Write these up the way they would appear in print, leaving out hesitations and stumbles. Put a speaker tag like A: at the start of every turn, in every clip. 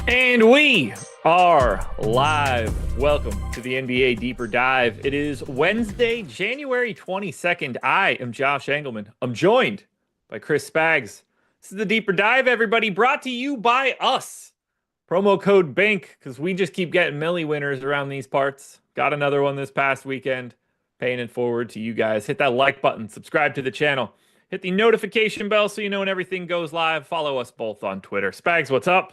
A: And we are live. Welcome to the NBA Deeper Dive. It is Wednesday, January 22nd. I am Josh Engleman. I'm joined by Chris Spags. This is the Deeper Dive, everybody, brought to you by us. Promo code BANK, because we just keep getting Millie winners around these parts. Got another one this past weekend. Paying it forward to you guys. Hit that like button, subscribe to the channel, hit the notification bell so you know when everything goes live. Follow us both on Twitter. Spags, what's up?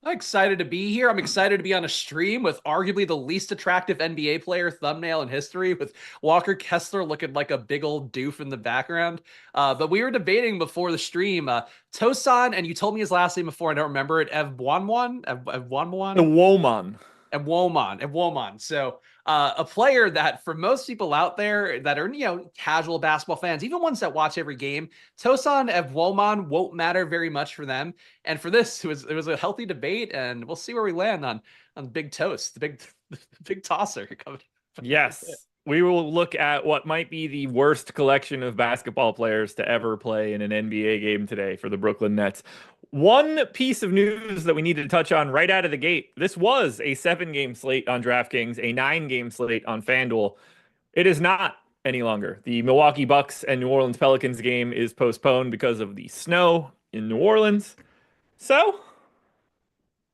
B: I'm excited to be here. I'm excited to be on a stream with arguably the least attractive NBA player thumbnail in history, with Walker Kessler looking like a big old doof in the background. But we were debating before the stream. Tosan, and you told me his last name before, I don't remember it.
A: The Woman.
B: Woman. So a player that for most people out there that are, casual basketball fans, even ones that watch every game, Tosan Evwoman won't matter very much for them. And for this, it was a healthy debate, and we'll see where we land on Big Toast, the big tosser.
A: Yes. We will look at what might be the worst collection of basketball players to ever play in an NBA game today for the Brooklyn Nets. One piece of news that we need to touch on right out of the gate. This was a 7-game slate on DraftKings, a 9-game slate on FanDuel. It is not any longer. The Milwaukee Bucks and New Orleans Pelicans game is postponed because of the snow in New Orleans. So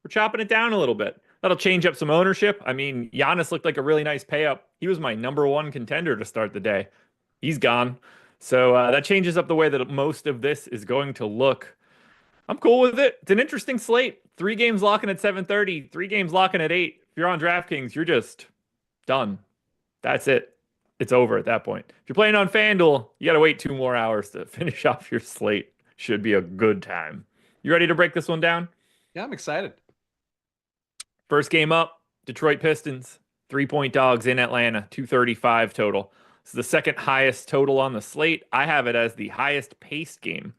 A: we're chopping it down a little bit. That'll change up some ownership. I mean, Giannis looked like a really nice pay up. He was my number one contender to start the day. He's gone. So that changes up the way that most of this is going to look. I'm cool with it. It's an interesting slate. 3 games locking at 7:30, 3 games locking at 8. If you're on DraftKings, you're just done. That's it. It's over at that point. If you're playing on FanDuel, you got to wait 2 more hours to finish off your slate. Should be a good time. You ready to break this one down?
B: Yeah, I'm excited.
A: First game up, Detroit Pistons, 3-point dogs in Atlanta, 235 total. It's the second highest total on the slate. I have it as the highest paced game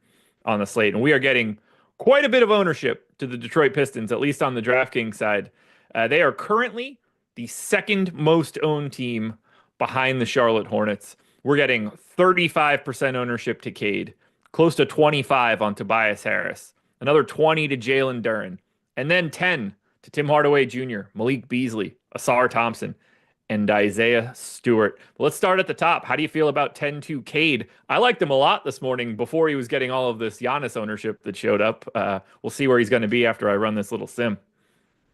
A: on the slate, and we are getting quite a bit of ownership to the Detroit Pistons, at least on the DraftKings side. They are currently the second most owned team behind the Charlotte Hornets. We're getting 35% ownership to Cade, close to 25 on Tobias Harris, another 20 to Jalen Duren, and then 10 to Tim Hardaway Jr., Malik Beasley, Asar Thompson, and Isaiah Stewart. But let's start at the top. How do you feel about 10-2 Cade? I liked him a lot this morning before he was getting all of this Giannis ownership that showed up. We'll see where he's going to be after I run this little sim.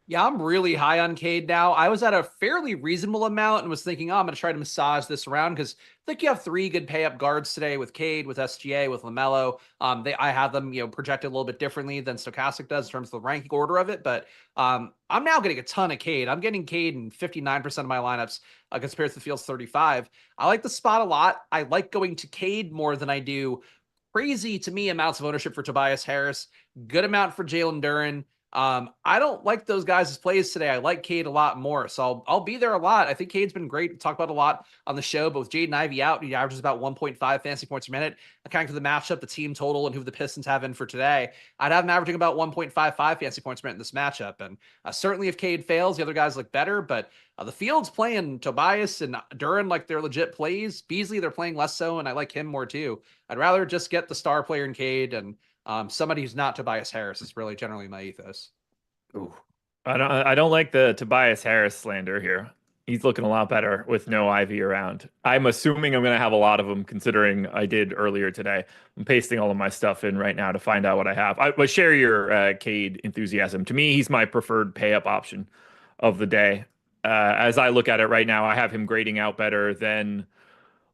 B: Yeah, I'm really high on Cade now. I was at a fairly reasonable amount and was thinking, I'm going to try to massage this around because I think you have 3 good pay-up guards today with Cade, with SGA, with LaMelo. I have them, projected a little bit differently than Stokastic does in terms of the ranking order of it. But I'm now getting a ton of Cade. I'm getting Cade in 59% of my lineups compared to the field's 35. I like the spot a lot. I like going to Cade more than I do crazy, to me, amounts of ownership for Tobias Harris. Good amount for Jalen Duren. I don't like those guys' plays today. I like Cade a lot more, so I'll be there a lot. I think Cade's been great. We talked about a lot on the show, but with Jaden Ivey out, he averages about 1.5 fantasy points per minute. Accounting for the matchup, the team total, and who the Pistons have in for today, I'd have him averaging about 1.55 fantasy points per minute in this matchup. And certainly if Cade fails, the other guys look better, but the field's playing Tobias and Duren like they're legit plays. Beasley, they're playing less so, and I like him more too. I'd rather just get the star player in Cade and somebody who's not Tobias Harris is really generally my ethos.
A: Ooh. I don't like the Tobias Harris slander here. He's looking a lot better with no Ivy around. I'm assuming I'm going to have a lot of them considering I did earlier today. I'm pasting all of my stuff in right now to find out what I have. But share your Cade enthusiasm. To me, he's my preferred pay-up option of the day. As I look at it right now, I have him grading out better than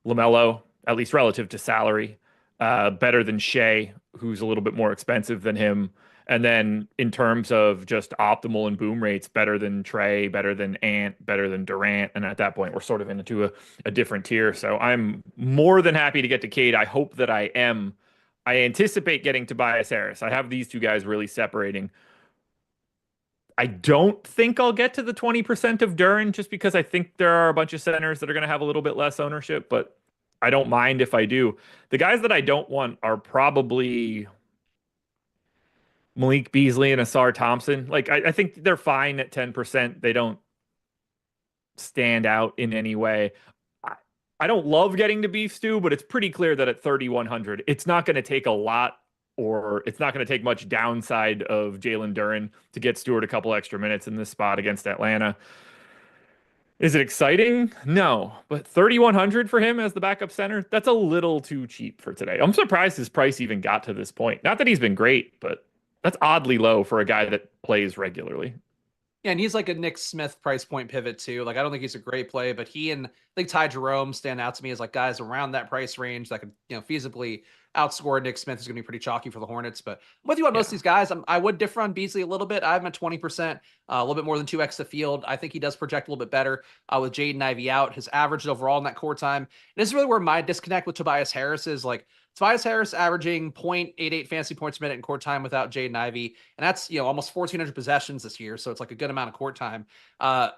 A: LaMelo, at least relative to salary, better than Shea, who's a little bit more expensive than him. And then in terms of just optimal and boom rates, better than Trey, better than Ant, better than Durant. And at that point, we're sort of into a different tier. So I'm more than happy to get to Cade. I hope that I am. I anticipate getting Tobias Harris. I have these two guys really separating. I don't think I'll get to the 20% of Duren just because I think there are a bunch of centers that are going to have a little bit less ownership, but I don't mind if I do. The guys that I don't want are probably Malik Beasley and Asar Thompson. Like, I think they're fine at 10%. They don't stand out in any way. I don't love getting to beef stew, but it's pretty clear that at 3,100, it's not going to take a lot or it's not going to take much downside of Jalen Duren to get Stewart a couple extra minutes in this spot against Atlanta. Is it exciting? No, but 3,100 for him as the backup center, that's a little too cheap for today. I'm surprised his price even got to this point. Not that he's been great, but that's oddly low for a guy that plays regularly.
B: Yeah, and he's like a Nick Smith price point pivot too. Like I don't think he's a great play, but he and I think Ty Jerome stand out to me as like guys around that price range that could, feasibly outscore Nick Smith is going to be pretty chalky for the Hornets. But I'm with you on most of
A: Yeah.
B: these guys. I would differ on Beasley a little bit. I have him at 20%, a little bit more than 2x the field. I think he does project a little bit better with Jaden Ivey out. His average overall in that core time. And this is really where my disconnect with Tobias Harris is. Like Tobias Harris averaging 0.88 fantasy points a minute in court time without Jaden Ivey. And that's, almost 1,400 possessions this year. So it's like a good amount of court time.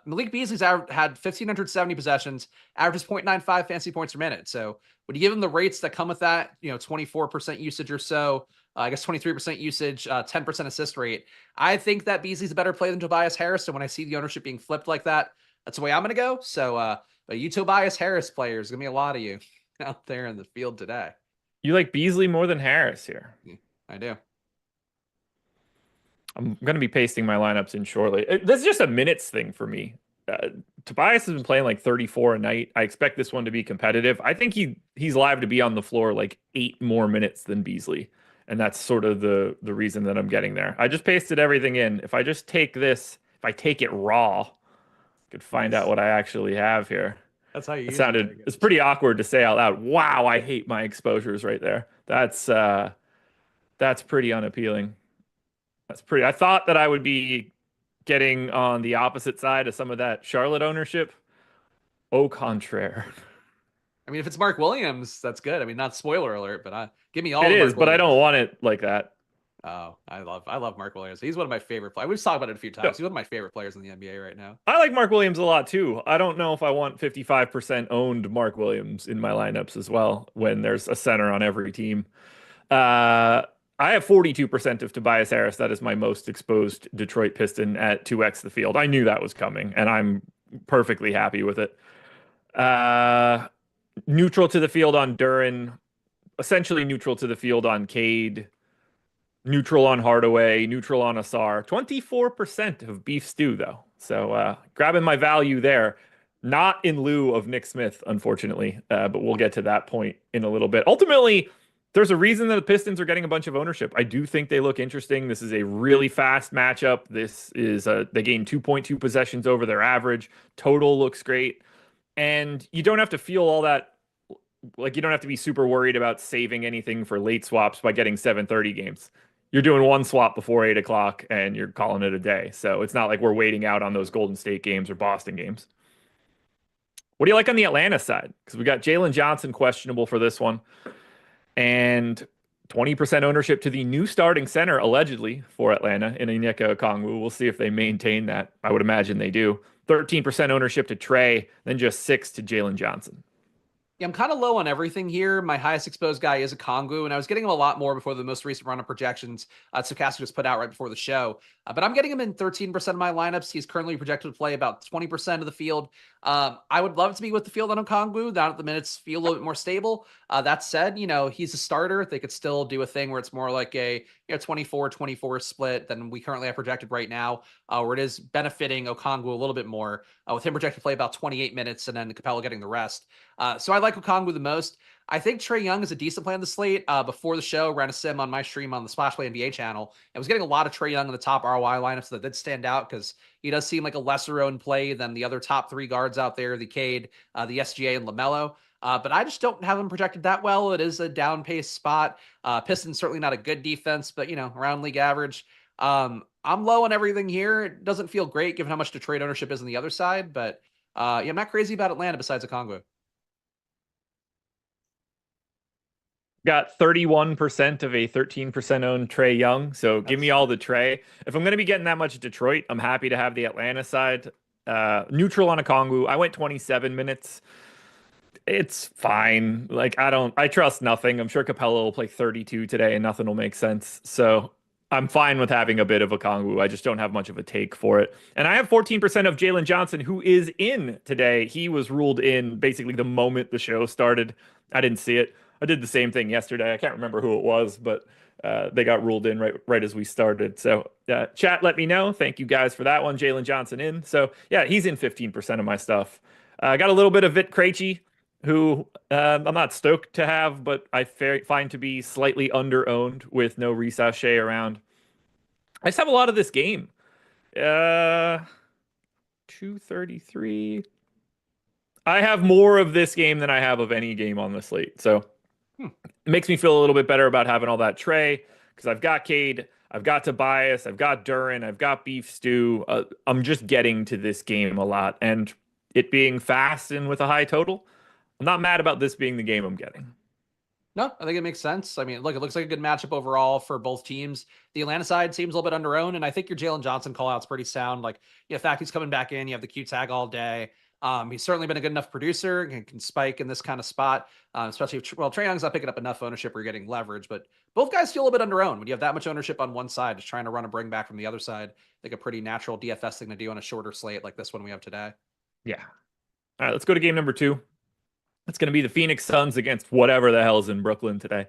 B: Malik Beasley's had 1,570 possessions, averages 0.95 fantasy points per minute. So when you give him the rates that come with that, 24% usage or so, I guess 23% usage, 10% assist rate, I think that Beasley's a better play than Tobias Harris. And when I see the ownership being flipped like that, that's the way I'm going to go. So, but you Tobias Harris players, going to be a lot of you out there in the field today.
A: You like Beasley more than Harris here.
B: I do.
A: I'm going to be pasting my lineups in shortly. This is just a minutes thing for me. Tobias has been playing like 34 a night. I expect this one to be competitive. I think he's live to be on the floor like 8 more minutes than Beasley. And that's sort of the reason that I'm getting there. I just pasted everything in. If I just take this, if I take it raw, I could find out what I actually have here.
B: That's how you
A: It's pretty awkward to say out loud. Wow, I hate my exposures right there. That's pretty unappealing. I thought that I would be getting on the opposite side of some of that Charlotte ownership. Au contraire.
B: I mean, if it's Mark Williams, that's good. I mean, not spoiler alert, but give me all.
A: It is,
B: Mark
A: but I
B: Williams.
A: don't want it like that.
B: Oh, I love Mark Williams. He's one of my favorite players. We've talked about it a few times. He's one of my favorite players in the NBA right now.
A: I like Mark Williams a lot too. I don't know if I want 55% owned Mark Williams in my lineups as well when there's a center on every team. I have 42% of Tobias Harris. That is my most exposed Detroit Piston at 2x the field. I knew that was coming, and I'm perfectly happy with it. Neutral to the field on Duren, essentially neutral to the field on Cade, neutral on Hardaway, neutral on Asar. 24% of beef stew, though. So grabbing my value there. Not in lieu of Nick Smith, unfortunately, but we'll get to that point in a little bit. Ultimately, there's a reason that the Pistons are getting a bunch of ownership. I do think they look interesting. This is a really fast matchup. They gain 2.2 possessions over their average. Total looks great. And you don't have to feel all that, like you don't have to be super worried about saving anything for late swaps by getting 7:30 games. You're doing one swap before 8 o'clock and you're calling it a day. So it's not like we're waiting out on those Golden State games or Boston games. What do you like on the Atlanta side? Because we got Jalen Johnson questionable for this one. And 20% ownership to the new starting center, allegedly, for Atlanta in Onyeka Okongwu. We'll see if they maintain that. I would imagine they do. 13% ownership to Trey, then just 6 to Jalen Johnson.
B: Yeah, I'm kind of low on everything here. My highest exposed guy is Okongwu, and I was getting him a lot more before the most recent run of projections Stokastic just put out right before the show. But I'm getting him in 13% of my lineups. He's currently projected to play about 20% of the field. I would love to be with the field on Okongwu. Now that the minutes feel a little bit more stable. That said, he's a starter. They could still do a thing where it's more like a 24-24 split than we currently have projected right now, where it is benefiting Okongwu a little bit more, with him projected to play about 28 minutes and then Capella getting the rest. So I like Okongwu the most. I think Trae Young is a decent play on the slate. Before the show, ran a sim on my stream on the Splash Play NBA channel. I was getting a lot of Trae Young in the top ROI lineups that did stand out because he does seem like a lesser owned play than the other top 3 guards out there, the Cade, the SGA, and LaMelo. But I just don't have him projected that well. It is a down pace spot. Pistons certainly not a good defense, but around league average. I'm low on everything here. It doesn't feel great given how much the trade ownership is on the other side, but I'm not crazy about Atlanta besides Okongwu.
A: Got 31% of a 13% owned Trae Young. So give me all the Trae. If I'm going to be getting that much at Detroit, I'm happy to have the Atlanta side. Neutral on Okongwu. I went 27 minutes. It's fine. Like I trust nothing. I'm sure Capella will play 32 today and nothing will make sense. So I'm fine with having a bit of Okongwu. I just don't have much of a take for it. And I have 14% of Jalen Johnson, who is in today. He was ruled in basically the moment the show started. I didn't see it. I did the same thing yesterday. I can't remember who it was, but They got ruled in right as we started. So chat, let me know. Thank you guys for that one. Jalen Johnson in. So yeah, he's in 15% of my stuff. I got a little bit of Vit Krejci, who I'm not stoked to have, but I find to be slightly under-owned with no resachet around. I just have a lot of this game. 233. I have more of this game than I have of any game on the slate. So it makes me feel a little bit better about having all that tray because I've got Cade, I've got Tobias, I've got Duran, I've got Beef Stew. I'm just getting to this game a lot. And it being fast and with a high total, I'm not mad about this being the game I'm getting.
B: No, I think it makes sense. I mean, look, it looks like a good matchup overall for both teams. The Atlanta side seems a little bit under-owned, and I think your Jalen Johnson call-out's pretty sound. Like, the fact he's coming back in, you have the Q tag all day. He's certainly been a good enough producer and can spike in this kind of spot, especially if, Trae Young's not picking up enough ownership where you're getting leverage. But both guys feel a bit under-owned. When you have that much ownership on one side, just trying to run a bring back from the other side, I think a pretty natural DFS thing to do on a shorter slate like this one we have today.
A: Yeah. All right, let's go to game number 2. It's going to be the Phoenix Suns against whatever the hell's in Brooklyn today.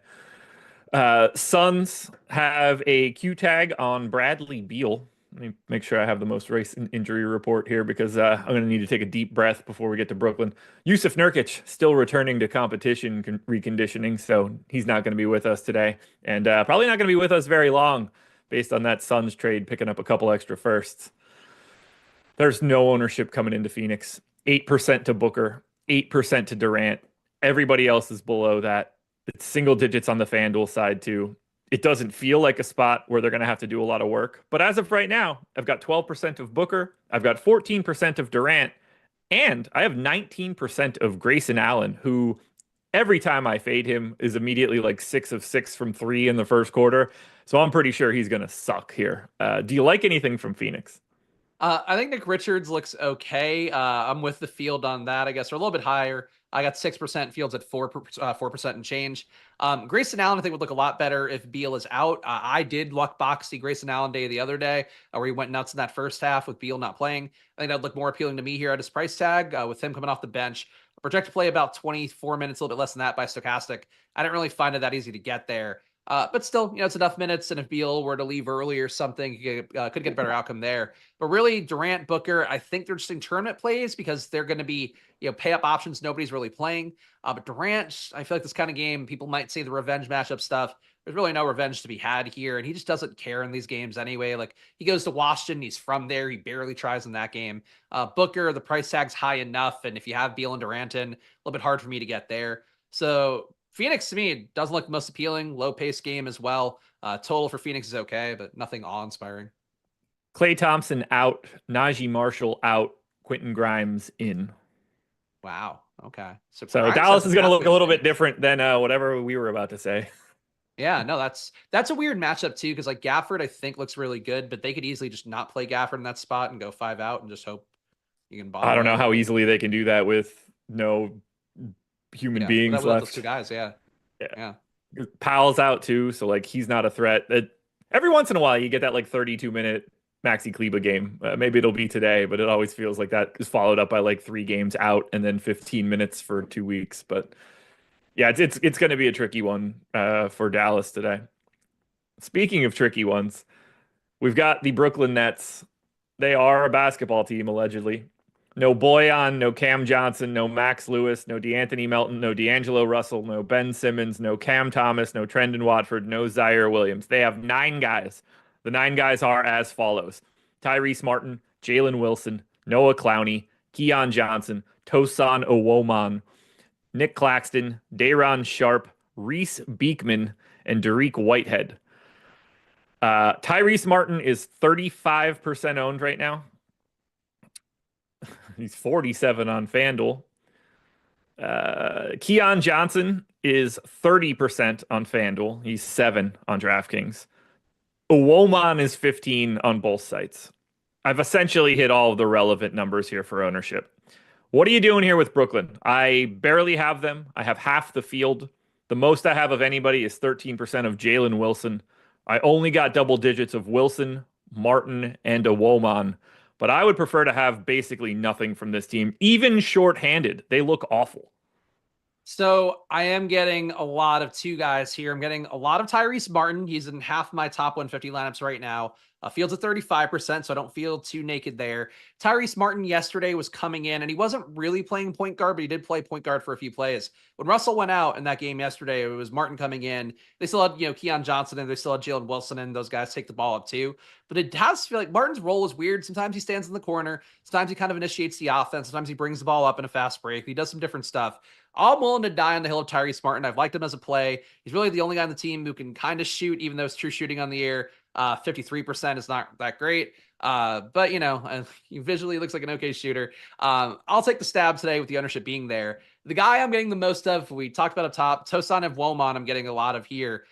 A: Suns have a Q tag on Bradley Beal. Let me make sure I have the most recent injury report here because I'm going to need to take a deep breath before we get to Brooklyn. Yusuf Nurkic still returning to competition reconditioning, so he's not going to be with us today. And probably not going to be with us very long based on that Suns trade picking up a couple extra firsts. There's no ownership coming into Phoenix. 8% to Booker, 8% to Durant. Everybody else is below that. It's single digits on the FanDuel side too. It doesn't feel like a spot where they're going to have to do a lot of work. But as of right now, I've got 12% of Booker. I've got 14% of Durant. And I have 19% of Grayson Allen, who every time I fade him is immediately like 6 of 6 from 3 in the first quarter. So I'm pretty sure he's going to suck here. Do you like anything from Phoenix?
B: I think Nick Richards looks okay. I'm with the field on that, I guess, or a little bit higher. I got 6%, Fields at 4% and change. Grayson Allen, I think, would look a lot better if Beal is out. I did luck box the Grayson Allen day the other day, where he went nuts in that first half with Beal not playing. I think that'd look more appealing to me here at his price tag, with him coming off the bench. Projected play about 24 minutes, a little bit less than that by Stokastic. I didn't really find it that easy to get there. But still, it's enough minutes, and if Beal were to leave early or something, could get a better outcome there. But really, Durant, Booker, I think they're just in tournament plays because they're going to be, pay up options nobody's really playing. But Durant, I feel like this kind of game, people might say the revenge matchup stuff. There's really no revenge to be had here, and he just doesn't care in these games anyway. Like, he goes to Washington, he's from there, he barely tries in that game. Booker, the price tag's high enough, and if you have Beal and Durant in, a little bit hard for me to get there. So Phoenix, to me, doesn't look the most appealing. Low-paced game as well. Total for Phoenix is okay, but nothing awe-inspiring.
A: Klay Thompson out. Najee Marshall out. Quentin Grimes in.
B: Wow. Okay.
A: So Dallas is going to look a little bit different than whatever we were about to say.
B: Yeah, no, that's a weird matchup too, because like Gafford, I think looks really good, but they could easily just not play Gafford in that spot and go 5 out and just hope you can bottom.
A: I don't know how easily they can do that with no human beings left.
B: Those 2 guys, yeah.
A: Powell's out too, so like he's not a threat. Every once in a while you get that like 32-minute Maxi Kleba game. Maybe it'll be today, but it always feels like that is followed up by like 3 games out and then 15 minutes for 2 weeks. But yeah, it's going to be a tricky one for Dallas today. Speaking of tricky ones, we've got the Brooklyn Nets. They are a basketball team, allegedly. No Boyan, no Cam Johnson, no Max Lewis, no DeAnthony Melton, no D'Angelo Russell, no Ben Simmons, no Cam Thomas, no Trendon Watford, no Zaire Williams. They have 9 guys. The 9 guys are as follows: Tyrese Martin, Jalen Wilson, Noah Clowney, Keon Johnson, Tosan Owoman, Nick Claxton, Day'Ron Sharp, Reese Beekman, and Dariq Whitehead. Tyrese Martin is 35% owned right now. He's 47 on FanDuel. Keon Johnson is 30% on FanDuel. He's 7 on DraftKings. Owoman is 15 on both sites. I've essentially hit all of the relevant numbers here for ownership. What are you doing here with Brooklyn? I barely have them. I have half the field. The most I have of anybody is 13% of Jalen Wilson. I only got double digits of Wilson, Martin, and Owoman. But I would prefer to have basically nothing from this team, even shorthanded. They look awful.
B: So I am getting a lot of two guys here. I'm getting a lot of Tyrese Martin. He's in half my top 150 lineups right now. Fields at 35%, so I don't feel too naked there. Tyrese Martin yesterday was coming in, and he wasn't really playing point guard, but he did play point guard for a few plays. When Russell went out in that game yesterday, it was Martin coming in. They still had, Keon Johnson, and they still had Jalen Wilson, and those guys take the ball up too. But it does feel like Martin's role is weird. Sometimes he stands in the corner. Sometimes he kind of initiates the offense. Sometimes he brings the ball up in a fast break. He does some different stuff. I'm willing to die on the hill of Tyrese Martin. I've liked him as a play. He's really the only guy on the team who can kind of shoot, even though it's true shooting on the air. 53% is not that great. But he visually looks like an okay shooter. I'll take the stab today with the ownership being there. The guy I'm getting the most of, we talked about up top, Tosan Evwomon, I'm getting a lot of here.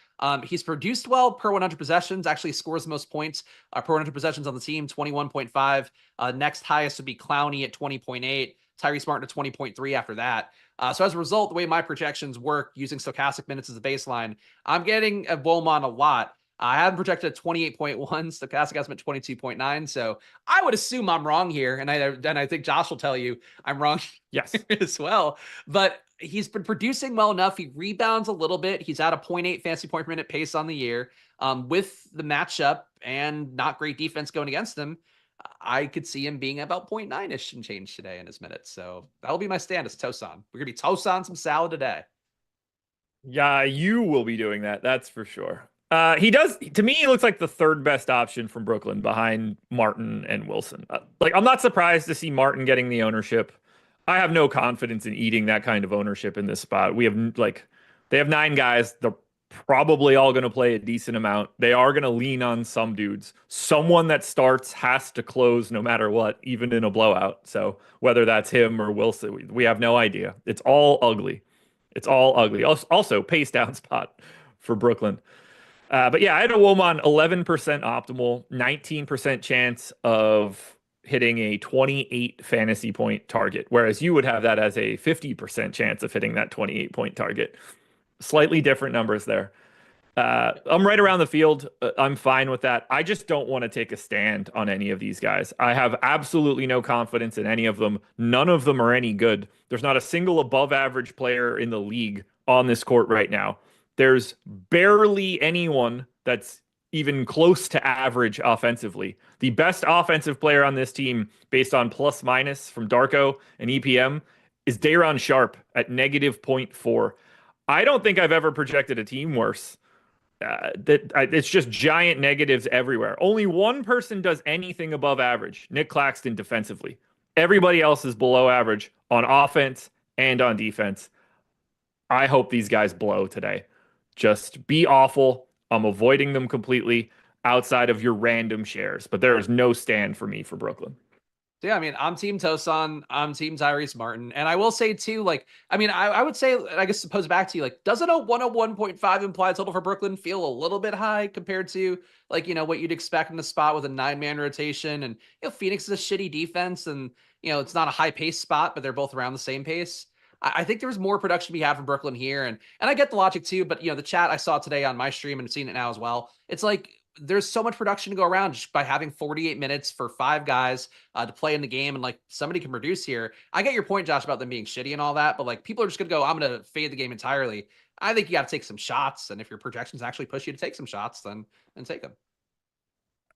B: He's produced well per 100 possessions, actually scores the most points per 100 possessions on the team, 21.5. Next highest would be Clowney at 20.8. Tyrese Martin at 20.3 after that. So as a result, the way my projections work using stochastic minutes as a baseline, I'm getting Evwomon a lot. I have him projected at 28.1. Stochastic has him at 22.9. So I would assume I'm wrong here. And I think Josh will tell you I'm wrong
A: Yes.
B: as well. But he's been producing well enough. He rebounds a little bit. He's at a 0.8 fantasy point per minute pace on the year. With the matchup and not great defense going against him, I could see him being about 0.9-ish and change today in his minutes. So that'll be my stand as Tosan. We're going to be Tosan some salad today.
A: Yeah, you will be doing that. That's for sure. He does, to me, he looks like the third best option from Brooklyn behind Martin and Wilson. I'm not surprised to see Martin getting the ownership. I have no confidence in eating that kind of ownership in this spot. They have 9 guys. They're probably all going to play a decent amount. They are going to lean on some dudes. Someone that starts has to close no matter what, even in a blowout. So whether that's him or Wilson, we have no idea. It's all ugly. It's all ugly. Also, pace down spot for Brooklyn. But yeah, I had a Womon 11% optimal, 19% chance of hitting a 28 fantasy point target, whereas you would have that as a 50% chance of hitting that 28 point target. Slightly different numbers there. I'm right around the field. I'm fine with that. I just don't want to take a stand on any of these guys. I have absolutely no confidence in any of them. None of them are any good. There's not a single above average player in the league on this court right now. There's barely anyone that's even close to average offensively. The best offensive player on this team, based on plus minus from Darko and EPM, is Day'Ron Sharpe at negative 0.4. I don't think I've ever projected a team worse. It's just giant negatives everywhere. Only one person does anything above average, Nick Claxton defensively. Everybody else is below average on offense and on defense. I hope these guys blow today. Just be awful. I'm avoiding them completely outside of your random shares, but there is no stand for me for Brooklyn.
B: So yeah, I mean, I'm Team Tosan. I'm Team Tyrese Martin. And I will say too, I would say, I guess to pose back to you, doesn't a 101.5 implied total for Brooklyn feel a little bit high compared to what you'd expect in the spot with a 9-man rotation? And, Phoenix is a shitty defense and, it's not a high pace spot, but they're both around the same pace. I think there's more production to be had from Brooklyn here. And I get the logic too, but the chat I saw today on my stream and seeing it now as well. It's like, there's so much production to go around just by having 48 minutes for 5 guys to play in the game. And somebody can produce here. I get your point, Josh, about them being shitty and all that, but people are just going to go, I'm going to fade the game entirely. I think you got to take some shots. And if your projections actually push you to take some shots, then take them.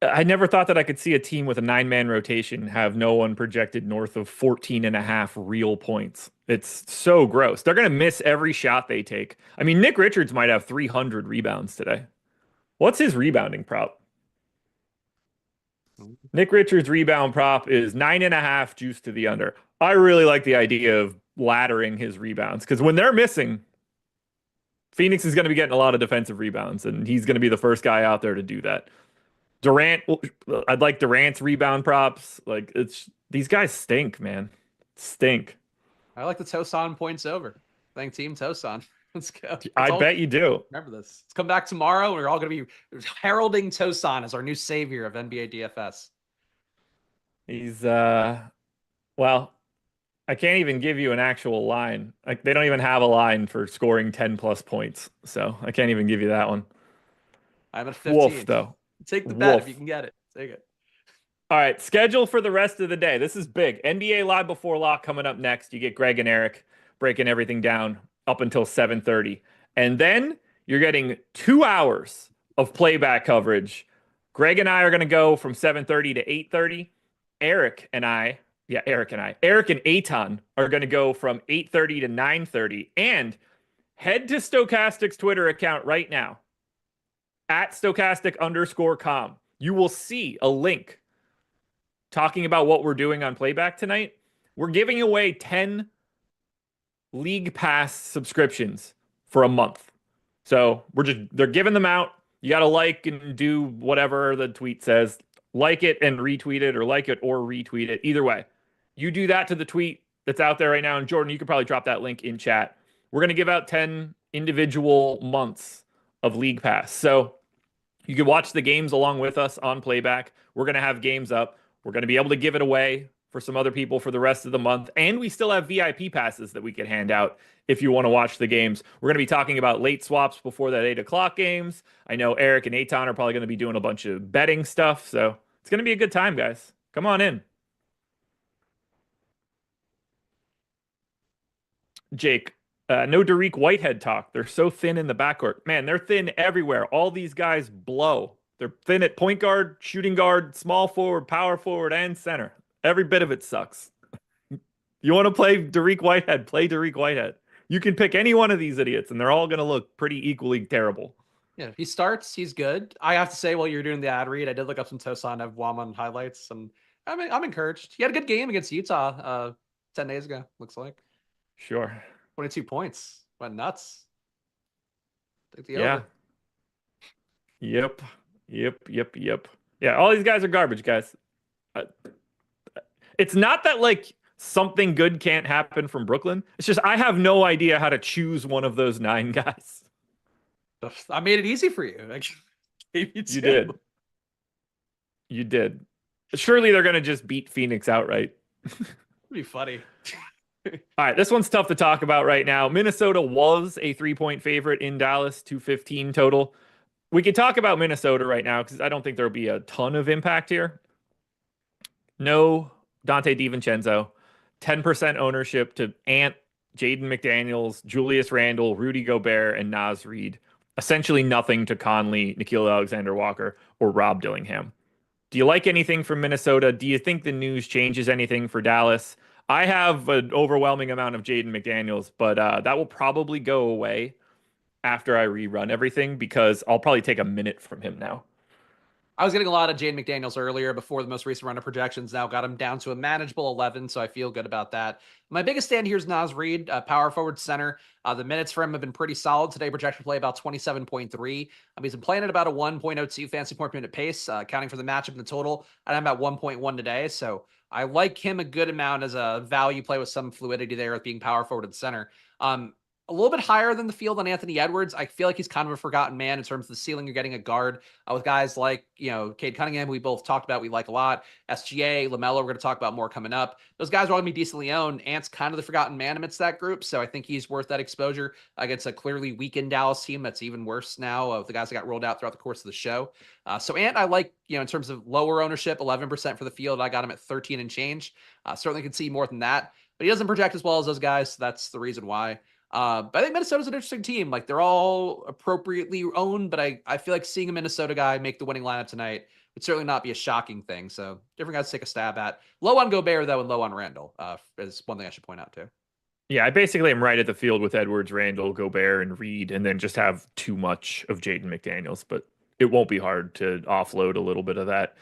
A: I never thought that I could see a team with a 9-man rotation have no one projected north of 14 and a half real points. It's so gross. They're going to miss every shot they take. I mean, Nick Richards might have 300 rebounds today. What's his rebounding prop? Nick Richards' rebound prop is 9.5 juice to the under. I really like the idea of laddering his rebounds because when they're missing, Phoenix is going to be getting a lot of defensive rebounds, and he's going to be the first guy out there to do that. Durant, I'd like Durant's rebound props. These guys stink, man. Stink.
B: I like the Tosan points over. Thank Team Tosan. Let's go.
A: I bet you do.
B: Remember this. Let's come back tomorrow. We're all going to be heralding Tosan as our new savior of NBA DFS.
A: He's, well, I can't even give you an actual line. They don't even have a line for scoring 10 plus points. So I can't even give you that one.
B: I'm at 15.
A: Wolf, though.
B: Take the bet if you can get it. Take it.
A: All right, schedule for the rest of the day. This is big. NBA Live Before Lock coming up next. You get Greg and Eric breaking everything down. up until 7:30. And then you're getting 2 hours of playback coverage. Greg and I are going to go from 7:30 to 8:30. Eric and Aton are going to go from 8:30 to 9:30. And head to Stokastic's Twitter account right now at Stokastic_com. You will see a link talking about what we're doing on playback tonight. We're giving away 10 League Pass subscriptions for a month. So they're giving them out. You got to like and do whatever the tweet says. Like it and retweet it, or like it or retweet it. Either way, you do that to the tweet that's out there right now. And Jordan, you could probably drop that link in chat. We're going to give out 10 individual months of League Pass. So you can watch the games along with us on playback. We're going to have games up. We're going to be able to give it away for some other people for the rest of the month. And we still have VIP passes that we can hand out if you want to watch the games. We're going to be talking about late swaps before that 8 o'clock games. I know Eric and Aton are probably going to be doing a bunch of betting stuff. So it's going to be a good time, guys. Come on in. Jake, no Derek Whitehead talk. They're so thin in the backcourt. Man, they're thin everywhere. All these guys blow. They're thin at point guard, shooting guard, small forward, power forward, and center. Every bit of it sucks. You want to play Derek Whitehead, play Derek Whitehead. You can pick any one of these idiots, and they're all going to look pretty equally terrible.
B: Yeah, if he starts, he's good. I have to say, while you're doing the ad read, I did look up some Tosan Evwaman highlights, and I'm encouraged. He had a good game against Utah 10 days ago, looks like.
A: Sure.
B: 22 points. Went nuts. Take the
A: Yeah.
B: over.
A: Yep. Yeah, all these guys are garbage, guys. It's not that like something good can't happen from Brooklyn. It's just I have no idea how to choose one of those 9 guys.
B: I made it easy for you. I gave you 2.
A: You did. You did. Surely they're going to just beat Phoenix outright.
B: It'd be funny.
A: All right, this one's tough to talk about right now. Minnesota was a 3-point favorite in Dallas, 215 total. We could talk about Minnesota right now because I don't think there'll be a ton of impact here. No Dante DiVincenzo, 10% ownership to Ant, Jaden McDaniels, Julius Randle, Rudy Gobert, and Naz Reid. Essentially nothing to Conley, Nickeil Alexander-Walker, or Rob Dillingham. Do you like anything from Minnesota? Do you think the news changes anything for Dallas? I have an overwhelming amount of Jaden McDaniels, but that will probably go away after I rerun everything because I'll probably take a minute from him now.
B: I was getting a lot of Jaden McDaniels earlier before the most recent run of projections. Now got him down to a manageable 11, so I feel good about that. My biggest stand here is Naz Reid, power forward center. The minutes for him have been pretty solid today. Projected play about 27.3. He's been playing at about a 1.02 fantasy point per minute pace, accounting for the matchup and the total. And I'm at 1.1 today, so I like him a good amount as a value play with some fluidity there with being power forward and center. A little bit higher than the field on Anthony Edwards. I feel like he's kind of a forgotten man in terms of the ceiling. You're getting a guard with guys like, Cade Cunningham, who we both talked about, we like a lot. SGA, LaMelo, we're going to talk about more coming up. Those guys are all going to be decently owned. Ant's kind of the forgotten man amidst that group, so I think he's worth that exposure against a clearly weakened Dallas team that's even worse now of the guys that got rolled out throughout the course of the show. So Ant, I like, in terms of lower ownership, 11% for the field. I got him at 13 and change. Certainly could see more than that, but he doesn't project as well as those guys, so that's the reason why. But I think Minnesota's an interesting team. Like, they're all appropriately owned, but I feel like seeing a Minnesota guy make the winning lineup tonight would certainly not be a shocking thing. So different guys to take a stab at. Low on Gobert, though, and low on Randall is one thing I should point out, too.
A: Yeah, I basically am right at the field with Edwards, Randall, Gobert, and Reed, and then just have too much of Jaden McDaniels. But it won't be hard to offload a little bit of that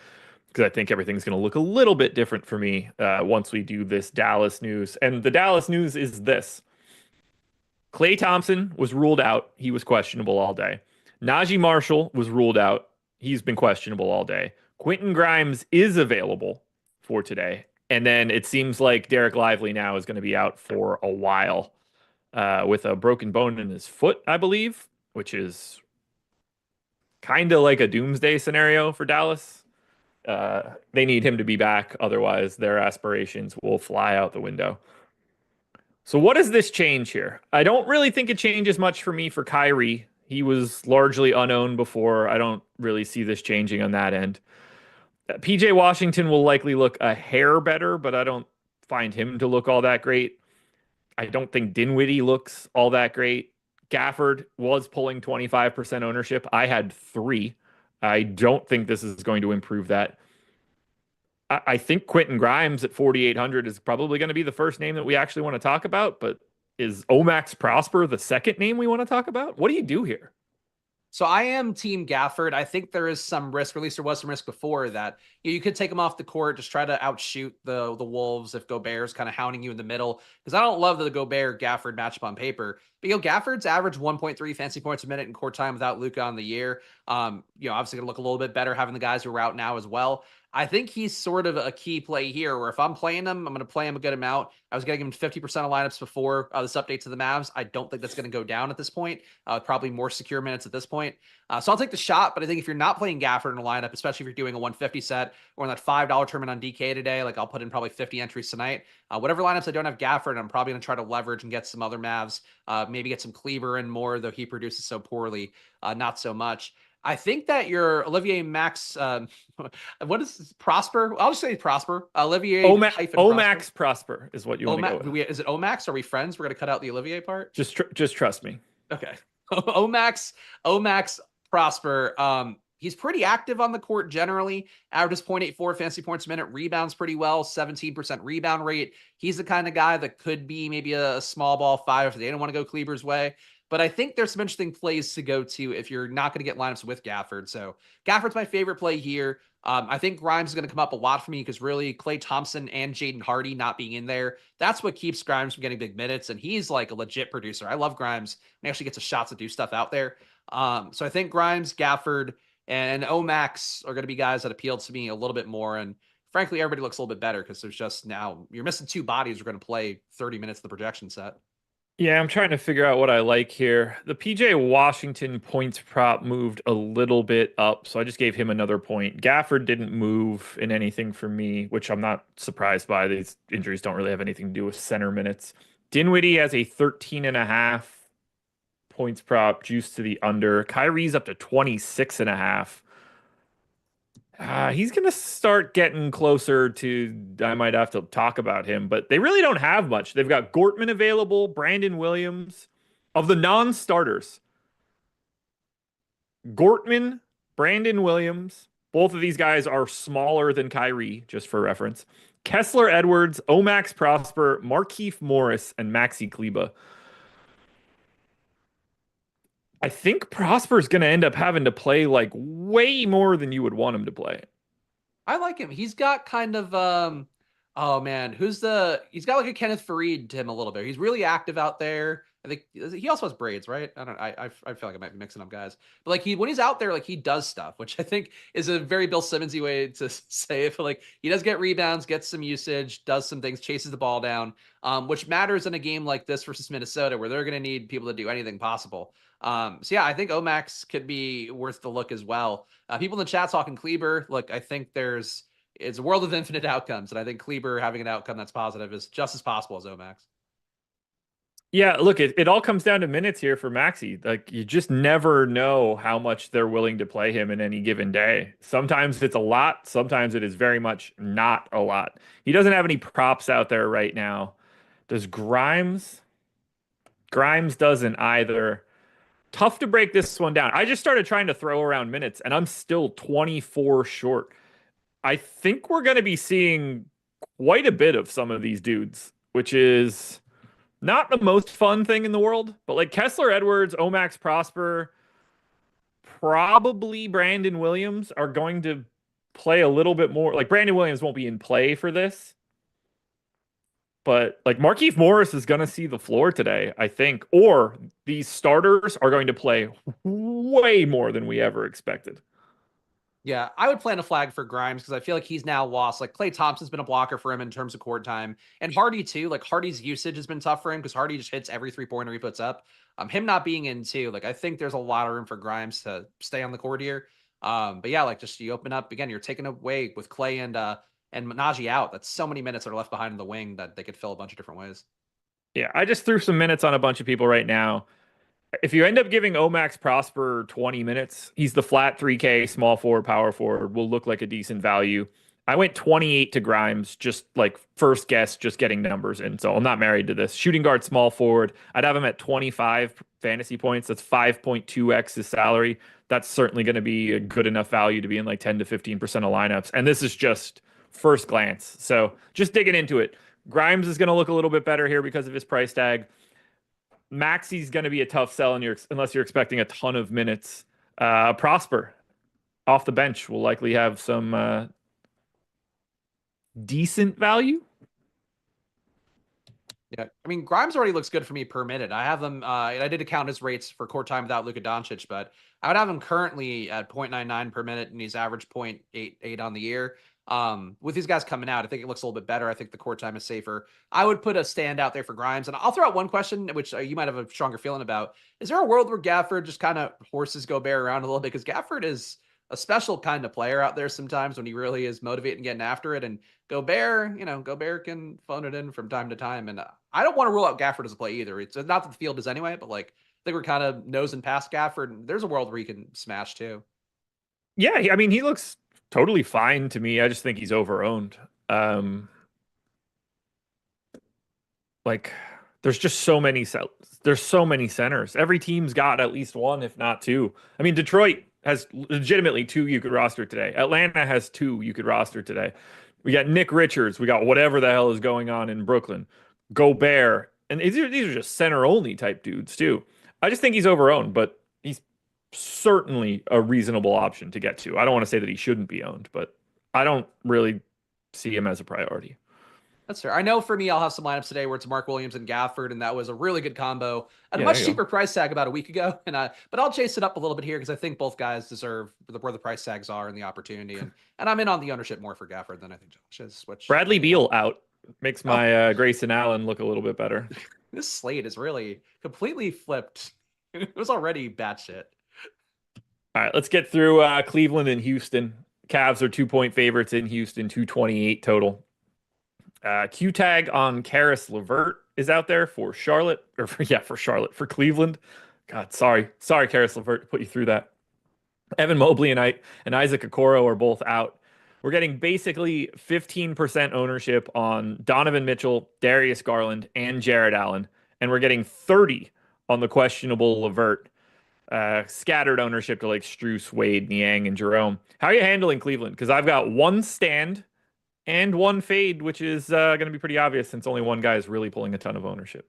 A: because I think everything's going to look a little bit different for me once we do this Dallas news. And the Dallas news is this. Klay Thompson was ruled out. He was questionable all day. Najee Marshall was ruled out. He's been questionable all day. Quentin Grimes is available for today. And then it seems like Derek Lively now is going to be out for a while with a broken bone in his foot, I believe, which is kind of like a doomsday scenario for Dallas. They need him to be back. Otherwise, their aspirations will fly out the window. So what does this change here? I don't really think it changes much for me for Kyrie. He was largely unowned before. I don't really see this changing on that end. PJ Washington will likely look a hair better, but I don't find him to look all that great. I don't think Dinwiddie looks all that great. Gafford was pulling 25% ownership. I had three. I don't think this is going to improve that. I think Quentin Grimes at 4,800 is probably going to be the first name that we actually want to talk about, but is Omax Prosper the second name we want to talk about? What do you do here?
B: So I am Team Gafford. I think there is some risk, or at least there was some risk before that. You could take him off the court, just try to outshoot the Wolves if Gobert's kind of hounding you in the middle. Because I don't love the Gobert Gafford matchup on paper. But Gafford's average 1.3 fantasy points a minute in court time without Luka on the year. Obviously gonna look a little bit better having the guys who are out now as well. I think he's sort of a key play here where if I'm playing him, I'm going to play him a good amount. I was getting him 50% of lineups before this update to the Mavs. I don't think that's going to go down at this point. Probably more secure minutes at this point. So I'll take the shot, but I think if you're not playing Gafford in a lineup, especially if you're doing a 150 set or in that $5 tournament on DK today, like I'll put in probably 50 entries tonight. Whatever lineups I don't have Gafford, I'm probably going to try to leverage and get some other Mavs, maybe get some Kleber in more, though he produces so poorly, not so much. I think that your Olivier Max, what is Prosper? I'll just say Prosper. Olivier
A: Omax Prosper is what you want to go with.
B: Is it Omax? Are we friends? We're going to cut out the Olivier part.
A: Just trust me.
B: Okay. Omax Prosper. He's pretty active on the court generally. Averages 0.84 fantasy points a minute. Rebounds pretty well. 17% rebound rate. He's the kind of guy that could be maybe a small ball five if they don't want to go Kleber's way. But I think there's some interesting plays to go to if you're not going to get lineups with Gafford. So Gafford's my favorite play here. I think Grimes is going to come up a lot for me because really Klay Thompson and Jaden Hardy not being in there, that's what keeps Grimes from getting big minutes. And he's like a legit producer. I love Grimes. He actually gets a shot to do stuff out there. So I think Grimes, Gafford, and Omax are going to be guys that appeal to me a little bit more. And frankly, everybody looks a little bit better because there's just now you're missing two bodies who are going to play 30 minutes of the projection set.
A: Yeah, I'm trying to figure out what I like here. The PJ Washington points prop moved a little bit up, so I just gave him another point. Gafford didn't move in anything for me, which I'm not surprised by. These injuries don't really have anything to do with center minutes. Dinwiddie has a 13.5 points prop, juice to the under. Kyrie's up to 26.5. He's going to start getting closer to, I might have to talk about him, but they really don't have much. They've got Gortman available, Brandon Williams. Of the non-starters, Gortman, Brandon Williams, both of these guys are smaller than Kyrie, just for reference. Kessler Edwards, Omax Prosper, Markieff Morris, and Maxi Kleber. I think Prosper's going to end up having to play like way more than you would want him to play.
B: I like him. He's got kind of oh man, he's got like a Kenneth Faried to him a little bit. He's really active out there. I think he also has braids, right? I feel like I might be mixing up guys. But like when he's out there, like he does stuff, which I think is a very Bill Simmonsy way to say it. But like he does get rebounds, gets some usage, does some things, chases the ball down, which matters in a game like this versus Minnesota, where they're going to need people to do anything possible. So yeah, I think Omax could be worth the look as well. People in the chat talking Kleber. Look, I think it's a world of infinite outcomes, and I think Kleber having an outcome that's positive is just as possible as Omax.
A: Yeah, look, it all comes down to minutes here for Maxi. Like you just never know how much they're willing to play him in any given day. Sometimes it's a lot, sometimes it is very much not a lot. He doesn't have any props out there right now. Does Grimes? Grimes doesn't either. Tough to break this one down. I just started trying to throw around minutes, and I'm still 24 short. I think we're going to be seeing quite a bit of some of these dudes, which is not the most fun thing in the world. But like Kessler Edwards, Omax Prosper, probably Brandon Williams are going to play a little bit more. Like Brandon Williams won't be in play for this. But like Markieff Morris is going to see the floor today, I think. Or these starters are going to play way more than we ever expected.
B: Yeah, I would plant a flag for Grimes because I feel like he's now lost. Like Klay Thompson's been a blocker for him in terms of court time. And Hardy too. Like Hardy's usage has been tough for him because Hardy just hits every three-pointer he puts up. Him not being in too, like I think there's a lot of room for Grimes to stay on the court here. But yeah, like just you open up again, you're taking away with Klay and Najee out. That's so many minutes that are left behind in the wing that they could fill a bunch of different ways.
A: Yeah, I just threw some minutes on a bunch of people right now. If you end up giving Omax Prosper 20 minutes, he's the flat 3K small forward, power forward, will look like a decent value. I went 28 to Grimes, just like first guess, just getting numbers in. So I'm not married to this. Shooting guard, small forward. I'd have him at 25 fantasy points. That's 5.2x his salary. That's certainly going to be a good enough value to be in like 10 to 15% of lineups. And this is just first glance. So just digging into it. Grimes is going to look a little bit better here because of his price tag. Maxi's going to be a tough sell unless you're expecting a ton of minutes. Prosper off the bench will likely have some decent value.
B: Yeah, I mean Grimes already looks good for me per minute. I have him. I did account his rates for court time without Luka Doncic, but I would have him currently at 0.99 per minute, and he's average 0.88 on the year. With these guys coming out, I think it looks a little bit better. I think the court time is safer. I would put a stand out there for Grimes, and I'll throw out one question, which you might have a stronger feeling about. Is there a world where Gafford just kind of horses Gobert around a little bit? Because Gafford is a special kind of player out there sometimes when he really is motivated and getting after it. And Gobert can phone it in from time to time. And I don't want to rule out Gafford as a play either. It's not that the field is anyway, but like I think we're kind of nosing past Gafford. And there's a world where he can smash too.
A: Yeah, I mean, he looks totally fine to me. I just think he's overowned. Um, like there's just there's so many centers. Every team's got at least one, if not two. I mean, Detroit has legitimately two you could roster today. Atlanta has two you could roster today. We got Nick Richards. We got whatever the hell is going on in Brooklyn. Gobert. And these are just center only type dudes too. I just think he's overowned, but he's certainly a reasonable option to get to. I don't want to say that he shouldn't be owned, but I don't really see him as a priority.
B: That's fair. I know for me, I'll have some lineups today where it's Mark Williams and Gafford, and that was a really good combo at a
A: Yeah, there
B: much
A: you go.
B: cheaper price tag about a week ago. But I'll chase it up a little bit here because I think both guys deserve where the price tags are and the opportunity, and I'm in on the ownership more for Gafford than I think Josh is. Which
A: Bradley Beal out makes
B: oh,
A: my Grayson Allen look a little bit better.
B: this slate is really completely flipped. It was already batshit.
A: All right, let's get through Cleveland and Houston. Cavs are 2-point favorites in Houston, 228 total. Q tag on Karis LeVert is out there for Charlotte, for Charlotte, for Cleveland. God, sorry, Karis LeVert, to put you through that. Evan Mobley and Isaac Okoro are both out. We're getting basically 15% ownership on Donovan Mitchell, Darius Garland, and Jared Allen, and we're getting 30 on the questionable LeVert. Scattered ownership to like Strus, Wade, Niang, and Jerome. How are you handling Cleveland? Because I've got one stand and one fade, which is going to be pretty obvious since only one guy is really pulling a ton of ownership.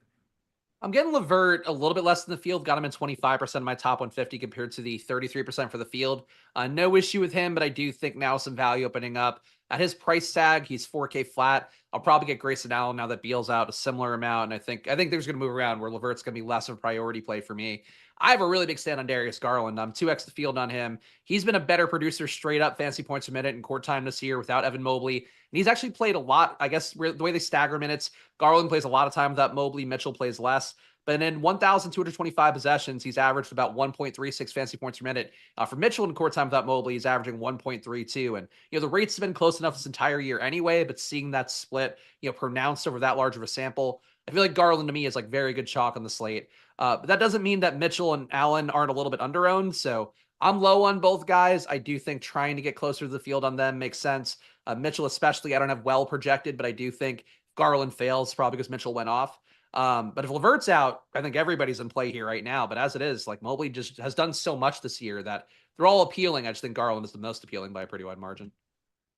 B: I'm getting LeVert a little bit less than the field. Got him in 25% of my top 150 compared to the 33% for the field. No issue with him, but I do think now some value opening up. At his price tag, he's 4K flat. I'll probably get Grayson Allen now that Beal's out a similar amount. And I think there's going to move around where LeVert's going to be less of a priority play for me. I have a really big stand on Darius Garland. I'm 2x the field on him. He's been a better producer straight up fantasy points a minute in court time this year without Evan Mobley. And he's actually played a lot. I guess the way they stagger minutes, Garland plays a lot of time without Mobley. Mitchell plays less. But in 1,225 possessions, he's averaged about 1.36 fantasy points per minute. For Mitchell in court time without Mobley, he's averaging 1.32. And, the rates have been close enough this entire year anyway, but seeing that split, pronounced over that large of a sample, I feel like Garland to me is like very good chalk on the slate. But that doesn't mean that Mitchell and Allen aren't a little bit underowned. So I'm low on both guys. I do think trying to get closer to the field on them makes sense. Mitchell especially, I don't have well projected, but I do think Garland fails probably because Mitchell went off. But if LeVert's out, I think everybody's in play here right now. But as it is, like Mobley just has done so much this year that they're all appealing. I just think Garland is the most appealing by a pretty wide margin.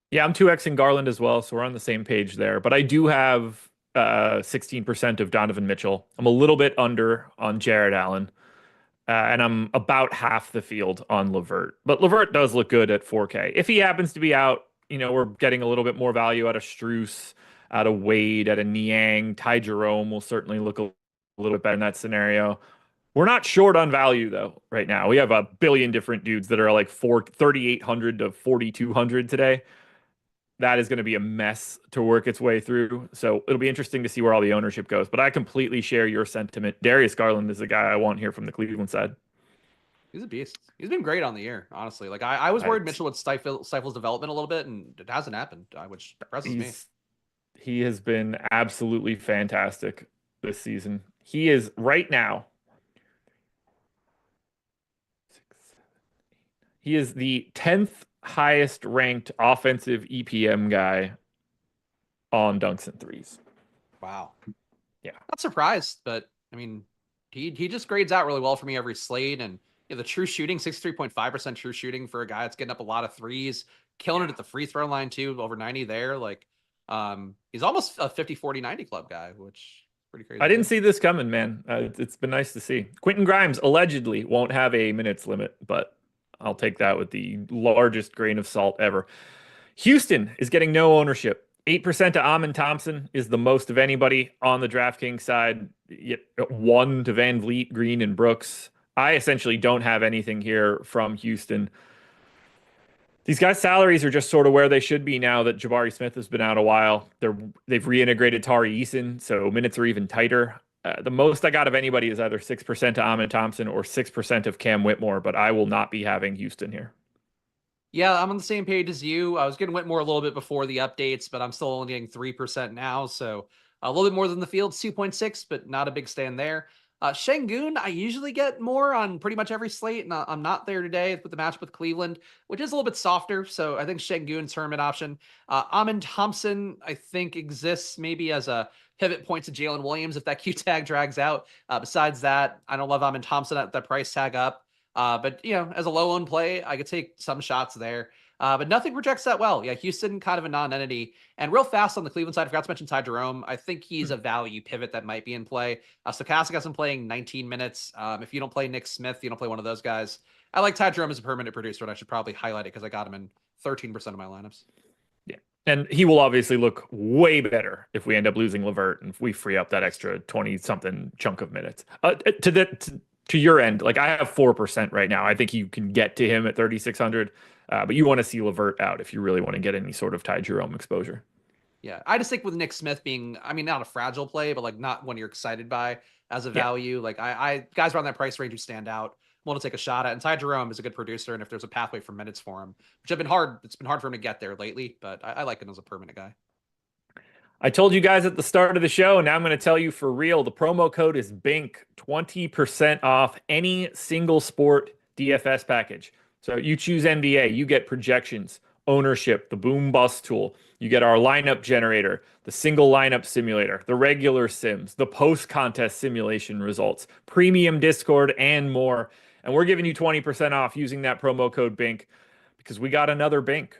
A: Yeah, I'm 2xing Garland as well, so we're on the same page there. But I do have 16% of Donovan Mitchell. I'm a little bit under on Jared Allen. And I'm about half the field on LeVert. But LeVert does look good at 4K. If he happens to be out, we're getting a little bit more value out of Strus, out of Wade, out of Niang. Ty Jerome will certainly look a little bit better in that scenario. We're not short on value, though, right now. We have a billion different dudes that are like 3,800 to 4,200 today. That is going to be a mess to work its way through. So it'll be interesting to see where all the ownership goes. But I completely share your sentiment. Darius Garland is the guy I want here from the Cleveland side.
B: He's a beast. He's been great on the year, honestly. Like I was worried
A: It's,
B: Mitchell would stifle development a little bit, and it hasn't happened, which impresses me.
A: he has been absolutely fantastic this season. He is right now. He is the 10th highest ranked offensive EPM guy on dunks and threes.
B: Wow.
A: Yeah.
B: Not surprised, but I mean, he just grades out really well for me every slate. And the true shooting, 63.5% true shooting for a guy that's getting up a lot of threes, killing it at the free throw line too, over 90 there. Like, he's almost a 50-40-90 club guy, which is pretty crazy
A: I didn't
B: too.
A: see this coming, man. It's been nice to see. Quentin Grimes allegedly won't have a minutes limit, but I'll take that with the largest grain of salt ever. Houston is getting no ownership. 8% to Amon Thompson is the most of anybody on the DraftKings side. Yet 1 to Van Vliet, Green, and Brooks. I essentially don't have anything here from Houston. These guys' salaries are just sort of where they should be now that Jabari Smith has been out a while. They've reintegrated Tari Eason, so minutes are even tighter. The most I got of anybody is either 6% to Amon Thompson or 6% of Cam Whitmore, but I will not be having Houston here.
B: Yeah, I'm on the same page as you. I was getting Whitmore a little bit before the updates, but I'm still only getting 3% now. So a little bit more than the field's 2.6, but not a big stand there. Şengün, I usually get more on pretty much every slate, and I'm not there today with the match with Cleveland, which is a little bit softer. So I think Şengün tournament option. Amon Thompson, I think, exists maybe as a pivot point to Jalen Williams if that Q tag drags out. Besides that, I don't love Amon Thompson at that price tag up. But as a low owned play, I could take some shots there. But nothing projects that well. Yeah, Houston kind of a non-entity. And real fast on the Cleveland side, I forgot to mention Ty Jerome. I think he's a value pivot that might be in play. Stokastic has him playing 19 minutes. If you don't play Nick Smith, you don't play one of those guys. I like Ty Jerome as a permanent producer, and I should probably highlight it because I got him in 13% of my lineups.
A: Yeah. And he will obviously look way better if we end up losing LeVert and if we free up that extra 20-something chunk of minutes. To your end, like I have 4% right now. I think you can get to him at 3,600, but you want to see LeVert out if you really want to get any sort of Ty Jerome exposure.
B: Yeah, I just think with Nick Smith being, I mean, not a fragile play, but like not one you're excited by as a
A: Yeah.
B: value. Like I guys around that price range who stand out, want to take a shot at. And Ty Jerome is a good producer, and if there's a pathway for minutes for him, which have been hard, it's been hard for him to get there lately. But I like him as a permanent guy.
A: I told you guys at the start of the show, and now I'm going to tell you for real. The promo code is BINK, 20% off any single sport DFS package. So you choose NBA, you get projections, ownership, the boom bust tool. You get our lineup generator, the single lineup simulator, the regular sims, the post contest simulation results, premium Discord, and more. And we're giving you 20% off using that promo code BINK because we got another BINK.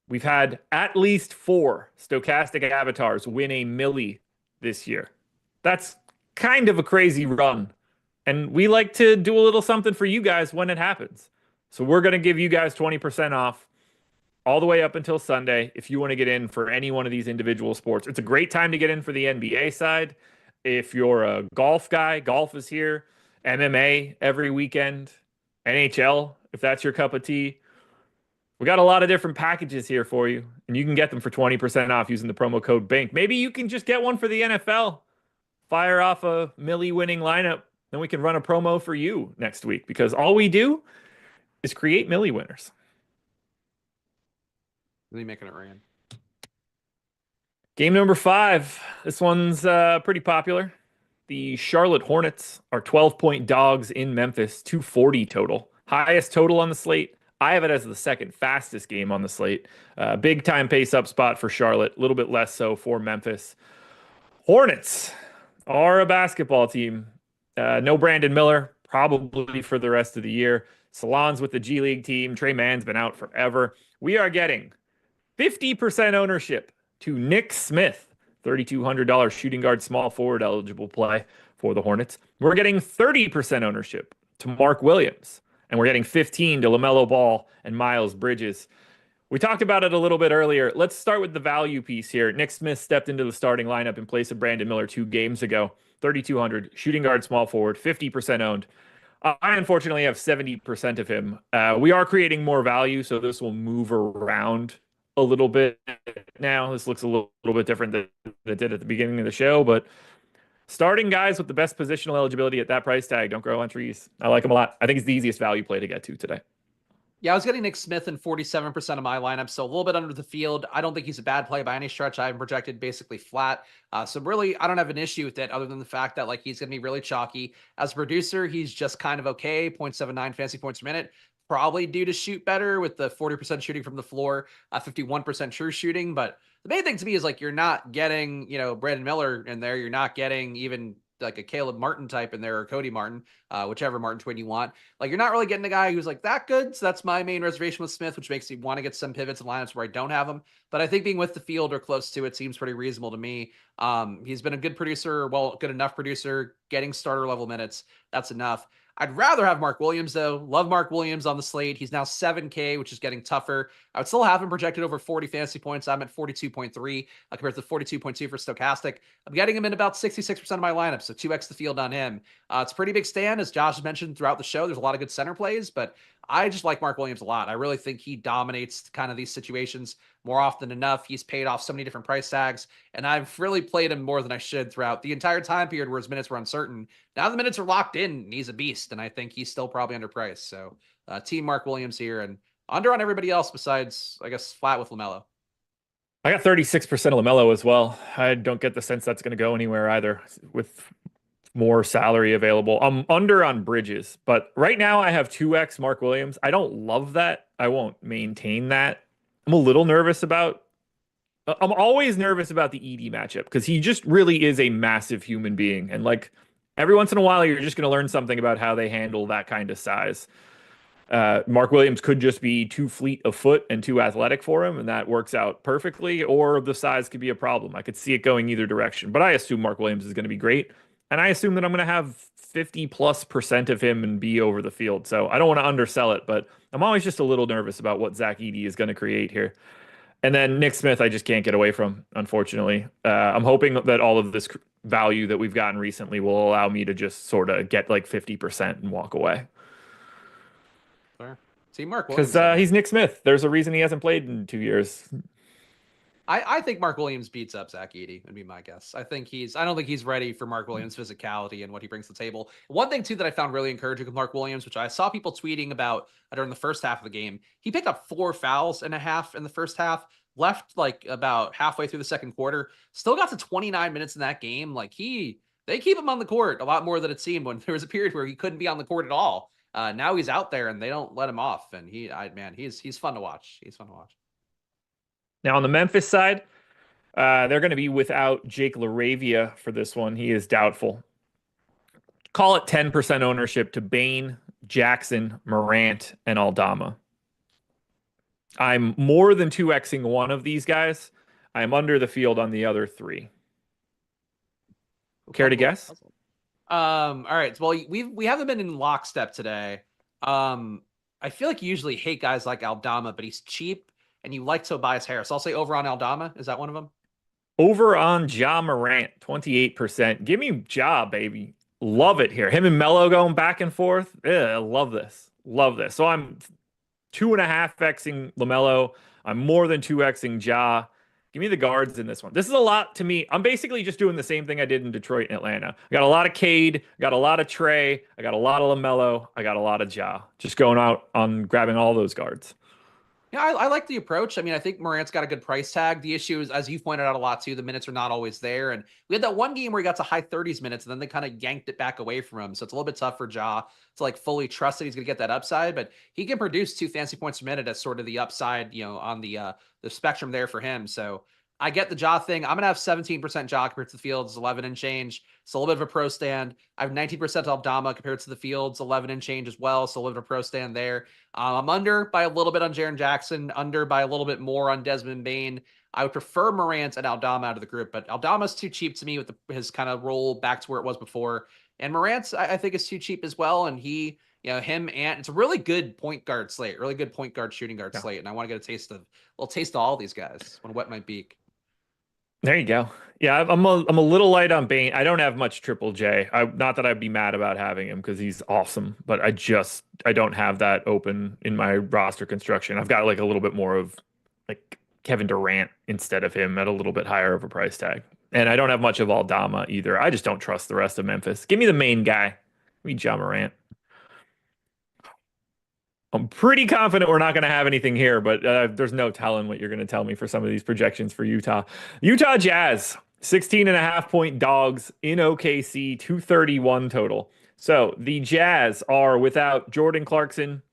A: We've had at least 4 stochastic avatars win a milli this year. That's kind of a crazy run. And we like to do a little something for you guys when it happens. So we're going to give you guys 20% off all the way up until Sunday if you want to get in for any one of these individual sports. It's a great time to get in for the NBA side. If you're a golf guy, golf is here. MMA every weekend. NHL, if that's your cup of tea. We got a lot of different packages here for you, and you can get them for 20% off using the promo code BINK. Maybe you can just get one for the NFL. Fire off a Millie winning lineup, then we can run a promo for you next week because all we do is create Millie winners.
B: Really making it rain.
A: Game number 5. This one's pretty popular. The Charlotte Hornets are 12-point dogs in Memphis, 240 total. Highest total on the slate. I have it as the second fastest game on the slate. Big time pace up spot for Charlotte, a little bit less so for Memphis. Hornets are a basketball team. No Brandon Miller, probably for the rest of the year. Salon's with the G League team. Trey Mann's been out forever. We are getting 50% ownership to Nick Smith, $3,200 shooting guard, small forward eligible play for the Hornets. We're getting 30% ownership to Mark Williams. And we're getting 15 to LaMelo Ball and Miles Bridges. We talked about it a little bit earlier. Let's start with the value piece here. Nick Smith stepped into the starting lineup in place of Brandon Miller 2 games ago. 3,200, shooting guard, small forward, 50% owned. I unfortunately have 70% of him. We are creating more value, so this will move around a little bit now. This looks a little bit different than it did at the beginning of the show, but starting guys with the best positional eligibility at that price tag don't grow on trees. I like him a lot. I think it's the easiest value play to get to today.
B: Yeah, I was getting Nick Smith in 47% of my lineup, so a little bit under the field. I don't think he's a bad play by any stretch. I have him projected basically flat. So really, I don't have an issue with it other than the fact that like he's going to be really chalky. As a producer, he's just kind of okay, 0.79 fantasy points per minute. probably due to shoot better with the 40% shooting from the floor, 51% true shooting. But the main thing to me is like you're not getting, Brandon Miller in there. You're not getting even like a Caleb Martin type in there or Cody Martin, whichever Martin twin you want. Like you're not really getting a guy who's like that good. So that's my main reservation with Smith, which makes me want to get some pivots and lineups where I don't have him. But I think being with the field or close to it seems pretty reasonable to me. He's been a good producer, well, good enough producer, getting starter level minutes. That's enough. I'd rather have Mark Williams, though. Love Mark Williams on the slate. He's now 7K, which is getting tougher. I would still have him projected over 40 fantasy points. I'm at 42.3 compared to 42.2 for Stokastic. I'm getting him in about 66% of my lineup, so 2x the field on him. It's a pretty big stand, as Josh has mentioned throughout the show. There's a lot of good center plays, but I just like Mark Williams a lot. I really think he dominates kind of these situations more often than enough. He's paid off so many different price tags, and I've really played him more than I should throughout the entire time period where his minutes were uncertain. Now the minutes are locked in, and he's a beast, and I think he's still probably underpriced. So team Mark Williams here, and under on everybody else besides, I guess, flat with LaMelo.
A: I got 36% of LaMelo as well. I don't get the sense that's going to go anywhere either with more salary available. I'm under on Bridges, but right now I have 2x Mark Williams. I don't love that. I won't maintain that. I'm a little nervous about I'm always nervous about the ED matchup because he just really is a massive human being. And like every once in a while, you're just going to learn something about how they handle that kind of size. Mark Williams could just be too fleet of foot and too athletic for him, and that works out perfectly, or the size could be a problem. I could see it going either direction, but I assume Mark Williams is going to be great. And I assume that I'm going to have 50+% of him and be over the field. So I don't want to undersell it, but I'm always just a little nervous about what Zach Edey is going to create here. And then Nick Smith, I just can't get away from, unfortunately. I'm hoping that all of this value that we've gotten recently will allow me to just sort of get like 50% and walk away.
B: Fair. See, Mark
A: Because
B: Williams.
A: he's Nick Smith. There's a reason he hasn't played in 2 years.
B: I think Mark Williams beats up Zach Edey, would be my guess. I don't think he's ready for Mark Williams' physicality and what he brings to the table. One thing too that I found really encouraging with Mark Williams, which I saw people tweeting about during the first half of the game, he picked up 4 fouls and a half in the first half, left like about halfway through the second quarter, still got to 29 minutes in that game. Like they keep him on the court a lot more than it seemed when there was a period where he couldn't be on the court at all. Now he's out there and they don't let him off. And he's fun to watch. He's fun to watch.
A: Now on the Memphis side, they're going to be without Jake LaRavia for this one. He is doubtful. Call it 10% ownership to Bane, Jackson, Morant, and Aldama. I'm more than 2xing one of these guys. I'm under the field on the other 3. Care to guess?
B: All right. Well, we haven't been in lockstep today. I feel like you usually hate guys like Aldama, but he's cheap and you like Tobias Harris. I'll say over on Aldama. Is that one of them?
A: Over on Ja Morant, 28%. Give me Ja, baby. Love it here. Him and Melo going back and forth. Love this. Love this. So I'm 2.5xing LaMelo. I'm more than 2xing Ja. Give me the guards in this one. This is a lot to me. I'm basically just doing the same thing I did in Detroit and Atlanta. I got a lot of Cade, I got a lot of Trey, I got a lot of LaMelo, I got a lot of Ja. Just going out on grabbing all those guards.
B: Yeah, I like the approach. I mean, I think Morant's got a good price tag. The issue is, as you pointed out a lot too, the minutes are not always there. And we had that one game where he got to high 30s minutes and then they kind of yanked it back away from him. So it's a little bit tough for Ja to like fully trust that he's going to get that upside, but he can produce 2 fantasy points per minute as sort of the upside, on the spectrum there for him. So I get the Ja thing. I'm going to have 17% Ja compared to the fields, 11 and change. It's a little bit of a pro stand. I have 19% Aldama compared to the fields, 11 and change as well. So a little bit of a pro stand there. I'm under by a little bit on Jaren Jackson, under by a little bit more on Desmond Bane. I would prefer Morant and Aldama out of the group, but Aldama's too cheap to me with his kind of roll back to where it was before. And Morant's, I think, is too cheap as well. And him and it's a really good point guard slate, really good point guard shooting guard slate. And I want to get a little taste of all these guys. Want to wet my beak.
A: There you go. Yeah, I'm a little light on Bane. I don't have much Triple J. Not that I'd be mad about having him because he's awesome, but I don't have that open in my roster construction. I've got like a little bit more of like Kevin Durant instead of him at a little bit higher of a price tag. And I don't have much of Aldama either. I just don't trust the rest of Memphis. Give me the main guy. Give me Ja Morant. I'm pretty confident we're not going to have anything here, but there's no telling what you're going to tell me for some of these projections for Utah. Utah Jazz, 16.5-point dogs in OKC, 231 total. So the Jazz are without Jordan Clarkson,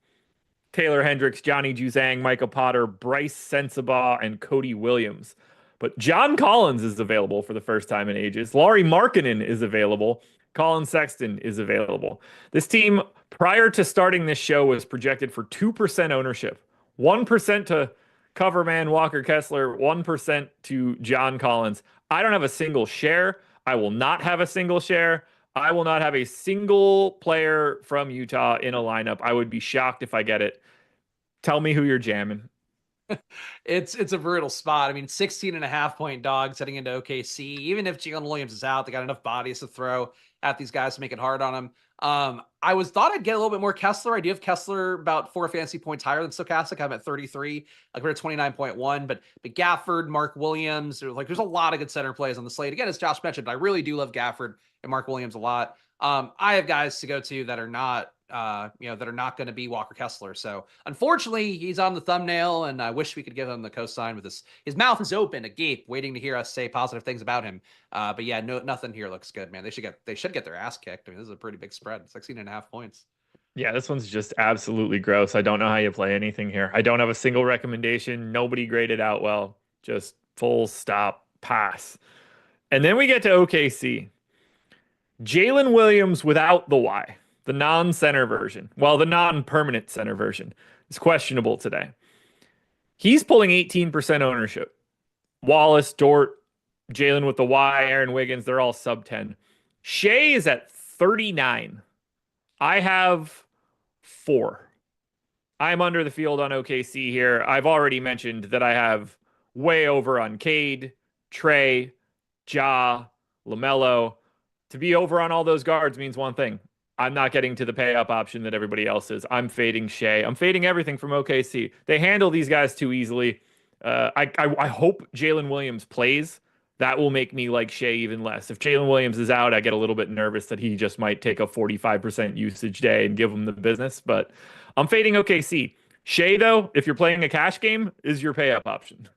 A: Taylor Hendricks, Johnny Juzang, Micah Potter, Bryce Sensabaugh, and Cody Williams. But John Collins is available for the first time in ages. Lauri Markkanen is available. Colin Sexton is available. This team, prior to starting this show, was projected for 2% ownership, 1% to coverman Walker Kessler, 1% to John Collins. I don't have a single share. I will not have a single share. I will not have a single player from Utah in a lineup. I would be shocked if I get it. Tell me who you're jamming.
B: It's a brutal spot. I mean, 16.5 point dogs heading into OKC. Even if Jalen Williams is out, they got enough bodies to throw at these guys to make it hard on them. Thought I'd get a little bit more Kessler. I do have Kessler about 4 fantasy points higher than Stokastic. I'm at 33, compared to 29.1. But Gafford, Mark Williams, there's a lot of good center plays on the slate. Again, as Josh mentioned, but I really do love Gafford and Mark Williams a lot. I have guys to go to that are not that are not going to be Walker Kessler. So unfortunately, he's on the thumbnail, and I wish we could give him the cosign with his mouth is open, agape, waiting to hear us say positive things about him. But yeah, nothing here looks good, man. They should get their ass kicked. I mean, this is a pretty big spread, 16.5 points.
A: Yeah, this one's just absolutely gross. I don't know how you play anything here. I don't have a single recommendation. Nobody graded out well. Just full stop pass. And then we get to OKC. Jalen Williams without the Y, the non-center version. Well, the non-permanent center version is questionable today. He's pulling 18% ownership. Wallace, Dort, Jalen with the Y, Aaron Wiggins, they're all sub 10. Shea is at 39. I have 4. I'm under the field on OKC here. I've already mentioned that I have way over on Cade, Trey, Ja, LaMelo. To be over on all those guards means one thing. I'm not getting to the pay up option that everybody else is. I'm fading Shea. I'm fading everything from OKC. They handle these guys too easily. I hope Jalen Williams plays. That will make me like Shea even less. If Jalen Williams is out, I get a little bit nervous that he just might take a 45% usage day and give him the business. But I'm fading OKC. Shea, though, if you're playing a cash game, is your pay up option.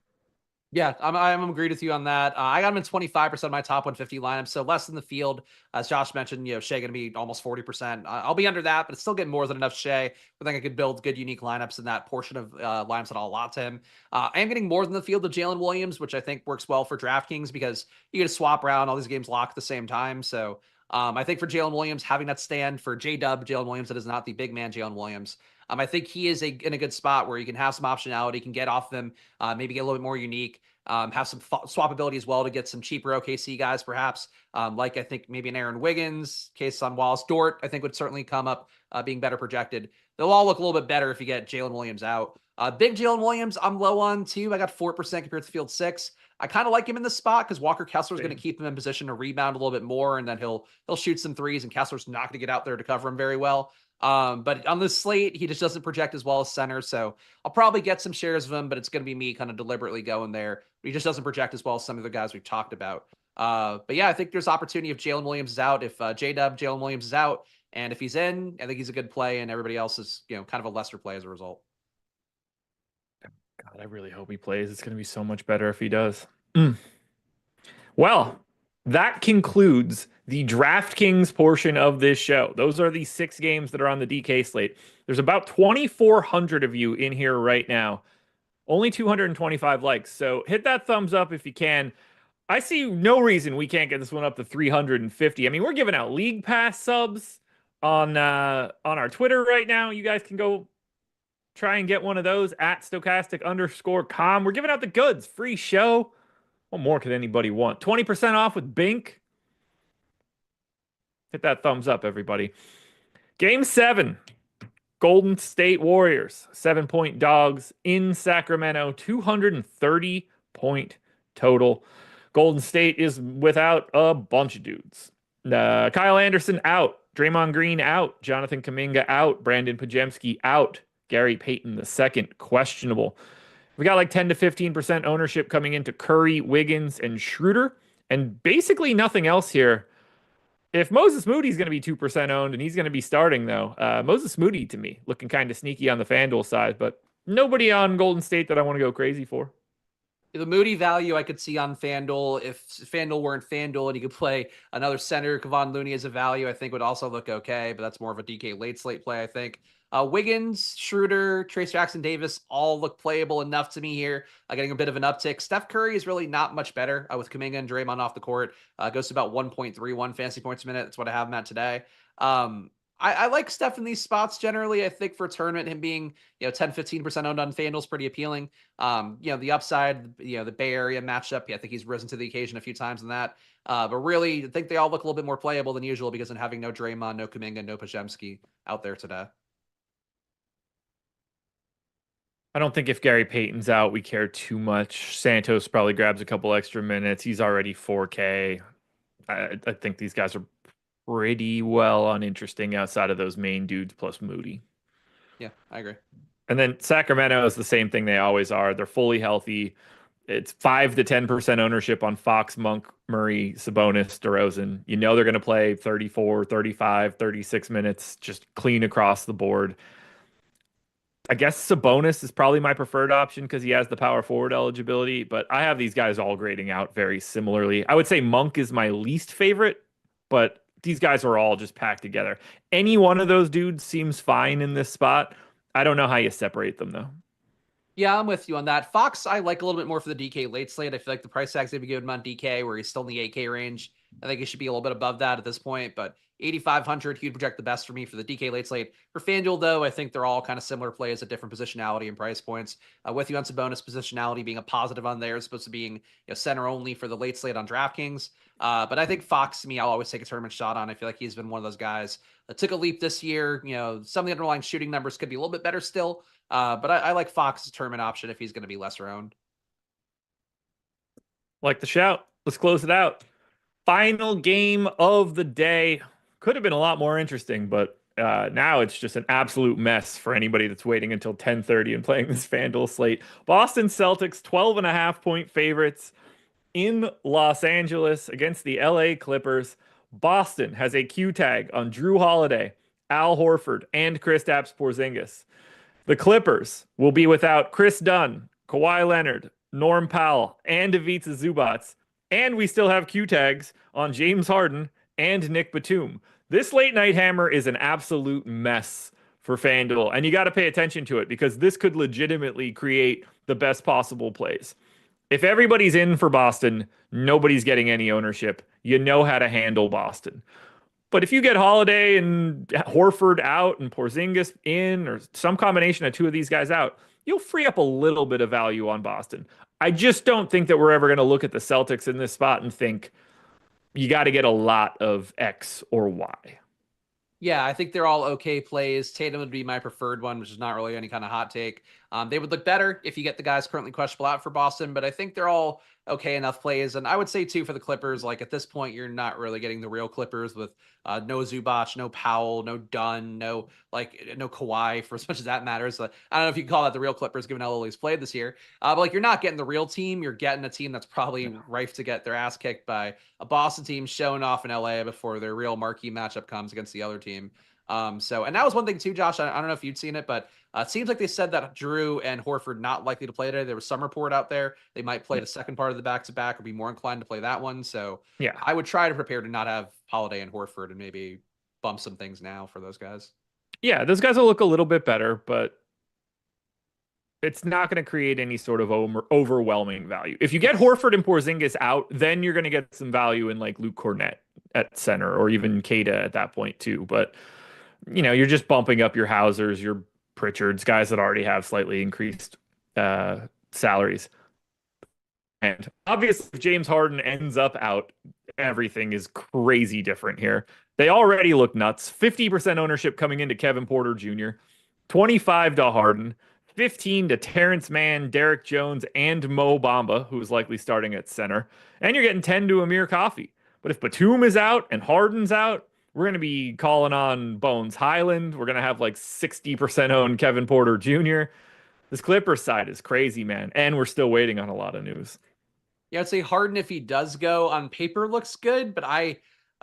B: Yeah, I'm agreed with you on that. I got him in 25% of my top 150 lineups, so less than the field. As Josh mentioned, Shea going to be almost 40%. I'll be under that, but it's still getting more than enough Shea. I think I could build good, unique lineups in that portion of lineups that I'll allot to him. I am getting more than the field of Jalen Williams, which I think works well for DraftKings because you get to swap around all these games locked at the same time. So I think for Jalen Williams, having that stand for J-Dub, Jalen Williams, that is not the big man Jalen Williams. I think he is in a good spot where you can have some optionality, can get off them, maybe get a little bit more unique. Have some swappability as well to get some cheaper OKC guys, perhaps. Like I think maybe an Aaron Wiggins, case on Wallace. Dort, I think would certainly come up being better projected. They'll all look a little bit better if you get Jalen Williams out. Big Jalen Williams, I'm low on too. I got 4% compared to field 6. I kind of like him in this spot because Walker Kessler is going to keep him in position to rebound a little bit more, and then he'll shoot some threes, and Kessler's not going to get out there to cover him very well. But on this slate, he just doesn't project as well as center. So I'll probably get some shares of him, but it's going to be me kind of deliberately going there. He just doesn't project as well as some of the guys we've talked about. But yeah, I think there's opportunity if Jalen Williams is out, if J-Dub, Jalen Williams is out, and if he's in, I think he's a good play, and everybody else is, kind of a lesser play as a result.
A: God, I really hope he plays. It's going to be so much better if he does. Well, that concludes the DraftKings portion of this show. Those are the 6 games that are on the DK slate. There's about 2,400 of you in here right now. Only 225 likes. So hit that thumbs up if you can. I see no reason we can't get this one up to 350. I mean, we're giving out League Pass subs on our Twitter right now. You guys can go try and get one of those at Stokastic_com. We're giving out the goods. Free show. What more could anybody want? 20% off with Bink. Hit that thumbs up, everybody. Game 7. Golden State Warriors. 7-point dogs in Sacramento. 230-point total. Golden State is without a bunch of dudes. Kyle Anderson out. Draymond Green out. Jonathan Kuminga out. Brandon Pajemski out. Gary Payton II questionable. We got like 10 to 15% ownership coming into Curry, Wiggins, and Schroeder, and basically nothing else here. If Moses Moody's going to be 2% owned and he's going to be starting, though, Moses Moody to me looking kind of sneaky on the FanDuel side, but nobody on Golden State that I want to go crazy for.
B: The Moody value I could see on FanDuel. If FanDuel weren't FanDuel and you could play another center, Kevon Looney as a value, I think would also look okay, but that's more of a DK late slate play, I think. Wiggins, Schroeder, Trace Jackson Davis all look playable enough to me here, getting a bit of an uptick. Steph Curry is really not much better with Kuminga and Draymond off the court. Goes to about 1.31 fantasy points a minute. That's what I have him at today. I like Steph in these spots generally. I think for a tournament, him being 10, 15% owned on FanDuel is pretty appealing. The upside, the Bay Area matchup, I think he's risen to the occasion a few times in that. But really, I think they all look a little bit more playable than usual because of having no Draymond, no Kuminga, no Podziemski out there today.
A: I don't think if Gary Payton's out, we care too much. Santos probably grabs a couple extra minutes. He's already 4K. I think these guys are pretty well uninteresting outside of those main dudes plus Moody.
B: Yeah, I agree.
A: And then Sacramento is the same thing they always are. They're fully healthy. It's 5 to 10% ownership on Fox, Monk, Murray, Sabonis, DeRozan. You know they're going to play 34, 35, 36 minutes, just clean across the board. I guess Sabonis is probably my preferred option because he has the power forward eligibility, but I have these guys all grading out very similarly. I would say Monk is my least favorite, but these guys are all just packed together. Any one of those dudes seems fine in this spot. I don't know how you separate them though.
B: Yeah, I'm with you on that. Fox, I like a little bit more for the DK late slate. I feel like the price tag's going to be good on DK where he's still in the 8K range. I think he should be a little bit above that at this point, but 8,500, he'd project the best for me for the DK late slate. For FanDuel, though, I think they're all kind of similar plays at different positionality and price points. With you on Sabonis positionality being a positive on there, as opposed to being center only for the late slate on DraftKings. But I think Fox, to me, I'll always take a tournament shot on. I feel like he's been one of those guys that took a leap this year. Some of the underlying shooting numbers could be a little bit better still. But I like Fox's tournament option if he's going to be lesser owned.
A: Like the shout. Let's close it out. Final game of the day. Could have been a lot more interesting, but now it's just an absolute mess for anybody that's waiting until 10:30 and playing this FanDuel slate. Boston Celtics, 12.5-point favorites in Los Angeles against the LA Clippers. Boston has a Q tag on Drew Holiday, Al Horford, and Kristaps Porzingis. The Clippers will be without Chris Dunn, Kawhi Leonard, Norm Powell, and Ivica Zubac. And we still have Q tags on James Harden and Nick Batum. This late night hammer is an absolute mess for FanDuel, and you got to pay attention to it because this could legitimately create the best possible plays. If everybody's in for Boston, nobody's getting any ownership. You know how to handle Boston. But if you get Holiday and Horford out and Porzingis in, or some combination of two of these guys out, you'll free up a little bit of value on Boston. I just don't think that we're ever going to look at the Celtics in this spot and think you got to get a lot of X or Y.
B: Yeah, I think they're all okay plays. Tatum would be my preferred one, which is not really any kind of hot take. They would look better if you get the guys currently questionable out for Boston, but I think they're all okay enough plays. And I would say, too, for the Clippers, like at this point, you're not really getting the real Clippers with no Zubac, no Powell, no Dunn, no Kawhi, for as much as that matters. I don't know if you can call that the real Clippers given how Lily's played this year. But you're not getting the real team. You're getting a team that's probably rife to get their ass kicked by a Boston team showing off in LA before their real marquee matchup comes against the other team. And that was one thing too, Josh. I don't know if you'd seen it, but it seems like they said that Drew and Horford not likely to play today. There was some report out there they might play the second part of the back-to-back or be more inclined to play that one. So yeah, I would try to prepare to not have Holiday and Horford and maybe bump some things now for those guys.
A: Yeah, those guys will look a little bit better, but it's not going to create any sort of overwhelming value. If you get Horford and Porzingis out, then you're going to get some value in like Luke Cornett at center or even Kada at that point too. But you're just bumping up your Hausers, your Pritchards, guys that already have slightly increased salaries. And obviously, if James Harden ends up out, everything is crazy different here. They already look nuts. 50% ownership coming into Kevin Porter Jr., 25 to Harden, 15 to Terrence Mann, Derek Jones, and Mo Bamba, who is likely starting at center. And you're getting 10 to Amir Coffey. But if Batum is out and Harden's out, we're going to be calling on Bones Highland. We're going to have like 60% owned Kevin Porter Jr. This Clippers side is crazy, man. And we're still waiting on a lot of news.
B: Yeah, I'd say Harden, if he does go on paper, looks good, but I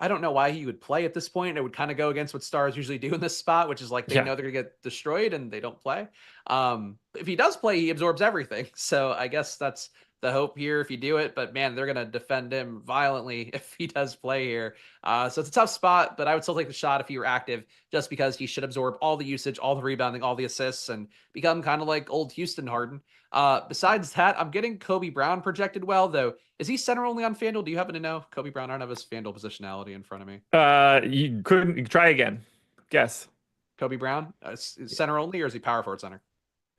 B: don't know why he would play at this point. It would kind of go against what stars usually do in this spot, which is like they know they're going to get destroyed and they don't play. If he does play, he absorbs everything. So I guess that's the hope here if you do it, but man, they're going to defend him violently if he does play here. So it's a tough spot, but I would still take the shot if he were active, just because he should absorb all the usage, all the rebounding, all the assists, and become kind of like old Houston Harden. Besides that, I'm getting Kobe Brown projected well, though. Is he center only on FanDuel? Do you happen to know? Kobe Brown, I don't have his FanDuel positionality in front of me.
A: You try again. Guess.
B: Kobe Brown, is center only, or is he power forward center?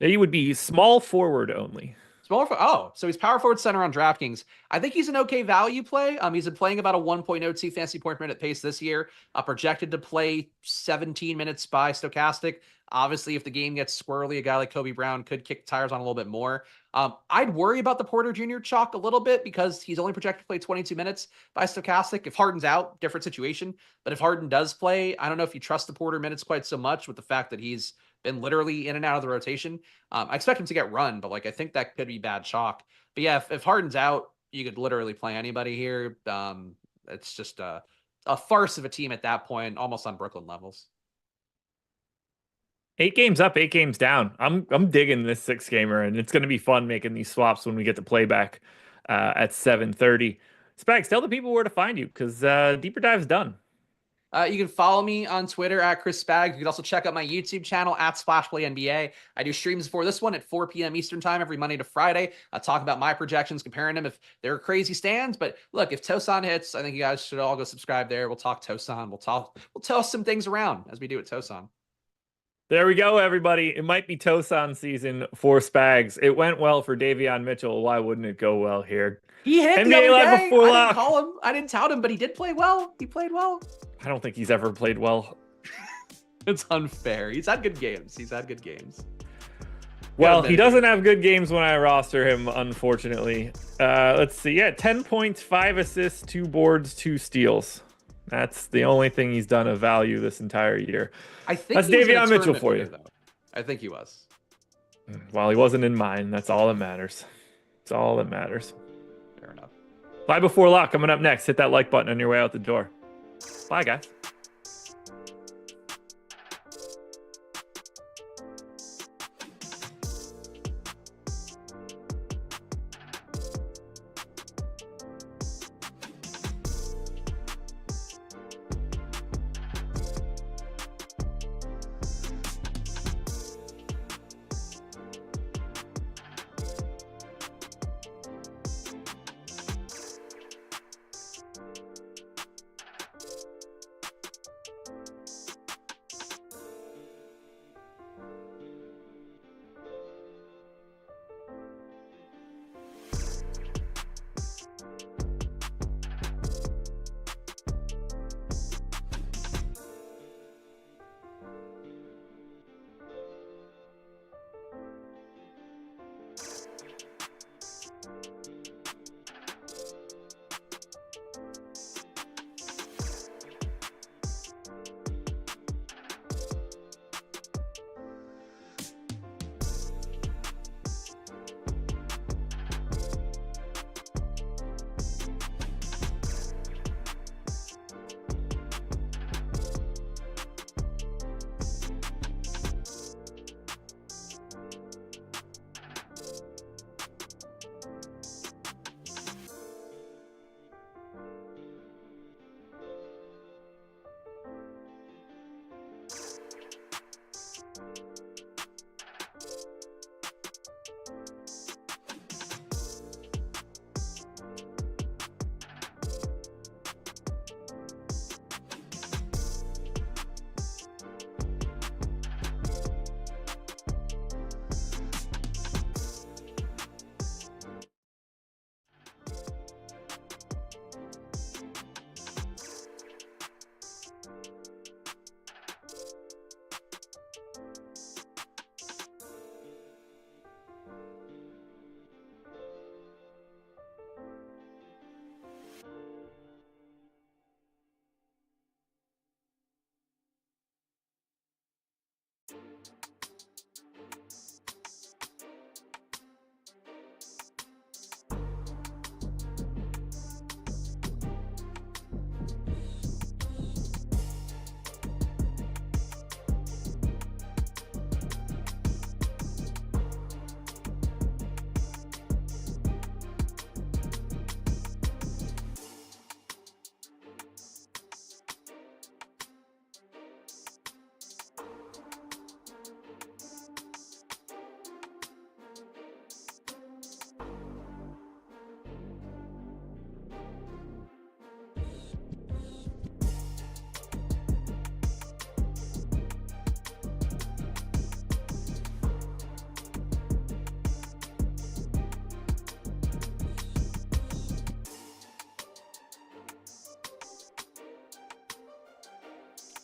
A: He would be small forward only.
B: Oh, so he's power forward center on DraftKings. I think he's an okay value play. He's been playing about a 1.02 fantasy point per minute pace this year. Projected to play 17 minutes by Stokastic. Obviously, if the game gets squirrely, a guy like Kobe Brown could kick tires on a little bit more. I'd worry about the Porter Jr. chalk a little bit because he's only projected to play 22 minutes by Stokastic. If Harden's out, different situation. But if Harden does play, I don't know if you trust the Porter minutes quite so much with the fact that he's been literally in and out of the rotation. I expect him to get run, but like I think that could be bad chalk. But yeah, if Harden's out, you could literally play anybody here. It's just a farce of a team at that point, almost on Brooklyn levels.
A: 8 games up, 8 games down. I'm digging this 6-gamer, and it's going to be fun making these swaps when we get to playback at 7:30. Spags, tell the people where to find you because Deeper Dive's done.
B: You can follow me on Twitter at Chris Spags. You can also check out my YouTube channel at Splashplay NBA. I do streams before this one at 4 p.m. Eastern time every Monday to Friday. I talk about my projections, comparing them if they're crazy stands. But look, if Tosan hits, I think you guys should all go subscribe there. We'll talk Tosan. We'll toss some things around as we do with Tosan.
A: There we go, everybody. It might be Tosan season for Spags. It went well for Davion Mitchell. Why wouldn't it go well here?
B: He hit
A: NBA
B: the other
A: Live
B: day.
A: before
B: I
A: lock.
B: didn't call him. I didn't tout him, but he did play well. He played well.
A: I don't think he's ever played well.
B: It's unfair. He's had good games.
A: Well, he doesn't have good games when I roster him, unfortunately. Let's see. Yeah, 10 points, 5 assists, 2 boards, 2 steals. That's the only thing he's done of value this entire year.
B: I think
A: that's Davion Mitchell for you.
B: Though. I think he was.
A: Well, he wasn't in mine. That's all that matters. It's all that matters.
B: Fair enough.
A: Live before lock coming up next. Hit that like button on your way out the door. Bye, guys.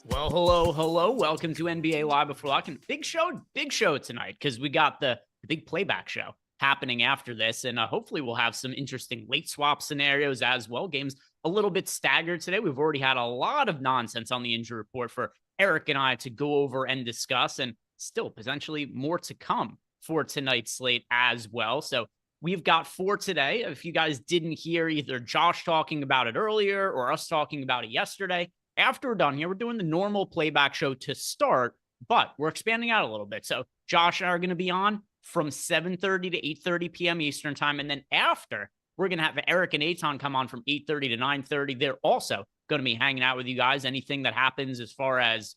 C: Well, hello, hello. Welcome to NBA Live Before Lock. And big show tonight because we got the big playback show happening after this. And hopefully we'll have some interesting late swap scenarios as well. Games a little bit staggered today. We've already had a lot of nonsense on the injury report for Eric and I to go over and discuss, and still potentially more to come for tonight's slate as well. So we've got 4 today. If you guys didn't hear either Josh talking about it earlier or us talking about it yesterday, after we're done here, we're doing the normal playback show to start, but we're expanding out a little bit. So Josh and I are going to be on from 7:30 to 8:30 p.m. Eastern time. And then after, we're going to have Eric and Eitan come on from 8:30 to 9:30. They're also going to be hanging out with you guys. Anything that happens as far as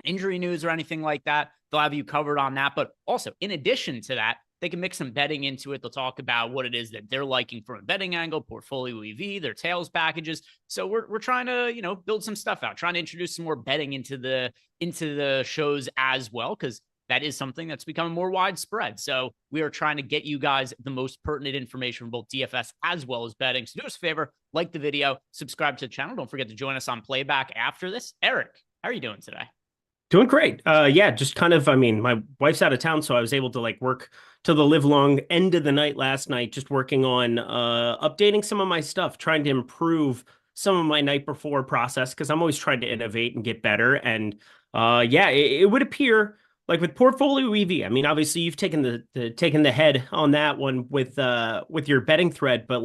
C: injury news or anything like that, they'll have you covered on that. But also, in addition to that, they can mix some betting into it. They'll talk about what it is that they're liking from a betting angle, portfolio EV, their tails packages. So we're trying to, build some stuff out, trying to introduce some more betting into the shows as well, because that is something that's becoming more widespread. So we are trying to get you guys the most pertinent information from both DFS as well as betting. So do us a favor, like the video, subscribe to the channel. Don't forget to join us on playback after this. Eric, how are you doing today?
D: Doing great. Yeah, just kind of, my wife's out of town, so I was able to work till the live long end of the night last night, just working on updating some of my stuff, trying to improve some of my night before process, because I'm always trying to innovate and get better. And yeah, it would appear like with portfolio EV, obviously you've taken the head on that one with your betting thread, but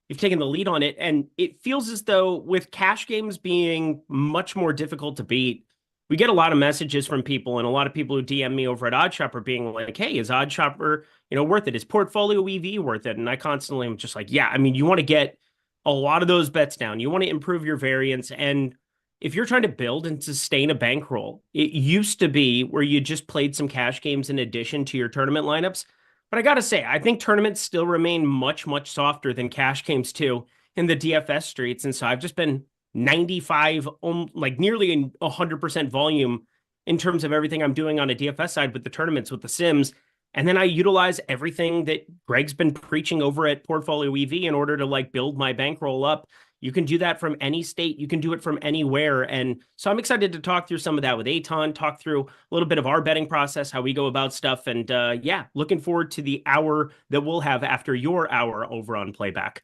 D: you've taken the lead on it, and it feels as though with cash games being much more difficult to beat, we get a lot of messages from people, and a lot of people who DM me over at OddsShopper being like, hey, is OddsShopper, worth it? Is portfolio EV worth it? And I constantly am just like, yeah, you want to get a lot of those bets down. You want to improve your variance. And if you're trying to build and sustain a bankroll, it used to be where you just played some cash games in addition to your tournament lineups. But I got to say, I think tournaments still remain much, much softer than cash games too in the DFS streets. And so I've just been 95, nearly 100% volume in terms of everything I'm doing on a DFS side with the tournaments, with the sims. And then I utilize everything that Greg's been preaching over at Portfolio EV in order to build my bankroll up. You can do that from any state. You can do it from anywhere. And so I'm excited to talk through some of that with Eitan, talk through a little bit of our betting process, how we go about stuff. And yeah, looking forward to the hour that we'll have after your hour over on Playback.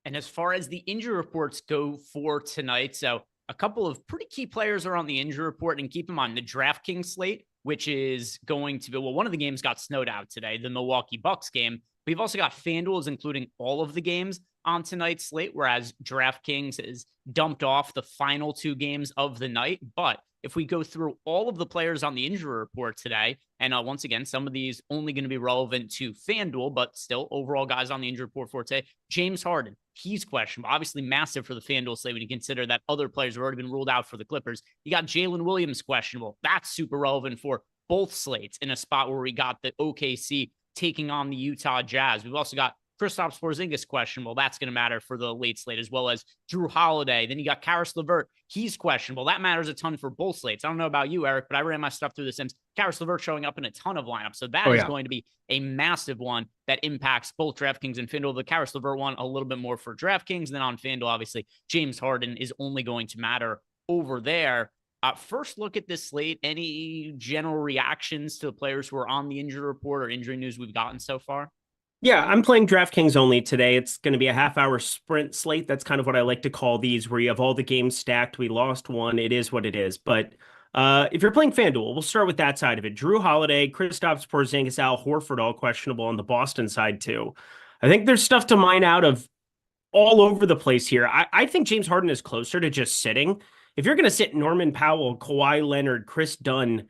C: And as far as the injury reports go for tonight, so a couple of pretty key players are on the injury report, and keep them on the DraftKings slate, which is going to be, one of the games got snowed out today, the Milwaukee Bucks game. We've also got FanDuel is including all of the games on tonight's slate, whereas DraftKings is dumped off the final 2 games of the night. But if we go through all of the players on the injury report today, and once again, some of these only going to be relevant to FanDuel, but still overall guys on the injury report for today, James Harden, he's questionable. Obviously massive for the FanDuel slate when you consider that other players have already been ruled out for the Clippers. You got Jalen Williams questionable. That's super relevant for both slates in a spot where we got the OKC taking on the Utah Jazz. We've also got Kristaps Porzingis questionable. That's going to matter for the late slate, as well as Drew Holiday. Then you got Karis LeVert. He's questionable. That matters a ton for both slates. I don't know about you, Eric, but I ran my stuff through the Sims. Karis LeVert showing up in a ton of lineups. So that is going to be a massive one that impacts both DraftKings and FanDuel. The Karis LeVert one, a little bit more for DraftKings. And then on FanDuel, obviously, James Harden is only going to matter over there. First look at this slate. Any general reactions to the players who are on the injury report or injury news we've gotten so far?
D: Yeah, I'm playing DraftKings only today. It's going to be a half-hour sprint slate. That's kind of what I like to call these, where you have all the games stacked. We lost one. It is what it is. But if you're playing FanDuel, we'll start with that side of it. Drew Holiday, Kristaps Porzingis, Al Horford, all questionable on the Boston side too. I think there's stuff to mine out of all over the place here. I think James Harden is closer to just sitting. If you're going to sit Norman Powell, Kawhi Leonard, Chris Dunn,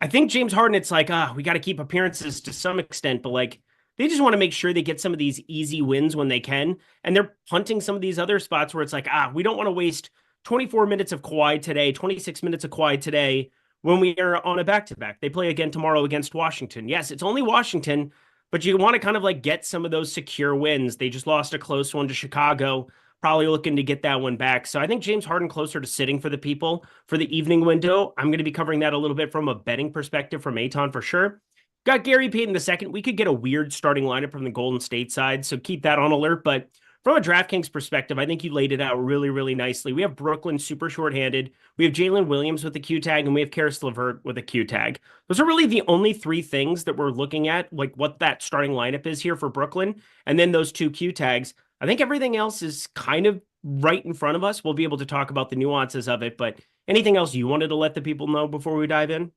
D: I think James Harden, it's we got to keep appearances to some extent, but they just want to make sure they get some of these easy wins when they can. And they're punting some of these other spots where it's we don't want to waste 24 minutes of Kawhi today, 26 minutes of Kawhi today when we are on a back-to-back. They play again tomorrow against Washington. Yes, it's only Washington, but you want to kind of get some of those secure wins. They just lost a close one to Chicago, probably looking to get that one back. So I think James Harden closer to sitting for the people for the evening window. I'm going to be covering that a little bit from a betting perspective from Eitan for sure. Got Gary Payton II. We could get a weird starting lineup from the Golden State side, so keep that on alert. But from a DraftKings perspective, I think you laid it out really, really nicely. We have Brooklyn super shorthanded. We have Jalen Williams with a Q tag, and we have Karis LeVert with a Q tag. Those are really the only three things that we're looking at, like what that starting lineup is here for Brooklyn. And then those two Q tags. I think everything else is kind of right in front of us. We'll be able to talk about the nuances of it, but anything else you wanted to let the people know before we dive in?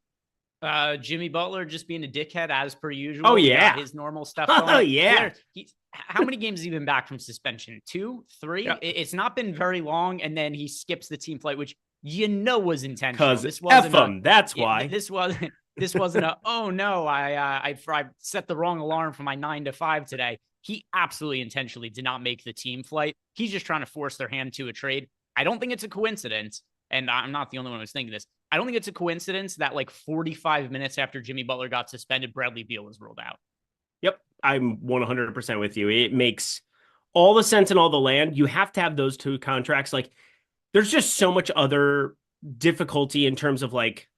C: Jimmy Butler just being a dickhead as per usual.
D: Oh,
C: He
D: yeah.
C: got his normal stuff going.
D: Oh, yeah.
C: How many games has he been back from suspension? 2, 3?
D: Yeah.
C: It's not been very long, and then he skips the team flight, which was intentional.
D: Because
C: This wasn't
D: F him, that's why.
C: This wasn't a, oh no, I set the wrong alarm for my 9 to 5 today. He absolutely intentionally did not make the team flight. He's just trying to force their hand to a trade. I don't think it's a coincidence, and I'm not the only one who was thinking this. I don't think it's a coincidence that like 45 minutes after Jimmy Butler got suspended, Bradley Beal was ruled out.
D: Yep, I'm 100% with you. It makes all the sense in all the land. You have to have those two contracts. Like, there's just so much other difficulty in terms of like,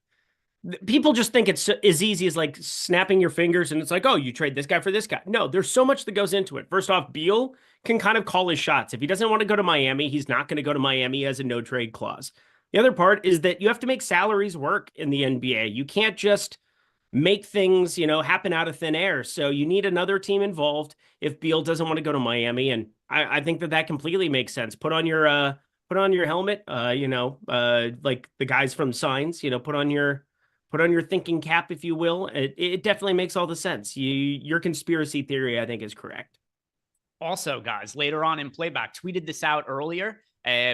D: people just think it's as easy as like snapping your fingers and it's like, oh, you trade this guy for this guy. No, there's so much that goes into it. First off, Beal can kind of call his shots. If he doesn't want to go to Miami, he's not going to go to Miami as a no trade clause. The other part is that you have to make salaries work in the NBA. You can't just make things, happen out of thin air. So you need another team involved if Beal doesn't want to go to Miami. And I think that completely makes sense. Put on your helmet, like the guys from Signs, put on your thinking cap, if you will. It definitely makes all the sense. Your conspiracy theory, I think, is correct.
C: Also, guys, later on in playback, tweeted this out earlier,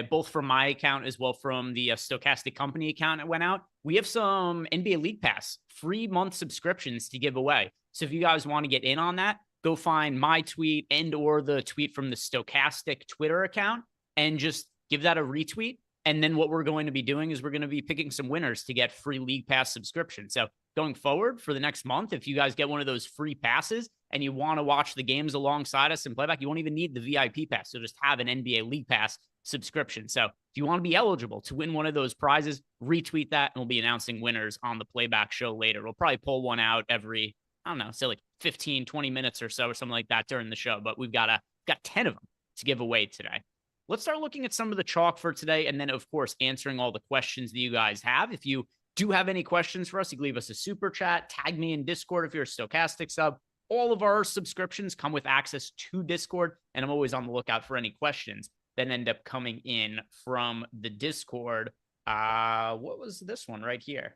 C: both from my account as well from the Stokastic company account that went out. We have some NBA League Pass free month subscriptions to give away. So if you guys want to get in on that, go find my tweet and or the tweet from the Stokastic Twitter account and just give that a retweet. And then what we're going to be doing is we're going to be picking some winners to get free League Pass subscription. So going forward for the next month, if you guys get one of those free passes and you want to watch the games alongside us and playback, you won't even need the VIP pass. So just have an NBA League Pass subscription. So if you want to be eligible to win one of those prizes, retweet that and we'll be announcing winners on the playback show later. We'll probably pull one out every, I don't know, say like 15, 20 minutes or so or something like that during the show. But we've got 10 of them to give away today. Let's start looking at some of the chalk for today. And then, of course, answering all the questions that you guys have. If you do have any questions for us, you can leave us a super chat, tag me in Discord if you're a Stokastic sub. All of our subscriptions come with access to Discord, and I'm always on the lookout for any questions that end up coming in from the Discord. What was this one right here?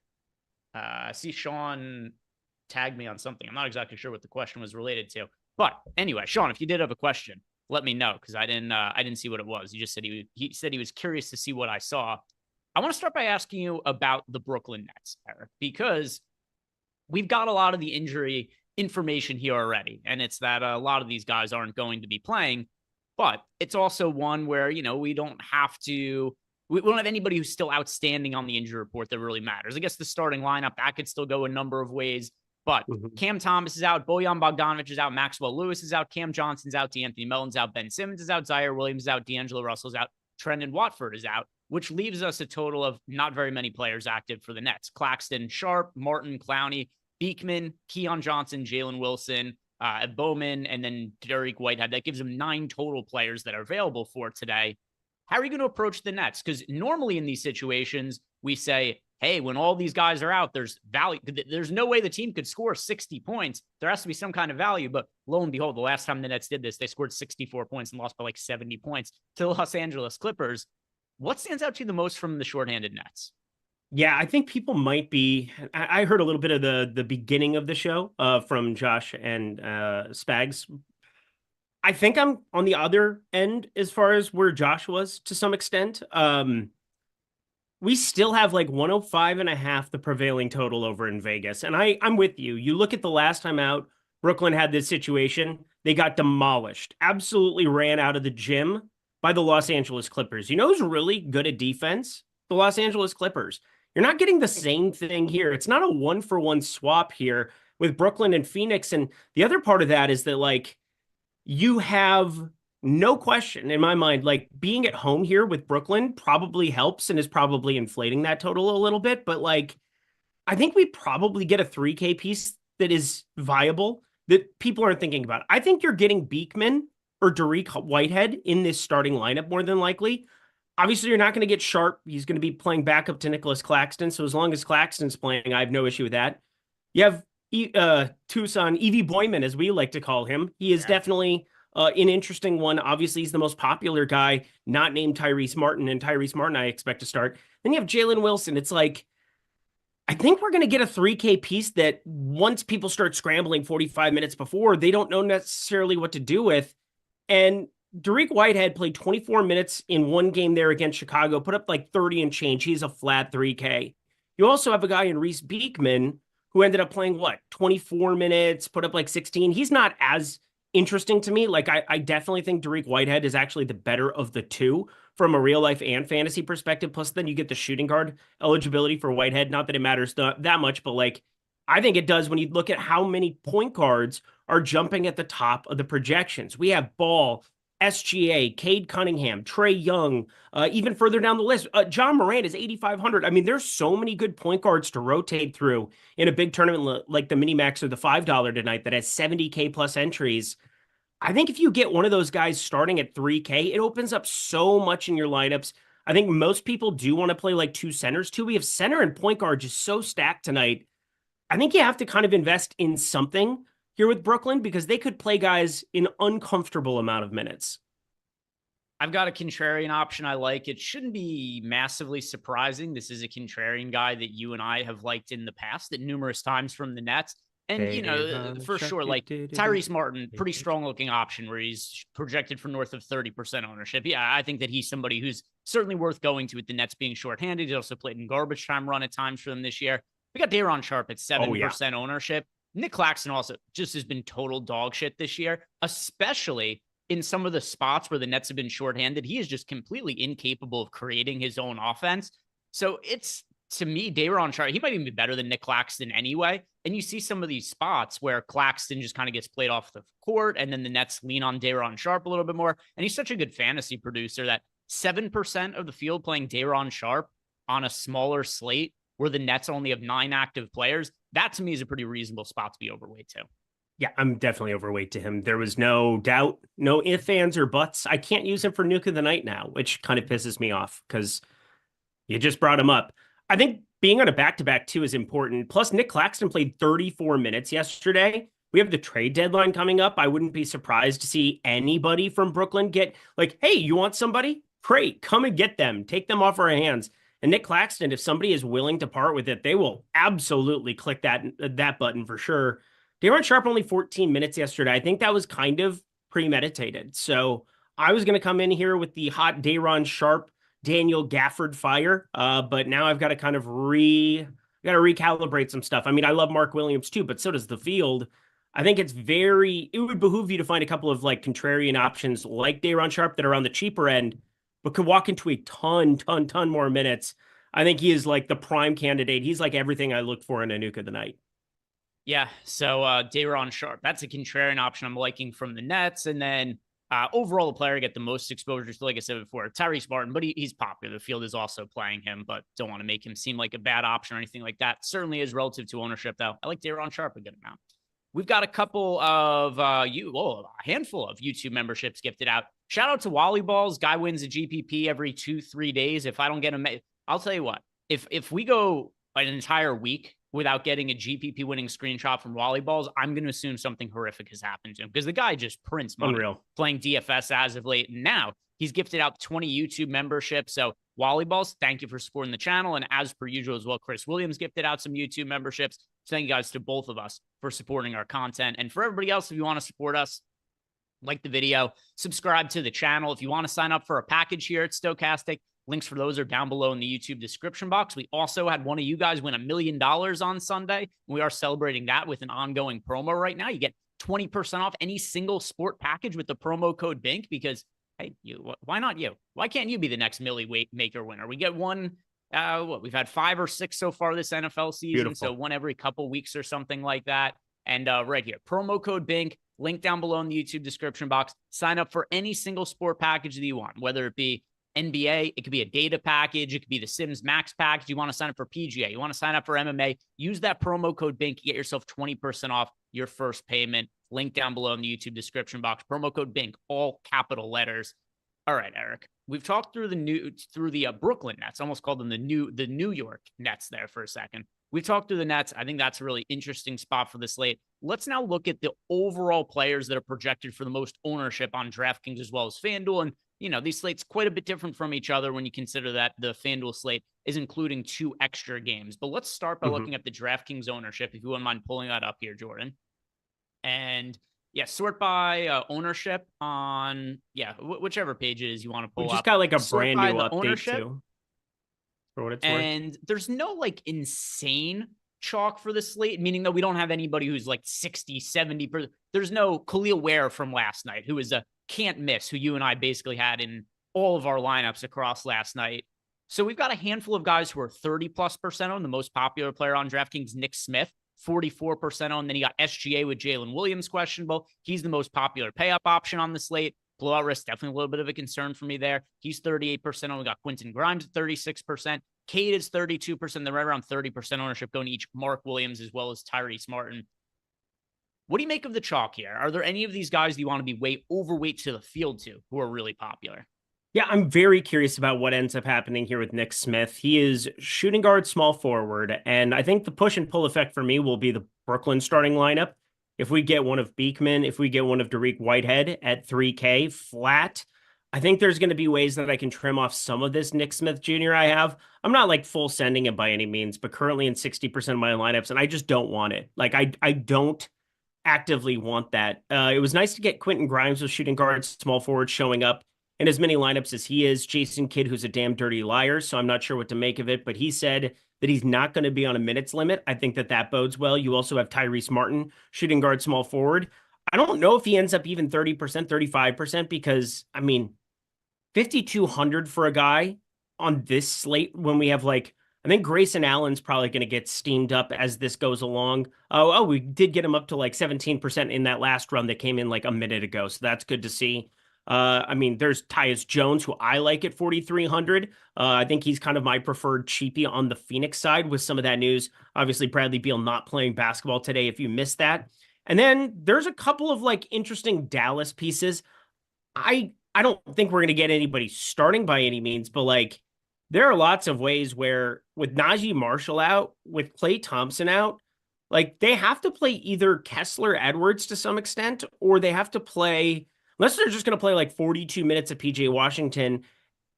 C: I see Sean tagged me on something. I'm not exactly sure what the question was related to. But anyway, Sean, if you did have a question, let me know, because I didn't see what it was. He just said he said he was curious to see what I saw. I want to start by asking you about the Brooklyn Nets, Eric, because we've got a lot of the injury information here already, and it's that a lot of these guys aren't going to be playing, but it's also one where, we don't have anybody who's still outstanding on the injury report that really matters. I guess the starting lineup, that could still go a number of ways. But Cam Thomas is out, Bojan Bogdanovic is out, Maxwell Lewis is out, Cam Johnson's out, D'Anthony Melton's out, Ben Simmons is out, Zaire Williams is out, D'Angelo Russell's out, Trendon Watford is out, which leaves us a total of not very many players active for the Nets. Claxton, Sharp, Martin, Clowney, Beekman, Keon Johnson, Jalen Wilson, Bowman, and then Derek Whitehead. That gives them 9 total players that are available for today. How are you going to approach the Nets? Because normally in these situations, we say, hey, when all these guys are out, there's value. There's no way the team could score 60 points. There has to be some kind of value. But lo and behold, the last time the Nets did this, they scored 64 points and lost by like 70 points to the Los Angeles Clippers. What stands out to you the most from the shorthanded Nets?
D: Yeah, I think people might be. I heard a little bit of the beginning of the show from Josh and Spags. I think I'm on the other end as far as where Josh was to some extent. We still have like 105.5, the prevailing total over in Vegas. And I'm with you. You look at the last time out, Brooklyn had this situation. They got demolished, absolutely ran out of the gym by the Los Angeles Clippers. You know who's really good at defense? The Los Angeles Clippers. You're not getting the same thing here. It's not a 1-for-1 swap here with Brooklyn and Phoenix. And the other part of that is that, like, you have no question in my mind, like, being at home here with Brooklyn probably helps and is probably inflating that total a little bit. But, like, I think we probably get a 3K piece that is viable that people aren't thinking about. I think you're getting Beekman or Derek Whitehead in this starting lineup more than likely. Obviously, you're not going to get Sharp. He's going to be playing backup to Nicholas Claxton. So as long as Claxton's playing, I have no issue with that. You have Tucson, Evie Boyman, as we like to call him. He is definitely an interesting one. Obviously, he's the most popular guy, not named Tyrese Martin, and Tyrese Martin I expect to start. Then you have Jalen Wilson. It's like, I think we're going to get a 3K piece that once people start scrambling 45 minutes before, they don't know necessarily what to do with. And Derek Whitehead played 24 minutes in one game there against Chicago, put up like 30 and change. He's a flat 3K. You also have a guy in Reese Beekman who ended up playing, 24 minutes, put up like 16. He's not as interesting to me. Like, I definitely think Derek Whitehead is actually the better of the two from a real life and fantasy perspective. Plus, then you get the shooting guard eligibility for Whitehead. Not that it matters that much, but like, I think it does when you look at how many point guards are jumping at the top of the projections. We have Ball, SGA, Cade Cunningham, Trae Young, even further down the list. Ja Morant is 8,500. I mean, there's so many good point guards to rotate through in a big tournament like the Minimax or the $5 tonight that has 70K plus entries. I think if you get one of those guys starting at 3K, it opens up so much in your lineups. I think most people do want to play like two centers too. We have center and point guard just so stacked tonight. I think you have to kind of invest in something here with Brooklyn because they could play guys in uncomfortable amount of minutes.
C: I've got a contrarian option I like. It shouldn't be massively surprising. This is a contrarian guy that you and I have liked in the past at numerous times from the Nets. And, for sure, like Tyrese Martin, pretty strong looking option where he's projected for north of 30% ownership. Yeah, I think that he's somebody who's certainly worth going to with the Nets being shorthanded. He also played in garbage time run at times for them this year. We got Day'Ron Sharpe at 7% ownership. Nick Claxton also just has been total dog shit this year, especially in some of the spots where the Nets have been shorthanded. He is just completely incapable of creating his own offense. So it's, to me, Day'Ron Sharpe, he might even be better than Nick Claxton anyway. And you see some of these spots where Claxton just kind of gets played off the court, and then the Nets lean on Day'Ron Sharpe a little bit more. And he's such a good fantasy producer that 7% of the field playing Day'Ron Sharpe on a smaller slate where the Nets only have 9 active players, that to me is a pretty reasonable spot to be overweight to.
D: Yeah, I'm definitely overweight to him. There was no doubt, no ifs, ands, or buts. I can't use him for Nuke of the Night now, which kind of pisses me off because you just brought him up. I think being on a back-to-back too is important. Plus, Nick Claxton played 34 minutes yesterday. We have the trade deadline coming up. I wouldn't be surprised to see anybody from Brooklyn get like, hey, you want somebody? Great, come and get them. Take them off our hands. And Nick Claxton, if somebody is willing to part with it, they will absolutely click that button for sure. Day'Ron Sharpe only 14 minutes yesterday. I think that was kind of premeditated. So I was going to come in here with the hot Day'Ron Sharpe, Daniel Gafford fire. But now I've got to kind of recalibrate some stuff. I mean, I love Mark Williams too, but so does the field. I think it would behoove you to find a couple of like contrarian options like Day'Ron Sharpe that are on the cheaper end, but could walk into a ton more minutes. I think he is like the prime candidate. He's like everything I look for in a Nuke of the Night.
C: Yeah, so Day'Ron Sharpe, that's a contrarian option I'm liking from the Nets. And then overall, the player I get the most exposure to, like I said before, Tyrese Martin, but he's popular. The field is also playing him, but don't want to make him seem like a bad option or anything like that. Certainly is relative to ownership, though. I like Day'Ron Sharpe a good amount. We've got a couple of a handful of YouTube memberships gifted out. Shout out to Wally Balls. Guy wins a GPP every 2-3 days. If I don't get him, I'll tell you what, if we go an entire week without getting a GPP winning screenshot from Wally Balls, I'm going to assume something horrific has happened to him because the guy just prints money.
D: Unreal.
C: Playing DFS as of late. And now he's gifted out 20 YouTube memberships. So Wally Balls, thank you for supporting the channel. And as per usual as well, Chris Williams gifted out some YouTube memberships. So thank you guys to both of us for supporting our content. And for everybody else, if you want to support us, like the video, subscribe to the channel. If you want to sign up for a package here at Stokastic, links for those are down below in the YouTube description box. We also had one of you guys win $1 million on Sunday. We are celebrating that with an ongoing promo right now. You get 20% off any single sport package with the promo code BINK because, hey, why not you? Why can't you be the next Millie Maker winner? We get one, we've had 5 or 6 so far this NFL season. Beautiful. So one every couple weeks or something like that. And right here, promo code BINK, link down below in the YouTube description box. Sign up for any single sport package that you want, whether it be NBA, it could be a data package, it could be the Sims Max package. You want to sign up for PGA, you want to sign up for MMA, use that promo code BINK, get yourself 20% off your first payment Link down below in the YouTube description box. Promo code BINK, all capital letters. All right, Eric. We've talked through the Brooklyn Nets. Almost called them the New York Nets there for a second. We've talked through the Nets. I think that's a really interesting spot for the slate. Let's now look at the overall players that are projected for the most ownership on DraftKings as well as FanDuel. And, these slates quite a bit different from each other when you consider that the FanDuel slate is including 2 extra games. But let's start by looking at the DraftKings ownership, if you wouldn't mind pulling that up here, Jordan. And yeah, sort by ownership on, whichever page it is you want to pull up.
D: We just got like a brand new update
C: ownership,
D: too, for what it's worth.
C: And there's no like insane chalk for the slate, meaning that we don't have anybody who's like 60, 70%. There's no Khalil Ware from last night, who is a can't miss, who you and I basically had in all of our lineups across last night. So we've got a handful of guys who are 30+% on. The most popular player on DraftKings, Nick Smith, 44% on. Then you got SGA with Jalen Williams questionable. He's the most popular pay-up option on the slate. Blowout risk, definitely a little bit of a concern for me there. He's 38% on. We got Quentin Grimes at 36%. Cade is 32%. They're right around 30% ownership going to each. Mark Williams as well as Tyrese Martin. What do you make of the chalk here? Are there any of these guys that you want to be way overweight to the field to who are really popular?
D: Yeah, I'm very curious about what ends up happening here with Nick Smith. He is shooting guard, small forward, and I think the push and pull effect for me will be the Brooklyn starting lineup. If we get one of Beekman, if we get one of Derek Whitehead at 3K flat, I think there's going to be ways that I can trim off some of this Nick Smith Jr. I have. I'm not like full sending it by any means, but currently in 60% of my lineups, and I just don't want it. Like I don't actively want that. It was nice to get Quentin Grimes with shooting guards, small forward showing up in as many lineups as he is. Jason Kidd, who's a damn dirty liar, so I'm not sure what to make of it, but he said that he's not going to be on a minutes limit. I think that bodes well. You also have Tyrese Martin, shooting guard, small forward. I don't know if he ends up even 30%, 35%, because, I mean, 5,200 for a guy on this slate when we have like, I think Grayson Allen's probably going to get steamed up as this goes along. Oh, we did get him up to like 17% in that last run that came in like a minute ago, so that's good to see. I mean, there's Tyus Jones, who I like at 4,300. I think he's kind of my preferred cheapie on the Phoenix side with some of that news. Obviously, Bradley Beal not playing basketball today, if you missed that. And then there's a couple of like interesting Dallas pieces. I don't think we're going to get anybody starting by any means, but like there are lots of ways where with Najee Marshall out, with Klay Thompson out, like they have to play either Kessler Edwards to some extent, or they have to play, unless they're just going to play like 42 minutes of PJ Washington,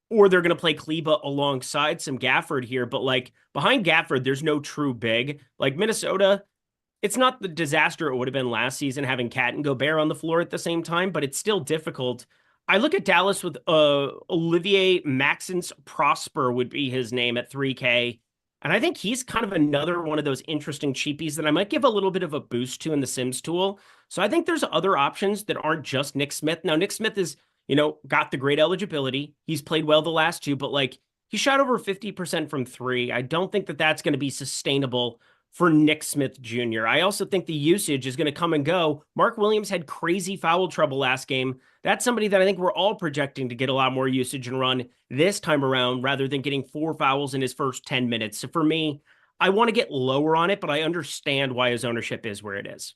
D: or they're going to play Kleba alongside some Gafford here. But like behind Gafford, there's no true big. Like Minnesota, it's not the disaster it would have been last season having Cat and Gobert on the floor at the same time, but it's still difficult. I look at Dallas with Olivier Maxence Prosper would be his name at 3K. And I think he's kind of another one of those interesting cheapies that I might give a little bit of a boost to in the Sims tool. So I think there's other options that aren't just Nick Smith. Now, Nick Smith is, got the great eligibility. He's played well the last two, but like he shot over 50% from 3. I don't think that that's going to be sustainable for Nick Smith Jr. I also think the usage is going to come and go. Mark Williams had crazy foul trouble last game. That's somebody that I think we're all projecting to get a lot more usage and run this time around rather than getting 4 fouls in his first 10 minutes. So for me, I want to get lower on it, but I understand why his ownership is where it is.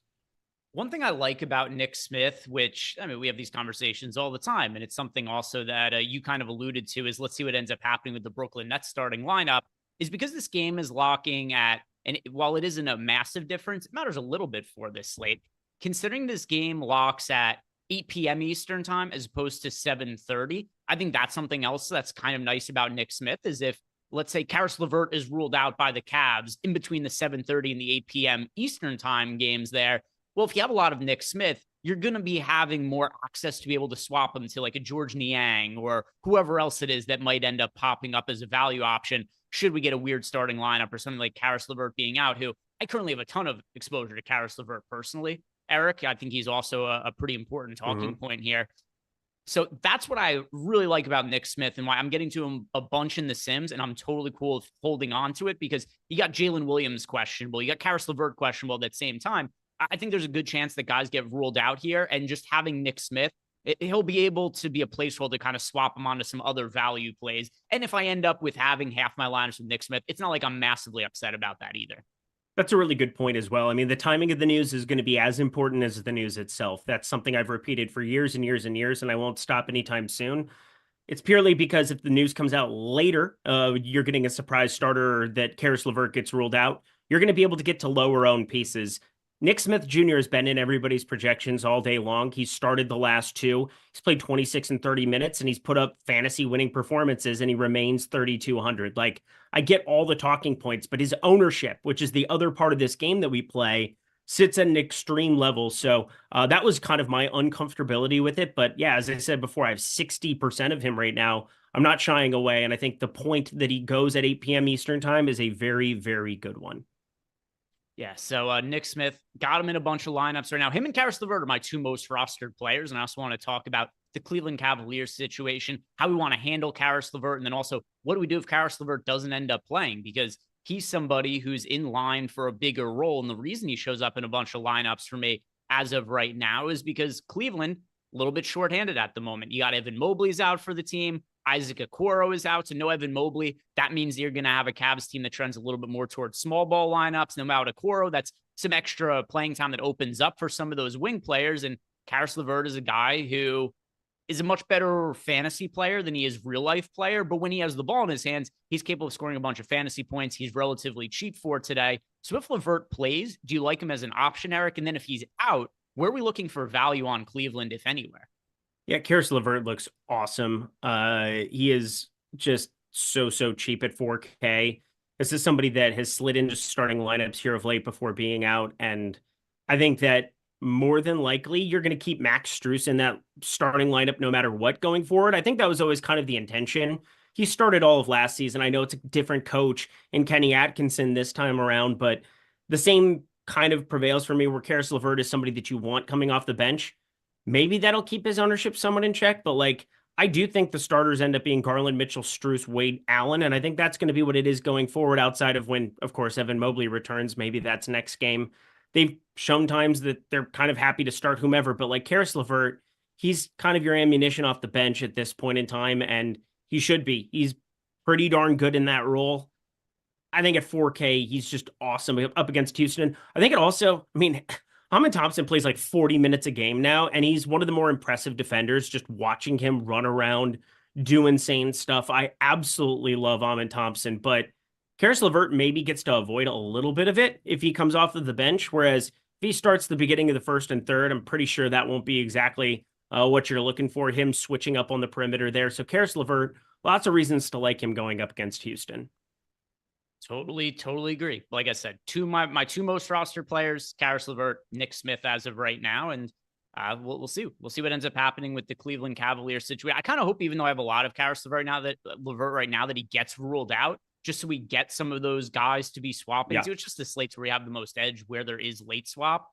C: One thing I like about Nick Smith, which, I mean, we have these conversations all the time, and it's something also that you kind of alluded to, is let's see what ends up happening with the Brooklyn Nets starting lineup, is because this game is locking at, and while it isn't a massive difference, it matters a little bit for this slate. Considering this game locks at 8 p.m. Eastern time as opposed to 7:30, I think that's something else that's kind of nice about Nick Smith, is if, let's say, Karis LeVert is ruled out by the Cavs in between the 7:30 and the 8 p.m. Eastern time games there. Well, if you have a lot of Nick Smith, you're going to be having more access to be able to swap him to like a George Niang or whoever else it is that might end up popping up as a value option should we get a weird starting lineup or something like Karis LeVert being out, who I currently have a ton of exposure to Karis LeVert personally. Eric, I think he's also a pretty important talking point here. So that's what I really like about Nick Smith and why I'm getting to him a bunch in the Sims, and I'm totally cool with holding on to it because you got Jalen Williams questionable, you got Karis LeVert questionable at that same time. I think there's a good chance that guys get ruled out here, and just having Nick Smith, he'll be able to be a placeholder to kind of swap him onto some other value plays. And if I end up with having half my lineups with Nick Smith, it's not like I'm massively upset about that either.
D: That's a really good point as well. I mean, the timing of the news is going to be as important as the news itself. That's something I've repeated for years and years and years, and I won't stop anytime soon. It's purely because if the news comes out later, you're getting a surprise starter that Karis LeVert gets ruled out. You're going to be able to get to lower owned pieces. Nick Smith Jr. has been in everybody's projections all day long. He's started the last two. He's played 26 and 30 minutes, and he's put up fantasy winning performances, and he remains 3,200. Like, I get all the talking points, but his ownership, which is the other part of this game that we play, sits at an extreme level. So that was kind of my uncomfortability with it. But yeah, as I said before, I have 60% of him right now. I'm not shying away. And I think the point that he goes at 8 p.m. Eastern time is a very, very good one.
C: Yeah, so Nick Smith, got him in a bunch of lineups right now. Him and Karis LeVert are my two most rostered players. And I also want to talk about the Cleveland Cavaliers situation, how we want to handle Karis LeVert, and then also what do we do if Karis LeVert doesn't end up playing? Because he's somebody who's in line for a bigger role. And the reason he shows up in a bunch of lineups for me as of right now is because Cleveland, a little bit shorthanded at the moment. You got Evan Mobley's out for the team. Isaac Okoro is out, so no Evan Mobley. That means you're going to have a Cavs team that trends a little bit more towards small ball lineups. No matter Okoro, that's some extra playing time that opens up for some of those wing players. And Karis LeVert is a guy who is a much better fantasy player than he is real life player. But when he has the ball in his hands, he's capable of scoring a bunch of fantasy points. He's relatively cheap for today. So if LeVert plays, do you like him as an option, Eric? And then if he's out, where are we looking for value on Cleveland, if anywhere?
D: Yeah, Karis LeVert looks awesome. He is just so cheap at 4K. This is somebody that has slid into starting lineups here of late before being out. And I think that more than likely you're going to keep Max Strus in that starting lineup no matter what going forward. I think that was always kind of the intention. He started all of last season. I know it's a different coach in Kenny Atkinson this time around, but the same kind of prevails for me where Karis LeVert is somebody that you want coming off the bench. Maybe that'll keep his ownership somewhat in check, but like I do think the starters end up being Garland, Mitchell, Strus, Wade, Allen, and I think that's going to be what it is going forward outside of when, of course, Evan Mobley returns. Maybe that's next game. They've shown times that they're kind of happy to start whomever, but like Karis LeVert, he's kind of your ammunition off the bench at this point in time, and he should be. He's pretty darn good in that role. I think at 4K, he's just awesome up against Houston. I think it also, I mean, Amen Thompson plays like 40 minutes a game now, and he's one of the more impressive defenders. Just watching him run around, do insane stuff. I absolutely love Amen Thompson, but Karis LeVert maybe gets to avoid a little bit of it if he comes off of the bench, whereas if he starts the beginning of the first and third, I'm pretty sure that won't be exactly what you're looking for, him switching up on the perimeter there. So Karis LeVert, lots of reasons to like him going up against Houston.
C: Totally agree. Like I said, my two most rostered players, Karis LeVert, Nick Smith as of right now. And we'll see. We'll see what ends up happening with the Cleveland Cavaliers situation. I kind of hope, even though I have a lot of Karis LeVert right now, that he gets ruled out, just so we get some of those guys to be swapping to. It's just the slates where we have the most edge, where there is late swap.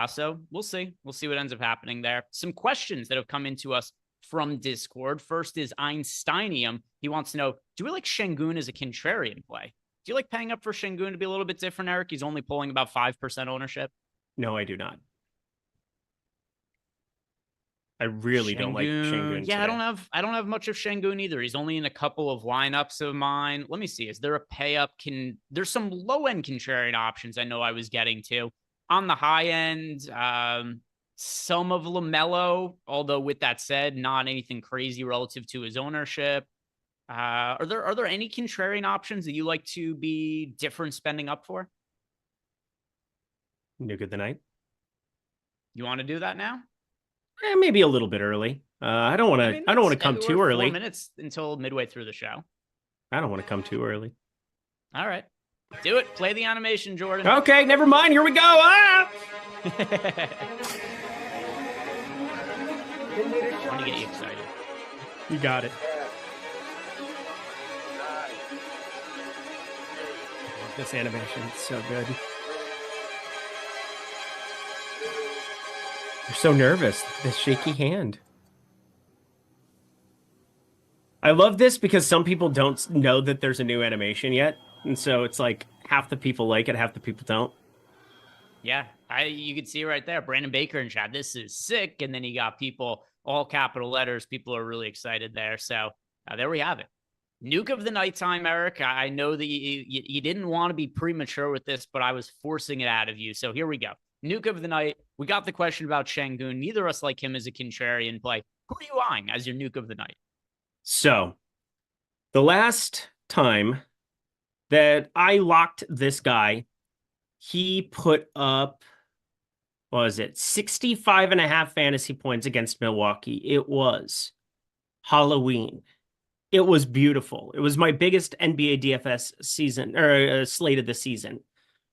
C: So we'll see. We'll see what ends up happening there. Some questions that have come into us from Discord. First is Einsteinium. He wants to know, do we like Şengün as a contrarian play? Do you like paying up for Şengün to be a little bit different, Eric? He's only pulling about 5% ownership.
D: No, I do not. I really don't like Şengün.
C: Yeah, today. I don't have much of Şengün either. He's only in a couple of lineups of mine. Let me see. Is there a pay up? There's some low end contrarian options I know I was getting to. On the high end, some of LaMelo, although with that said, not anything crazy relative to his ownership. Are there any contrarian options that you like to be different spending up for?
D: Nuke of the night.
C: You want to do that now?
D: Maybe a little bit early. I don't want to. I don't want to come too early.
C: 4 minutes until midway through the show.
D: I don't want to come too early.
C: All right, do it. Play the animation, Jordan.
D: Okay, never mind. Here we go. Ah!
C: I want to get you excited.
D: You got it. This animation is so good. You're so nervous. This shaky hand. I love this because some people don't know that there's a new animation yet. And so it's like half the people like it, half the people don't.
C: Yeah, you can see right there. Brandon Baker in chat. This is sick. And then you got people, all capital letters. People are really excited there. So there we have it. Nuke of the nighttime, Eric. I know that you didn't want to be premature with this, but I was forcing it out of you. So here we go. Nuke of the night. We got the question about Şengün. Neither of us like him as a contrarian play. Who are you eyeing as your nuke of the night?
D: So the last time that I locked this guy, he put up, what was it, 65.5 fantasy points against Milwaukee. It was Halloween. It was beautiful. It was my biggest NBA DFS season, or slate of the season.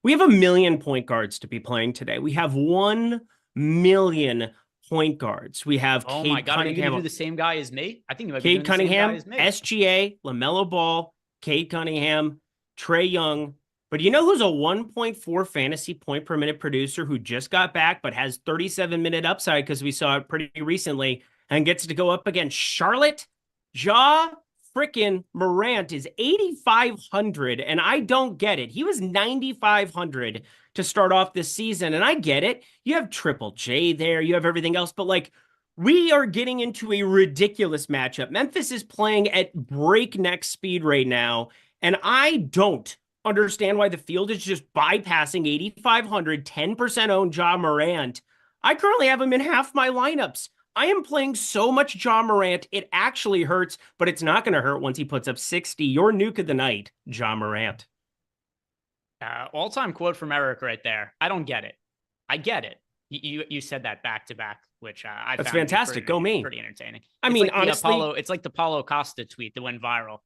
D: We have 1 million point guards to be playing today. We have 1 million point guards. We have
C: Oh
D: Cade
C: my God,
D: Cunningham.
C: are you going to do the same guy as me? I think you might be
D: Cade
C: doing the same
D: Cunningham,
C: guy as me.
D: SGA, LaMelo Ball, Cade Cunningham, Trae Young. But you know who's a 1.4 fantasy point per minute producer who just got back but has 37-minute upside because we saw it pretty recently and gets to go up against Charlotte? Ja frickin' Morant is 8,500, and I don't get it. He was 9,500 to start off this season, and I get it. You have Triple J there. You have everything else, but like, we are getting into a ridiculous matchup. Memphis is playing at breakneck speed right now, and I don't understand why the field is just bypassing 8,500, 10% owned Ja Morant. I currently have him in half my lineups. I am playing so much Ja Morant, it actually hurts, but it's not going to hurt once he puts up 60. Your nuke of the night, Ja Morant.
C: All-time quote from Eric right there. I don't get it. I get it. You said that back to back, which I
D: That's
C: found
D: fantastic. Go me.
C: Pretty entertaining.
D: I mean, honestly,
C: it's like the Paulo Costa tweet that went viral.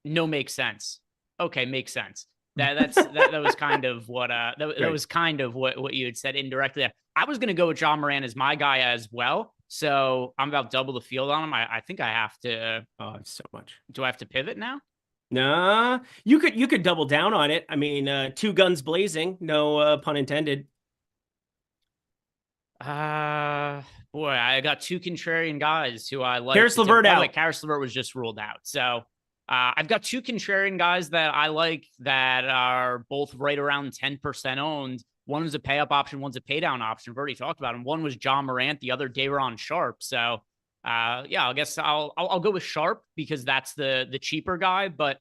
C: No, makes sense. Okay, makes sense. That was kind of what that was kind of what you had said indirectly. I was gonna go with Ja Morant as my guy as well. So I'm about double the field on him. I think I have to.
D: Oh, so much.
C: Do I have to pivot now?
D: Nah, you could double down on it. I mean, two guns blazing, no pun intended.
C: Boy, I got two contrarian guys who I like.
D: Karis LeVert out.
C: Like Karis LeVert was just ruled out. So I've got two contrarian guys that I like that are both right around 10% owned. One is a pay up option, one's a pay down option. We've already talked about him. One was Ja Morant, the other Day'Ron Sharpe. So yeah, I guess I'll go with Sharpe because that's the cheaper guy. But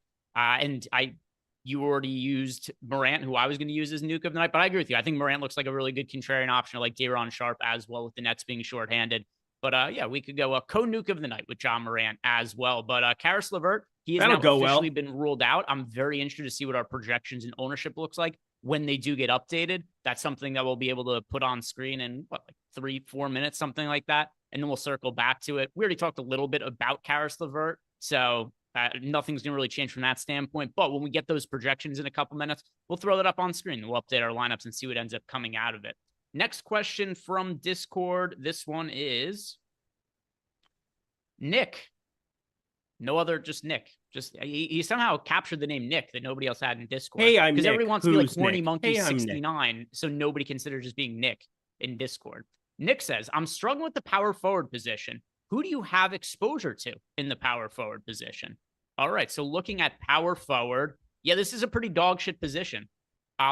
C: you already used Morant, who I was going to use as nuke of the night. But I agree with you. I think Morant looks like a really good contrarian option. I like Day'Ron Sharpe as well, with the Nets being shorthanded. But yeah, we could go a co-nuke of the night with Ja Morant as well. But Karis LeVert, he has now officially been ruled out. I'm very interested to see what our projections and ownership looks like when they do get updated. That's something that we'll be able to put on screen in like 3-4 minutes, something like that. And then we'll circle back to it. We already talked a little bit about Karis LeVert, so nothing's going to really change from that standpoint. But when we get those projections in a couple minutes, we'll throw that up on screen. We'll update our lineups and see what ends up coming out of it. Next question from Discord. This one is Nick. No other, just Nick. Just he somehow captured the name Nick that nobody else had in Discord.
D: Hey, I'm Nick.
C: Because everyone wants to be like Horny
D: Nick?
C: Monkey
D: Hey,
C: 69, so nobody considers just being Nick in Discord. Nick says, I'm struggling with the power forward position. Who do you have exposure to in the power forward position? All right, so looking at power forward, yeah, this is a pretty dog shit position.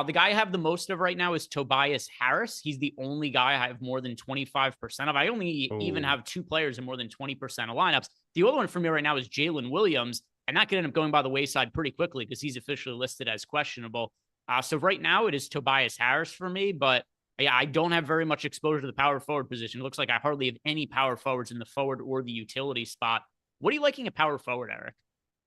C: The guy I have the most of right now is Tobias Harris. He's the only guy I have more than 25% of. I only even have two players in more than 20% of lineups. The other one for me right now is Jalen Williams, and that could end up going by the wayside pretty quickly because he's officially listed as questionable. So right now it is Tobias Harris for me, but yeah, I don't have very much exposure to the power forward position. It looks like I hardly have any power forwards in the forward or the utility spot. What are you liking at power forward, Eric?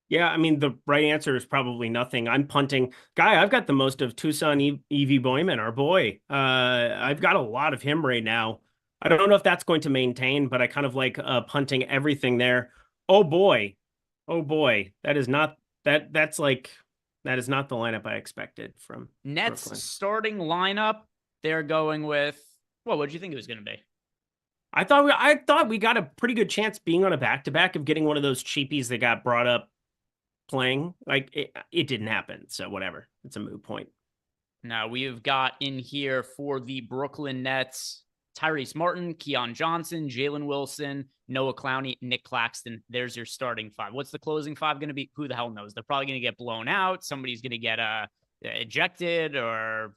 D: Yeah, I mean, the right answer is probably nothing. I'm punting. Guy, I've got the most of Tucson EV Boyman, our boy. I've got a lot of him right now. I don't know if that's going to maintain, but I kind of like punting everything there. Oh boy. That is not that is not the lineup I expected from
C: Nets
D: Brooklyn.
C: Starting lineup. They're going with, well, what did you think it was going to be?
D: I thought we got a pretty good chance being on a back-to-back of getting one of those cheapies that got brought up playing. Like it didn't happen, so whatever. It's a moot point.
C: Now we've got in here for the Brooklyn Nets, Tyrese Martin, Keon Johnson, Jalen Wilson, Noah Clowney, Nick Claxton. There's your starting five. What's the closing five going to be? Who the hell knows? They're probably going to get blown out. Somebody's going to get ejected or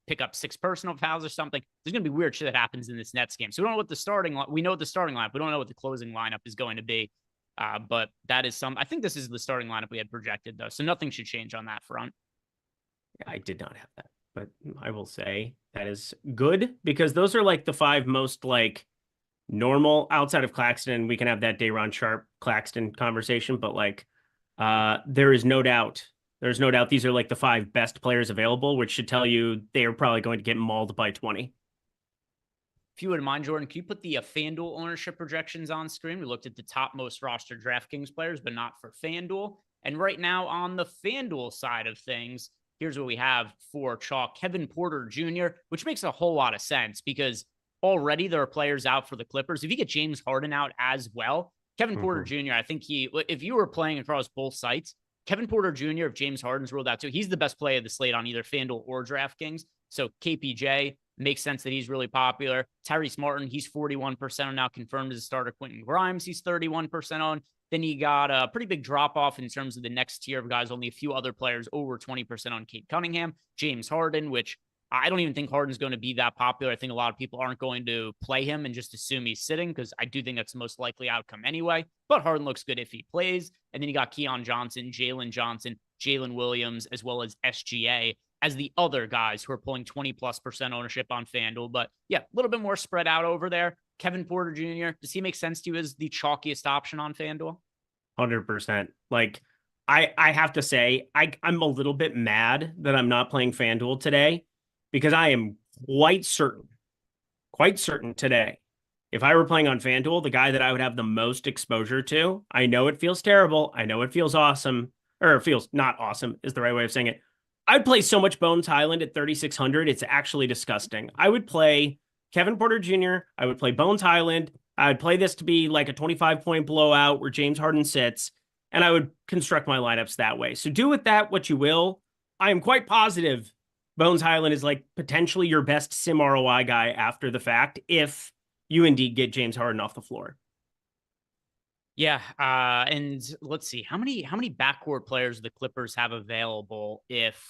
C: pick up 6 personal fouls or something. There's going to be weird shit that happens in this Nets game. So we don't know what the starting we know what the starting lineup. We don't know what the closing lineup is going to be. But that is I think this is the starting lineup we had projected, though. So nothing should change on that front.
D: I did not have that, but I will say that is good because those are like the 5 most like normal outside of Claxton. We can have that Dayron Sharp Claxton conversation, but like there's no doubt these are like the 5 best players available, which should tell you they are probably going to get mauled by 20.
C: If you wouldn't mind, Jordan, can you put the FanDuel ownership projections on screen? We looked at the top most roster DraftKings players, but not for FanDuel. And right now on the FanDuel side of things, here's what we have for chalk. Kevin Porter Jr., which makes a whole lot of sense because already there are players out for the Clippers. If you get James Harden out as well, Kevin Porter Jr., I think if you were playing across both sites, Kevin Porter Jr., if James Harden's ruled out too, he's the best play of the slate on either FanDuel or DraftKings. So KPJ makes sense that he's really popular. Tyrese Martin, he's 41% on now, confirmed as a starter. Quentin Grimes, he's 31% on. Then you got a pretty big drop off in terms of the next tier of guys. Only a few other players over 20% on Cade Cunningham, James Harden, which I don't even think Harden's going to be that popular. I think a lot of people aren't going to play him and just assume he's sitting because I do think that's the most likely outcome anyway. But Harden looks good if he plays. And then you got Keon Johnson, Jalen Williams, as well as SGA as the other guys who are pulling 20+% ownership on FanDuel. But yeah, a little bit more spread out over there. Kevin Porter Jr., does he make sense to you as the chalkiest option on FanDuel?
D: 100%. Like, I have to say, I'm a little bit mad that I'm not playing FanDuel today because I am quite certain today, if I were playing on FanDuel, the guy that I would have the most exposure to, I know it feels terrible. I know it feels awesome, or it feels not awesome is the right way of saying it. I'd play so much Bones Highland at 3,600. It's actually disgusting. I would play Kevin Porter Jr. I would play Bones Highland. I would play this to be like a 25-point blowout where James Harden sits, and I would construct my lineups that way. So do with that what you will. I am quite positive Bones Highland is like potentially your best sim ROI guy after the fact if you indeed get James Harden off the floor.
C: Yeah, and let's see how many backcourt players the Clippers have available if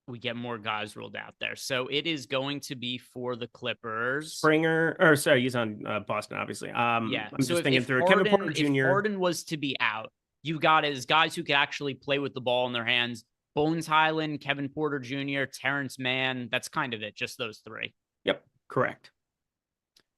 C: we get more guys ruled out there. So it is going to be for the Clippers.
D: Springer, or sorry, he's on Boston, obviously.
C: Yeah,
D: I'm just thinking through
C: Harden,
D: Kevin Porter Jr.
C: If Harden was to be out, you got as guys who could actually play with the ball in their hands. Bones Highland, Kevin Porter Jr., Terrence Mann. That's kind of it. Just those 3.
D: Yep, correct.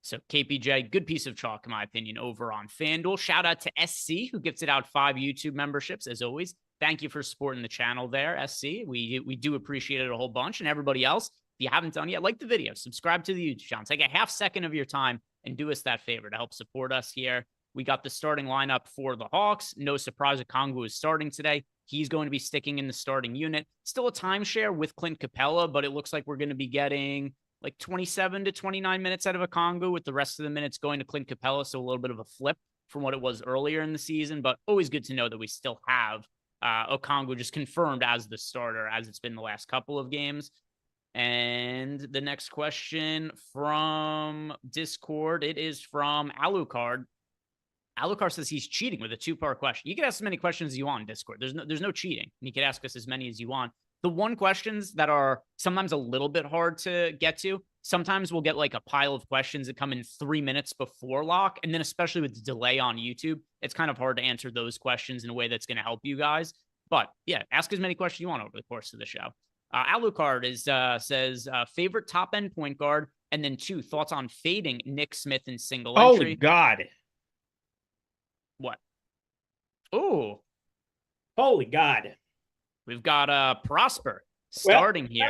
C: So KPJ, good piece of chalk, in my opinion, over on FanDuel. Shout out to SC, who gifted out 5 YouTube memberships, as always. Thank you for supporting the channel there, SC. We do appreciate it a whole bunch. And everybody else, if you haven't done yet, like the video, subscribe to the YouTube channel. Take a half second of your time and do us that favor to help support us here. We got the starting lineup for the Hawks. No surprise, Okongwu is starting today. He's going to be sticking in the starting unit. Still a timeshare with Clint Capella, but it looks like we're going to be getting like 27 to 29 minutes out of Okongwu, with the rest of the minutes going to Clint Capella. So a little bit of a flip from what it was earlier in the season, but always good to know that we still have Okongwu just confirmed as the starter, as it's been the last couple of games. And the next question from Discord, it is from Alucard. Alucard says he's cheating with a 2-part question. You can ask as many questions as you want in Discord. There's no cheating. And you can ask us as many as you want. The one questions that are sometimes a little bit hard to get to, sometimes we'll get like a pile of questions that come in 3 minutes before lock. And then especially with the delay on YouTube, it's kind of hard to answer those questions in a way that's going to help you guys. But yeah, ask as many questions you want over the course of the show. Alucard says favorite top end point guard. And then 2 thoughts on fading Nick Smith in single entry.
D: Holy God.
C: What? Oh,
D: holy God.
C: We've got Prosper starting here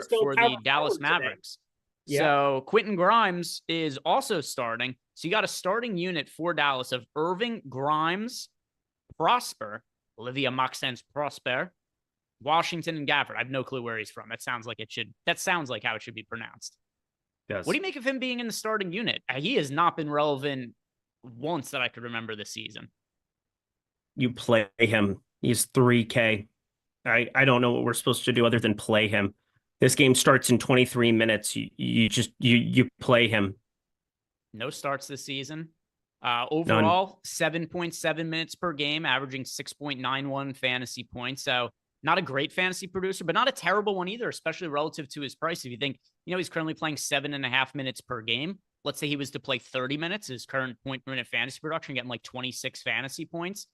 C: for the Dallas Mavericks. Yeah. So Quentin Grimes is also starting. So you got a starting unit for Dallas of Irving, Grimes, Prosper, Olivia Maxence Prosper, Washington, and Gafford. I have no clue where he's from. That sounds like how it should be pronounced.
D: Yes.
C: What do you make of him being in the starting unit? He has not been relevant once that I could remember this season.
D: You play him. He's 3K. I don't know what we're supposed to do other than play him. This game starts in 23 minutes. You play him.
C: No starts this season. Overall, 7.7 minutes per game, averaging 6.91 fantasy points. So not a great fantasy producer, but not a terrible one either, especially relative to his price. If you think, he's currently playing 7.5 minutes per game. let's say he was to play 30 minutes, his current point per minute fantasy production, getting like 26 fantasy points,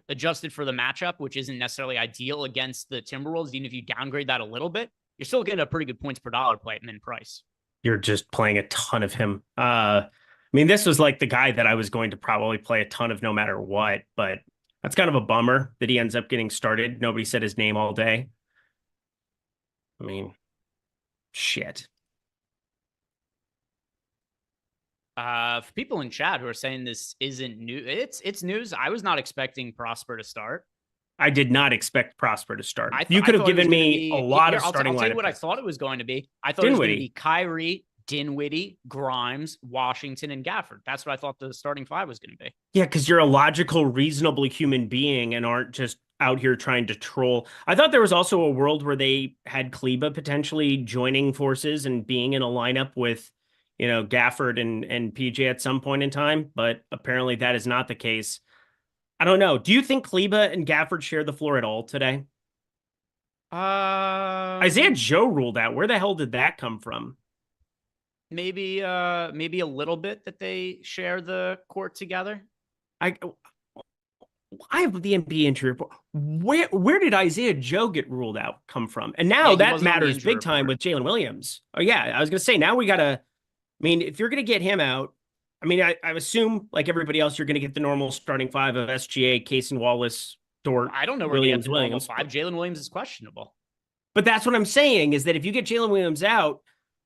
C: adjusted for the matchup, which isn't necessarily ideal against the Timberwolves. Even if you downgrade that a little bit, you're still getting a pretty good points per dollar play at min price.
D: You're just playing a ton of him. I mean, this was like the guy that I was going to probably play a ton of no matter what, but that's kind of a bummer that he ends up getting started. Nobody said his name all day. I mean, shit.
C: For people in chat who are saying this isn't new, it's news. I was not expecting Prosper to start.
D: I did not expect Prosper to start.
C: You
D: could have given me a lot of starting lineup.
C: I'll tell you what I thought it was going to be. I thought it was going to be Kyrie, Dinwiddie, Grimes, Washington, and Gafford. That's what I thought the starting five was going to be.
D: Yeah, because you're a logical, reasonable human being and aren't just out here trying to troll. I thought there was also a world where they had Kleba potentially joining forces and being in a lineup with, Gafford and PJ at some point in time, but apparently that is not the case. I don't know. Do you think Kleba and Gafford share the floor at all today? Isaiah Joe ruled out. Where the hell did that come from?
C: Maybe a little bit that they share the court together.
D: I have the NBA injury report. Where did Isaiah Joe get ruled out come from? And now that matters big time with Jalen Williams. Oh yeah, I was gonna say now we gotta. I mean, if you're gonna get him out, I mean, I assume like everybody else, you're gonna get the normal starting five of SGA, Cason Wallace, Dort.
C: I don't know where Williams. Five. Jalen Williams is questionable.
D: But that's what I'm saying is that if you get Jalen Williams out,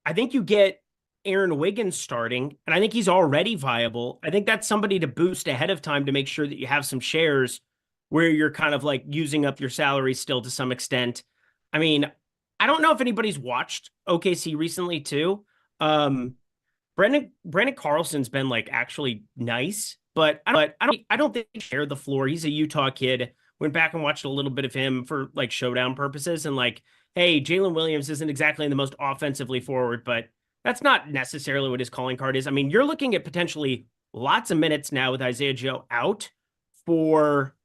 D: I think you get Aaron Wiggins starting, and I think he's already viable. I think that's somebody to boost ahead of time to make sure that you have some shares where you're kind of like using up your salary still to some extent. I mean, I don't know if anybody's watched OKC recently too. Brandon Carlson's been like actually nice, but I don't think he shared the floor. He's a Utah kid. Went back and watched a little bit of him for like showdown purposes, and like, hey, Jalen Williams isn't exactly the most offensively forward, but that's not necessarily what his calling card is. I mean, you're looking at potentially lots of minutes now with Isaiah Joe out for,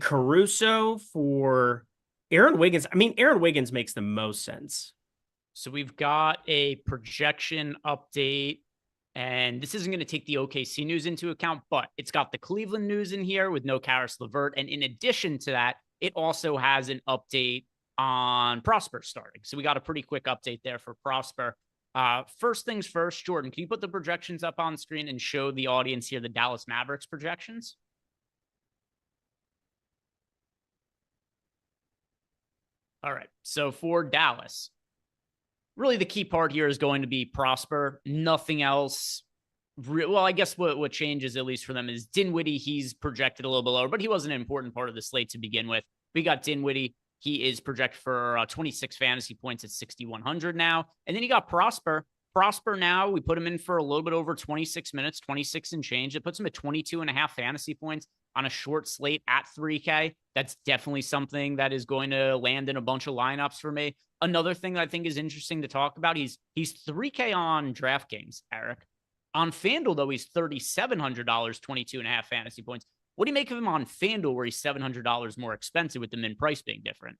D: Caruso, for Aaron Wiggins. I mean, Aaron Wiggins makes the most sense.
C: So we've got a projection update, and this isn't going to take the OKC news into account, but it's got the Cleveland news in here with no Karis LeVert. And in addition to that, it also has an update on Prosper starting. So we got a pretty quick update there for Prosper. First things first, Jordan, can you put the projections up on screen and show the audience here the Dallas Mavericks projections? All right. So for Dallas, really the key part here is going to be Prosper. Nothing else. Well, I guess what changes, at least for them, is Dinwiddie. He's projected a little bit lower, but he was an important part of the slate to begin with. We got Dinwiddie. He is projected for 26 fantasy points at 6,100 now. And then you got Prosper. Prosper now, we put him in for a little bit over 26 minutes, 26 and change. It puts him at 22.5 fantasy points on a short slate at 3K. That's definitely something that is going to land in a bunch of lineups for me. Another thing that I think is interesting to talk about, he's 3K on DraftKings, Eric. On FanDuel, though, he's $3,700, 22.5 fantasy points. What do you make of him on FanDuel where he's $700 more expensive with the min price being different?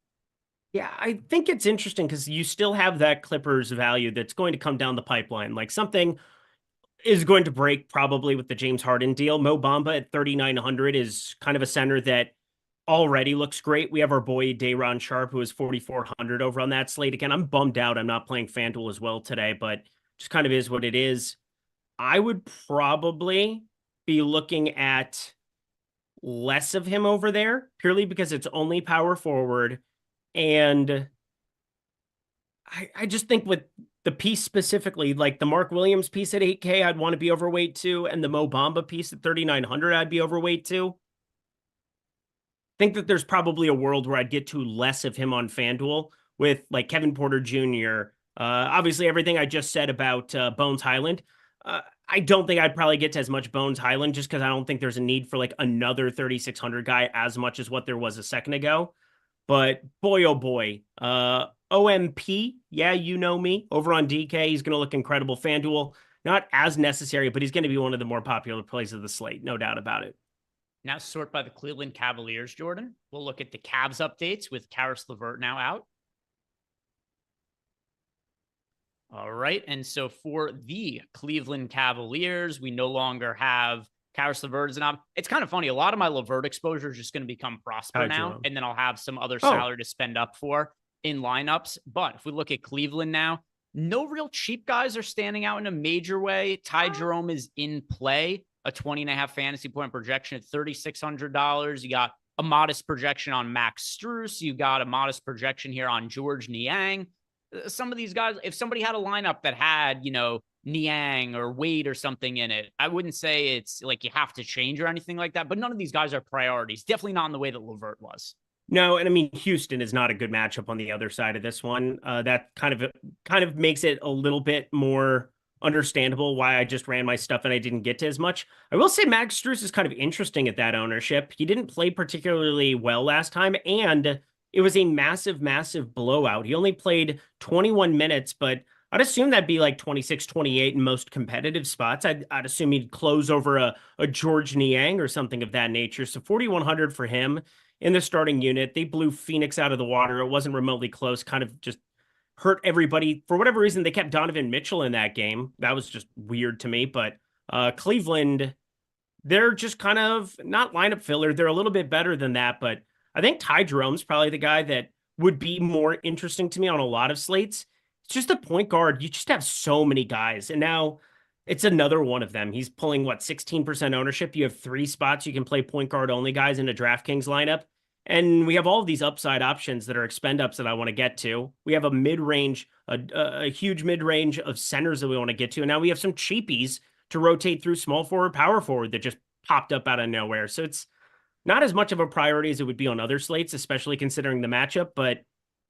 D: Yeah, I think it's interesting because you still have that Clippers value that's going to come down the pipeline. Like something is going to break probably with the James Harden deal. Mo Bamba at 3,900 is kind of a center that already looks great. We have our boy Day'Ron Sharp, who is 4,400 over on that slate. Again, I'm bummed out I'm not playing FanDuel as well today, but just kind of is what it is. I would probably be looking at less of him over there purely because it's only power forward. And I just think with the piece specifically, like the Mark Williams piece at 8K, I'd want to be overweight too. And the Mo Bamba piece at 3,900, I'd be overweight too. I think that there's probably a world where I'd get to less of him on FanDuel with like Kevin Porter Jr. Obviously, everything I just said about Bones Highland. I don't think I'd probably get to as much Bones Highland just because I don't think there's a need for like another 3,600 guy as much as what there was a second ago. But boy, oh boy, OMP, yeah, you know me, over on DK, he's going to look incredible. FanDuel, not as necessary, but he's going to be one of the more popular plays of the slate, no doubt about it.
C: Now sort by the Cleveland Cavaliers, Jordan. We'll look at the Cavs updates with Karis LeVert now out. All right. And so for the Cleveland Cavaliers, we no longer have Karis LeVert. And it's kind of funny. A lot of my LeVert exposure is just going to become Prosper
D: Ty
C: now.
D: Jerome.
C: And then I'll have some other
D: Oh.
C: salary to spend up for in lineups. But if we look at Cleveland now, no real cheap guys are standing out in a major way. Ty Jerome is in play, a 20.5 fantasy point projection at $3,600. You got a modest projection on Max Strus. You got a modest projection here on George Niang. Some of these guys, if somebody had a lineup that had, Niang or Wade or something in it, I wouldn't say it's like you have to change or anything like that, but none of these guys are priorities. Definitely not in the way that LeVert was.
D: No, and I mean, Houston is not a good matchup on the other side of this one. That kind of makes it a little bit more understandable why I just ran my stuff and I didn't get to as much. I will say Max Strus is kind of interesting at that ownership. He didn't play particularly well last time, and it was a massive, massive blowout. He only played 21 minutes, but I'd assume that'd be like 26, 28 in most competitive spots. I'd assume he'd close over a George Niang or something of that nature. So 4,100 for him in the starting unit. They blew Phoenix out of the water. It wasn't remotely close, kind of just hurt everybody. For whatever reason, they kept Donovan Mitchell in that game. That was just weird to me. But Cleveland, they're just kind of not lineup filler. They're a little bit better than that. But I think Ty Jerome's probably the guy that would be more interesting to me on a lot of slates. It's just a point guard. You just have so many guys. And now it's another one of them. He's pulling, 16% ownership. You have 3 spots. You can play point guard only guys in a DraftKings lineup. And we have all of these upside options that are expend ups that I want to get to. We have a mid-range, a huge mid-range of centers that we want to get to. And now we have some cheapies to rotate through small forward, power forward that just popped up out of nowhere. So it's not as much of a priority as it would be on other slates, especially considering the matchup, but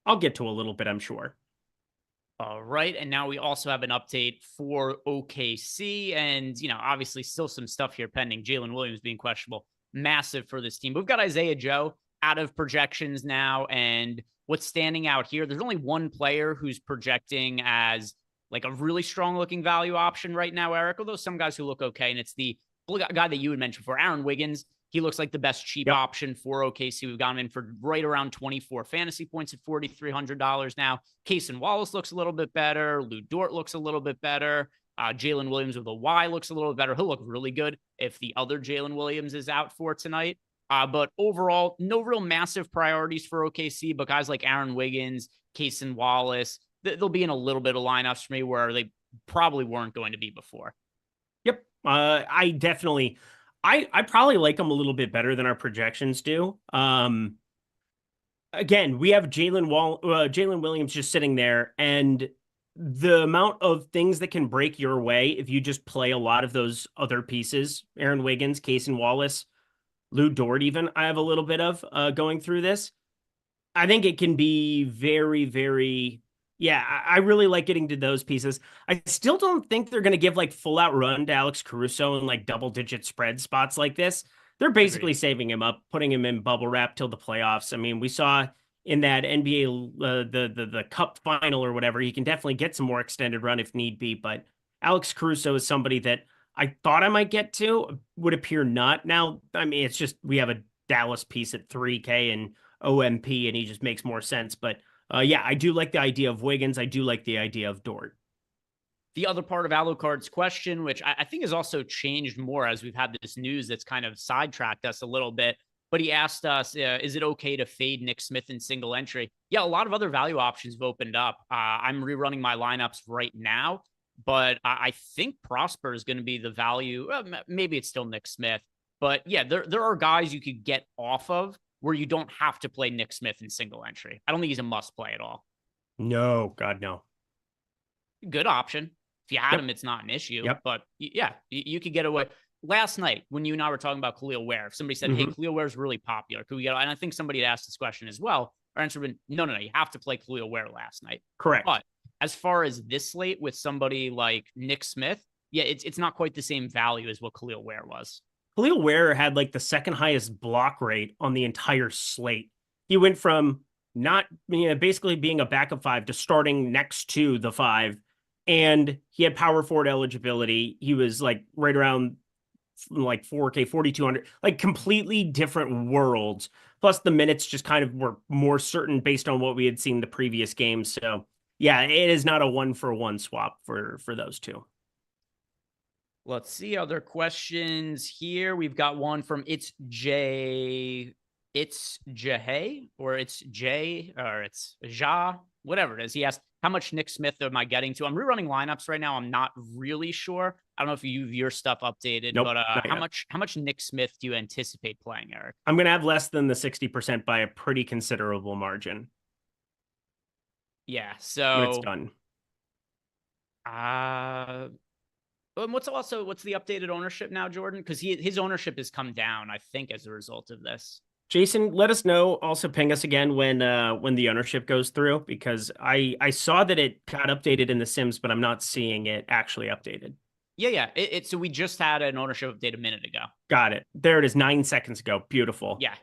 D: I'll get to a little bit, I'm sure.
C: All right. And now we also have an update for OKC. And, obviously still some stuff here pending. Jalen Williams being questionable. Massive for this team. We've got Isaiah Joe out of projections now. And what's standing out here, there's only one player who's projecting as like a really strong looking value option right now, Eric, although some guys who look okay. And it's the guy that you had mentioned for Aaron Wiggins. He looks like the best cheap option for OKC. We've got him in for right around 24 fantasy points at $4,300 now. Cason Wallace looks a little bit better. Lou Dort looks a little bit better. Jalen Williams with a Y looks a little bit better. He'll look really good if the other Jalen Williams is out for tonight. But overall, no real massive priorities for OKC, but guys like Aaron Wiggins, Cason Wallace, they'll be in a little bit of lineups for me where they probably weren't going to be before.
D: Yep. I probably like them a little bit better than our projections do. Again, we have Jalen Williams just sitting there, and the amount of things that can break your way if you just play a lot of those other pieces, Aaron Wiggins, Cason Wallace, Lou Dort even, I have a little bit of going through this. I think it can be very, very... Yeah, I really like getting to those pieces. I still don't think they're going to give like full out run to Alex Caruso in like double digit spread spots like this. They're basically saving him up, putting him in bubble wrap till the playoffs. I mean, we saw in that NBA, the cup final or whatever, he can definitely get some more extended run if need be. But Alex Caruso is somebody that I thought I might get to, would appear not. Now, I mean, it's just, we have a Dallas piece at 3K and OMP and he just makes more sense. But yeah, I do like the idea of Wiggins. I do like the idea of Dort.
C: The other part of Alucard's question, which I think has also changed more as we've had this news that's kind of sidetracked us a little bit, but he asked us, is it okay to fade Nick Smith in single entry? Yeah, a lot of other value options have opened up. I'm rerunning my lineups right now, but I think Prosper is going to be the value. Maybe it's still Nick Smith, but yeah, there are guys you could get off of where you don't have to play Nick Smith in single entry. I don't think he's a must play at all.
D: No, God, no.
C: Good option. If you had him, it's not an issue. But yeah, you could get away. Last night, when you and I were talking about Khalil Ware, if somebody said, hey, Khalil Ware is really popular, could we get, and I think somebody had asked this question as well, our answer would have been, no, you have to play Khalil Ware last night.
D: Correct.
C: But as far as this slate with somebody like Nick Smith, yeah, it's not quite the same value as what Khalil Ware was.
D: Khalil Ware had like the second highest block rate on the entire slate. He went from not basically being a backup 5 to starting next to the 5. And he had power forward eligibility. He was like right around like 4K, 4,200, like completely different worlds. Plus the minutes just kind of were more certain based on what we had seen the previous games. So yeah, it is not a 1-for-1 swap for those two.
C: Let's see other questions here. We've got one from it's Jahay, or it's Jay, or it's Ja, whatever it is. He asked, how much Nick Smith am I getting to? I'm rerunning lineups right now. I'm not really sure. I don't know if you have your stuff updated,
D: Nope,
C: but
D: not
C: how
D: yet.
C: much Nick Smith do you anticipate playing, Eric?
D: I'm going to have less than the 60% by a pretty considerable margin
C: Yeah,
D: when it's
C: so
D: done.
C: what's the updated ownership now, Jordan? Because his ownership has come down, I think, as a result of this.
D: Jason, let us know. Also ping us again when the ownership goes through, because I saw that it got updated in the Sims, but I'm not seeing it actually updated.
C: Yeah. So we just had an ownership update a minute ago.
D: Got it. There it is, 9 seconds ago. Beautiful.
C: Yeah.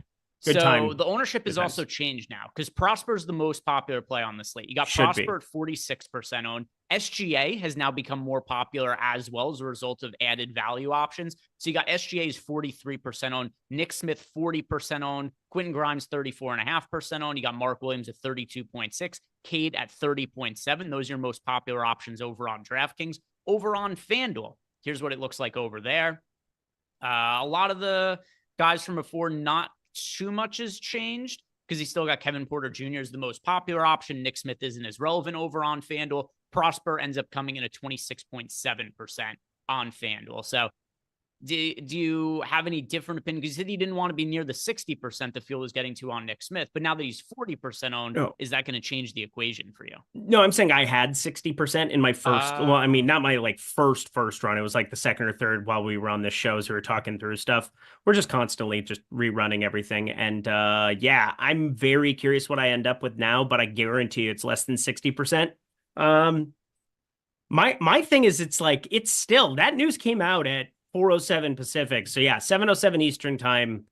D: Good
C: So
D: time.
C: the ownership
D: Good
C: is
D: times.
C: also changed now because Prosper's the most popular play on the slate. You got
D: Should be.
C: Prosper at 46% owned. SGA has now become more popular as well as a result of added value options. So you got SGA's 43% owned, Nick Smith 40% owned, Quentin Grimes 34.5% owned. You got Mark Williams at 32.6, Cade at 30.7. Those are your most popular options over on DraftKings. Over on FanDuel, here's what it looks like over there. A lot of the guys from before, not too much has changed because he's still got Kevin Porter Jr. as the most popular option. Nick Smith isn't as relevant over on FanDuel. Prosper ends up coming in at 26.7% on FanDuel. So do you have any different opinion? Because he said he didn't want to be near the 60% the field was getting to on Nick Smith, but now that he's 40% owned, is that going to change the equation for you?
D: No, I'm saying I had 60% in my first, well, I mean, not my like first run. It was like the second or third while we were on this show. So we were talking through stuff. We're just constantly just rerunning everything. And yeah, I'm very curious what I end up with now, but I guarantee you it's less than 60%. My thing is, it's like, it's still, that news came out at 4:07 Pacific. So yeah, 7:07 Eastern time.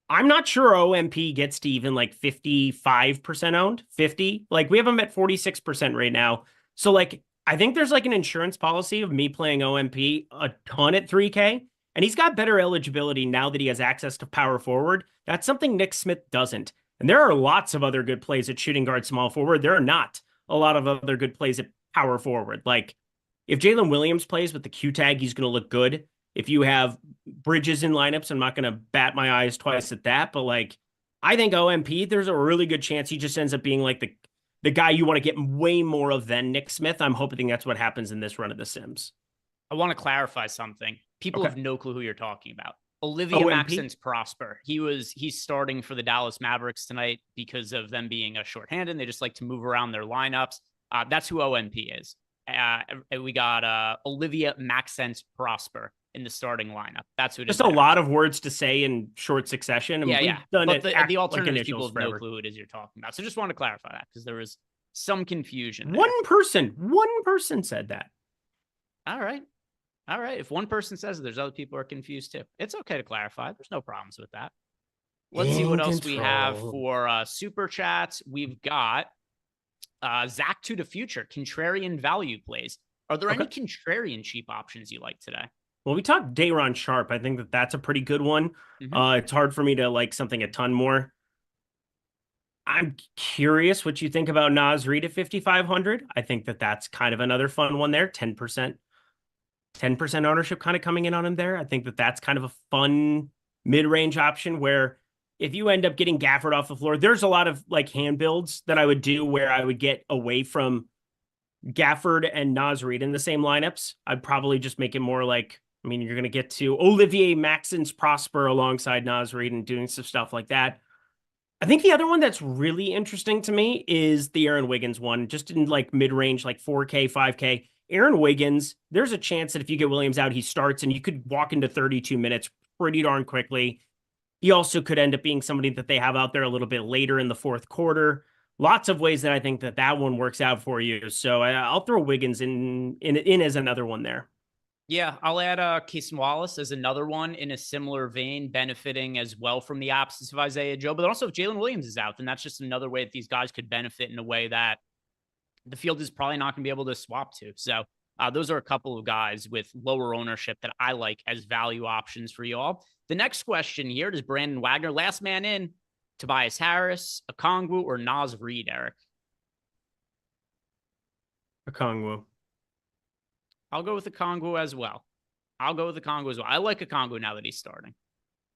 D: I'm not sure OMP gets to even like 55% owned, 50. Like we have him at 46% right now. So like, I think there's like an insurance policy of me playing OMP a ton at 3K. And he's got better eligibility now that he has access to power forward. That's something Nick Smith doesn't. And there are lots of other good plays at shooting guard, small forward. There are not a lot of other good plays at power forward. Like if Jalen Williams plays with the Q tag, he's going to look good. If you have Bridges in lineups, I'm not going to bat my eyes twice at that. But like, I think OMP, there's a really good chance he just ends up being like the guy you want to get way more of than Nick Smith. I'm hoping that's what happens in this run of the Sims.
C: I want to clarify something. People have no clue who you're talking about. Olivia
D: OMP?
C: Maxence Prosper. He's starting for the Dallas Mavericks tonight because of them being a shorthanded. They just like to move around their lineups. That's who OMP is. We got Olivia Maxence Prosper in the starting lineup. That's who it is.
D: Just a lot of words to say in short succession.
C: Yeah.
D: Done
C: but the alternative
D: like
C: people have
D: forever.
C: no clue who it is you're talking about. So just want to clarify that because there was some confusion there.
D: One person said that.
C: All right. If one person says it, there's other people who are confused too. It's okay to clarify. There's no problems with that. Let's see what else we have for super chats. We've got Zach to the future, contrarian value plays. Are there any contrarian cheap options you like today?
D: Well, we talked Day'Ron Sharp. I think that's a pretty good one. It's hard for me to like something a ton more. I'm curious what you think about Naz Reid at 5,500. I think that's kind of another fun one there. 10% ownership kind of coming in on him there. I think that's kind of a fun mid-range option where if you end up getting Gafford off the floor, there's a lot of like hand builds that I would do where I would get away from Gafford and Naz Reid in the same lineups. I'd probably just make it more like, I mean, you're going to get to Olivier Maxence Prosper alongside Naz Reid and doing some stuff like that. I think the other one that's really interesting to me is the Aaron Wiggins one, just in like mid-range, like 4K, 5K. Aaron Wiggins, there's a chance that if you get Williams out, he starts and you could walk into 32 minutes pretty darn quickly. He also could end up being somebody that they have out there a little bit later in the fourth quarter. Lots of ways that I think that one works out for you. So I'll throw Wiggins in as another one there.
C: Yeah, I'll add Keeson Wallace as another one in a similar vein, benefiting as well from the absence of Isaiah Joe. But also if Jalen Williams is out, then that's just another way that these guys could benefit in a way that the field is probably not going to be able to swap to. So those are a couple of guys with lower ownership that I like as value options for you all. The next question here is Brandon Wagner, last man in, Tobias Harris, Okongwu, or Naz Reid, Eric?
D: Okongwu.
C: I'll go with Okongwu as well. I like Okongwu now that he's starting.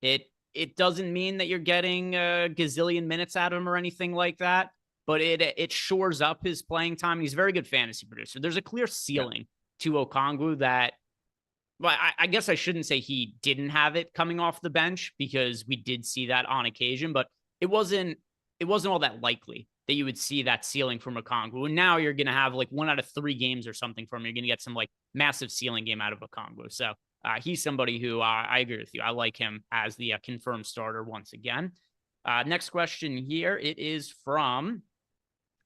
C: It doesn't mean that you're getting a gazillion minutes out of him or anything like that, but it shores up his playing time. He's a very good fantasy producer. There's a clear ceiling to Okongwu that, well, I guess I shouldn't say he didn't have it coming off the bench, because we did see that on occasion, but it wasn't all that likely that you would see that ceiling from Okongwu. And now you're going to have like 1 out of 3 games or something from him. You're going to get some like massive ceiling game out of Okongwu. So he's somebody who I agree with you. I like him as the confirmed starter once again. Next question here. It is from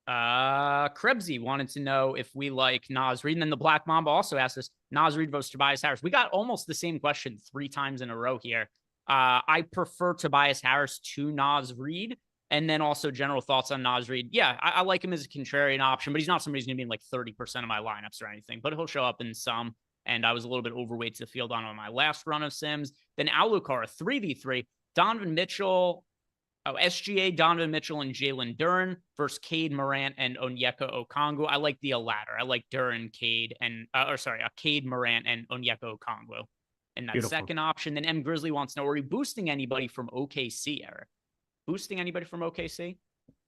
C: Krebsy, wanted to know if we like Naz Reid. And then the Black Mamba also asked us, Naz Reid versus Tobias Harris. We got almost the same question 3 times in a row here. I prefer Tobias Harris to Naz Reid. And then also general thoughts on Naz Reid. Yeah, I like him as a contrarian option, but he's not somebody who's going to be in like 30% of my lineups or anything, but he'll show up in some. And I was a little bit overweight to the field on my last run of Sims. Then Alucard, 3v3, Donovan Mitchell, SGA, Donovan Mitchell, and Jalen Duren versus Cade Morant and Onyeka Okongwu. I like the latter. I like Duren, Cade, and Cade Morant and Onyeka Okongwu. And that second option. Then M Grizzly wants to know, are we boosting anybody from OKC, Eric? Boosting anybody from OKC?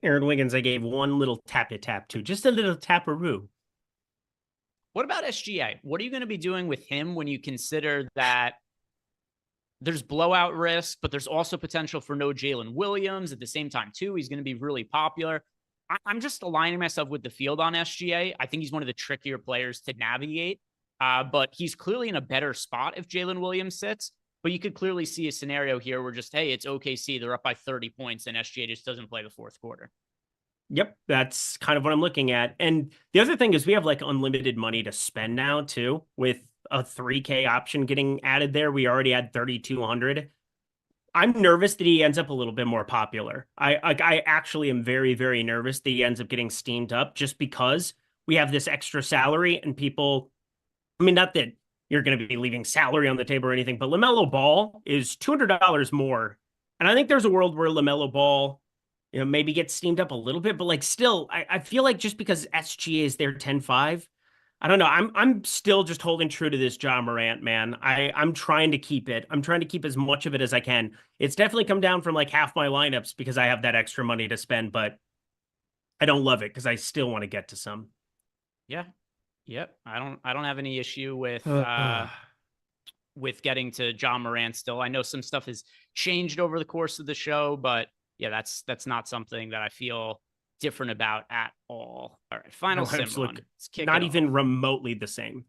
D: Aaron Wiggins, I gave 1 little tap to, just a little taparoo.
C: What about SGA? What are you going to be doing with him when you consider that there's blowout risk, but there's also potential for no Jalen Williams at the same time too? He's going to be really popular. I'm just aligning myself with the field on SGA. I think he's one of the trickier players to navigate, but he's clearly in a better spot if Jalen Williams sits. But you could clearly see a scenario here where just, hey, it's OKC. They're up by 30 points and SGA just doesn't play the fourth quarter.
D: Yep, that's kind of what I'm looking at. And the other thing is we have like unlimited money to spend now too, with a 3K option getting added there. We already had 3,200. I'm nervous that he ends up a little bit more popular. I actually am very, very nervous that he ends up getting steamed up just because we have this extra salary and people, I mean, not that you're going to be leaving salary on the table or anything, but LaMelo Ball is $200 more. And I think there's a world where LaMelo Ball, maybe gets steamed up a little bit, but like still, I feel like just because SGA is there 10-5, I don't know. I'm still just holding true to this Ja Morant, man. I'm trying to keep it. I'm trying to keep as much of it as I can. It's definitely come down from like half my lineups because I have that extra money to spend, but I don't love it because I still want to get to some.
C: Yeah. Yep. I don't have any issue with getting to Ja Morant still. I know some stuff has changed over the course of the show, but yeah, that's not something that I feel different about at all. All right, final sim run.
D: Not even remotely the same.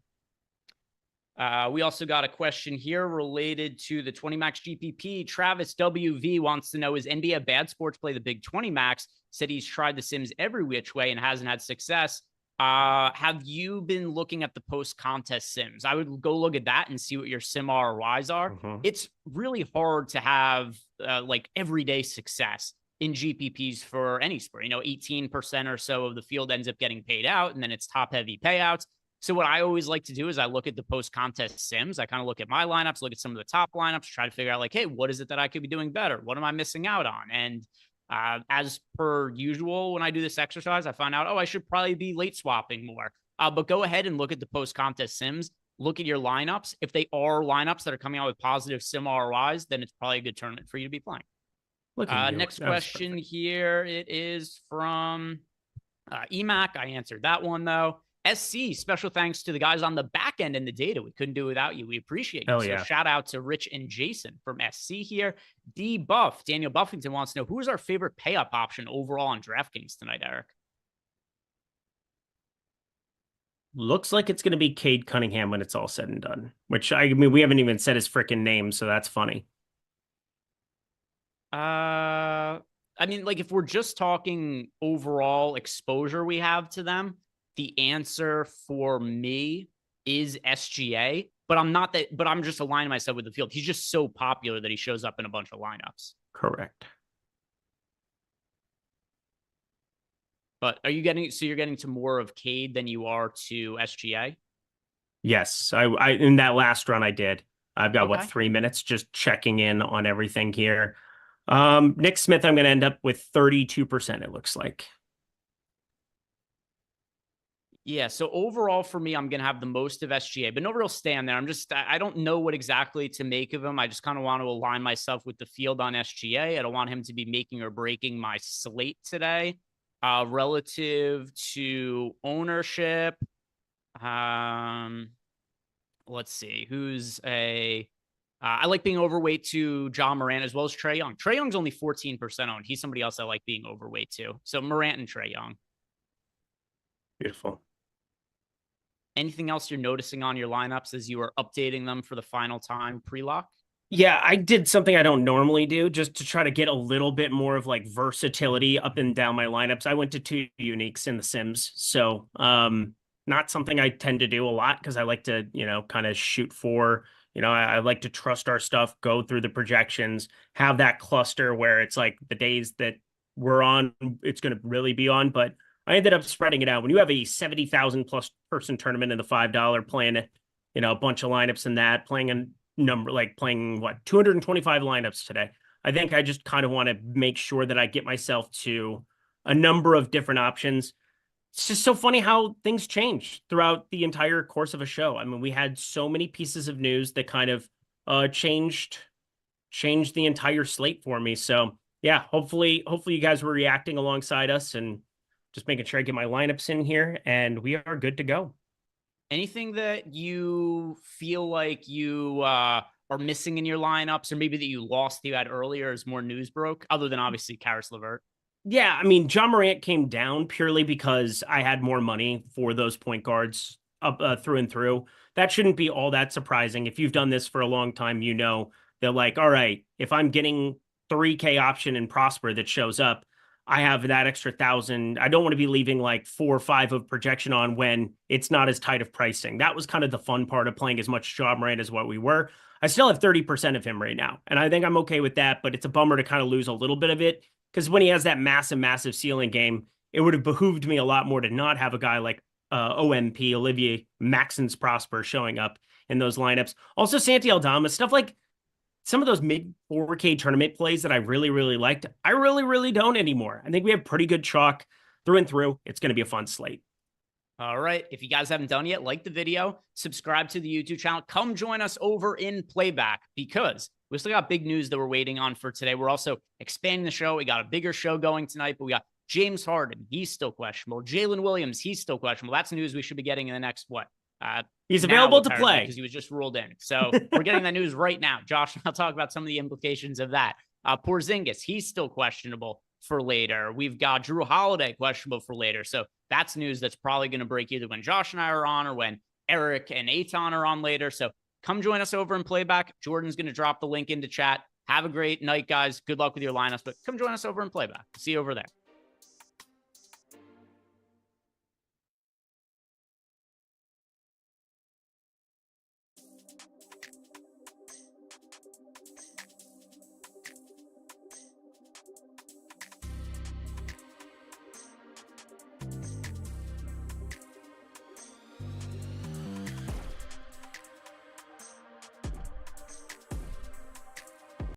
C: We also got a question here related to the 20 max GPP. Travis WV wants to know, is NBA a bad sports play? The big 20 max said he's tried the sims every which way and hasn't had success. Have you been looking at the post contest sims? I would go look at that and see what your sim ROIs are. It's really hard to have like everyday success in GPPs for any sport. 18% or so of the field ends up getting paid out, and then it's top heavy payouts. So what I always like to do is I look at the post contest sims. I kind of look at my lineups, look at some of the top lineups, try to figure out like, hey, what is it that I could be doing better? What am I missing out on? And as per usual, when I do this exercise, I find out, I should probably be late swapping more. But go ahead and look at the post-contest sims. Look at your lineups. If they are lineups that are coming out with positive sim ROIs, then it's probably a good tournament for you to be playing. Next question here. It is from EMAC. I answered that one, though. SC, special thanks to the guys on the back end and the data. We couldn't do it without you. We appreciate you. So shout out to Rich and Jason from SC here. D Buff, Daniel Buffington wants to know, who is our favorite pay up option overall on DraftKings tonight, Eric?
D: Looks like it's going to be Cade Cunningham when it's all said and done, which I mean, we haven't even said his freaking name, so that's funny.
C: I mean, like if we're just talking overall exposure we have to them, the answer for me is SGA, but I'm just aligning myself with the field. He's just so popular that he shows up in a bunch of lineups.
D: Correct.
C: But you're getting to more of Cade than you are to SGA?
D: Yes. I in that last run I did. I've got 3 minutes just checking in on everything here. Nick Smith, I'm going to end up with 32%, it looks like.
C: Yeah, so overall for me, I'm going to have the most of SGA, but no real stand there. I don't know what exactly to make of him. I just kind of want to align myself with the field on SGA. I don't want him to be making or breaking my slate today. Relative to ownership, let's see, I like being overweight to Ja Morant as well as Trae Young. Trae Young's only 14% owned. He's somebody else I like being overweight to. So Morant and Trae Young.
D: Beautiful.
C: Anything else you're noticing on your lineups as you are updating them for the final time pre-lock?
D: Yeah, I did something I don't normally do just to try to get a little bit more of like versatility up and down my lineups. I went to 2 uniques in the Sims. So, not something I tend to do a lot because I like to, kind of shoot for, I like to trust our stuff, go through the projections, have that cluster where it's like the days that we're on, it's going to really be on. But I ended up spreading it out. When you have a 70,000 plus person tournament in the $5 playing, a bunch of lineups in that, playing 225 lineups today. I think I just kind of want to make sure that I get myself to a number of different options. It's just so funny how things change throughout the entire course of a show. I mean, we had so many pieces of news that kind of changed the entire slate for me. So yeah, hopefully you guys were reacting alongside us and just making sure I get my lineups in here, and we are good to go.
C: Anything that you feel like you are missing in your lineups, or maybe that you lost that you had earlier as more news broke, other than obviously Karis LeVert?
D: Yeah, I mean, Ja Morant came down purely because I had more money for those point guards up through and through. That shouldn't be all that surprising. If you've done this for a long time, they're like, all right, if I'm getting 3K option in Prosper that shows up, I have that extra 1,000. I don't want to be leaving like 4 or 5 of projection on when it's not as tight of pricing. That was kind of the fun part of playing as much Ja Morant as what we were. I still have 30% of him right now, and I think I'm okay with that, but it's a bummer to kind of lose a little bit of it because when he has that massive ceiling game, it would have behooved me a lot more to not have a guy like OMP, Olivier Maxence Prosper, showing up in those lineups. Also, Santi Aldama, stuff like some of those mid 4K tournament plays that I really liked, I really don't anymore. I think we have pretty good chalk through and through. It's going to be a fun slate.
C: All right. If you guys haven't done yet, like the video, subscribe to the YouTube channel, come join us over in Playback because we still got big news that we're waiting on for today. We're also expanding the show. We got a bigger show going tonight, but we got James Harden. He's still questionable. Jalen Williams. He's still questionable. That's news we should be getting in the next,
D: he's available to play
C: because he was just ruled in. So we're getting that news right now. Josh, I'll talk about some of the implications of that. Porzingis, he's still questionable for later. We've got Drew Holiday questionable for later. So that's news that's probably going to break either when Josh and I are on or when Eric and Eitan are on later. So come join us over in Playback. Jordan's going to drop the link into chat. Have a great night, guys. Good luck with your lineups, but come join us over in Playback. See you over there.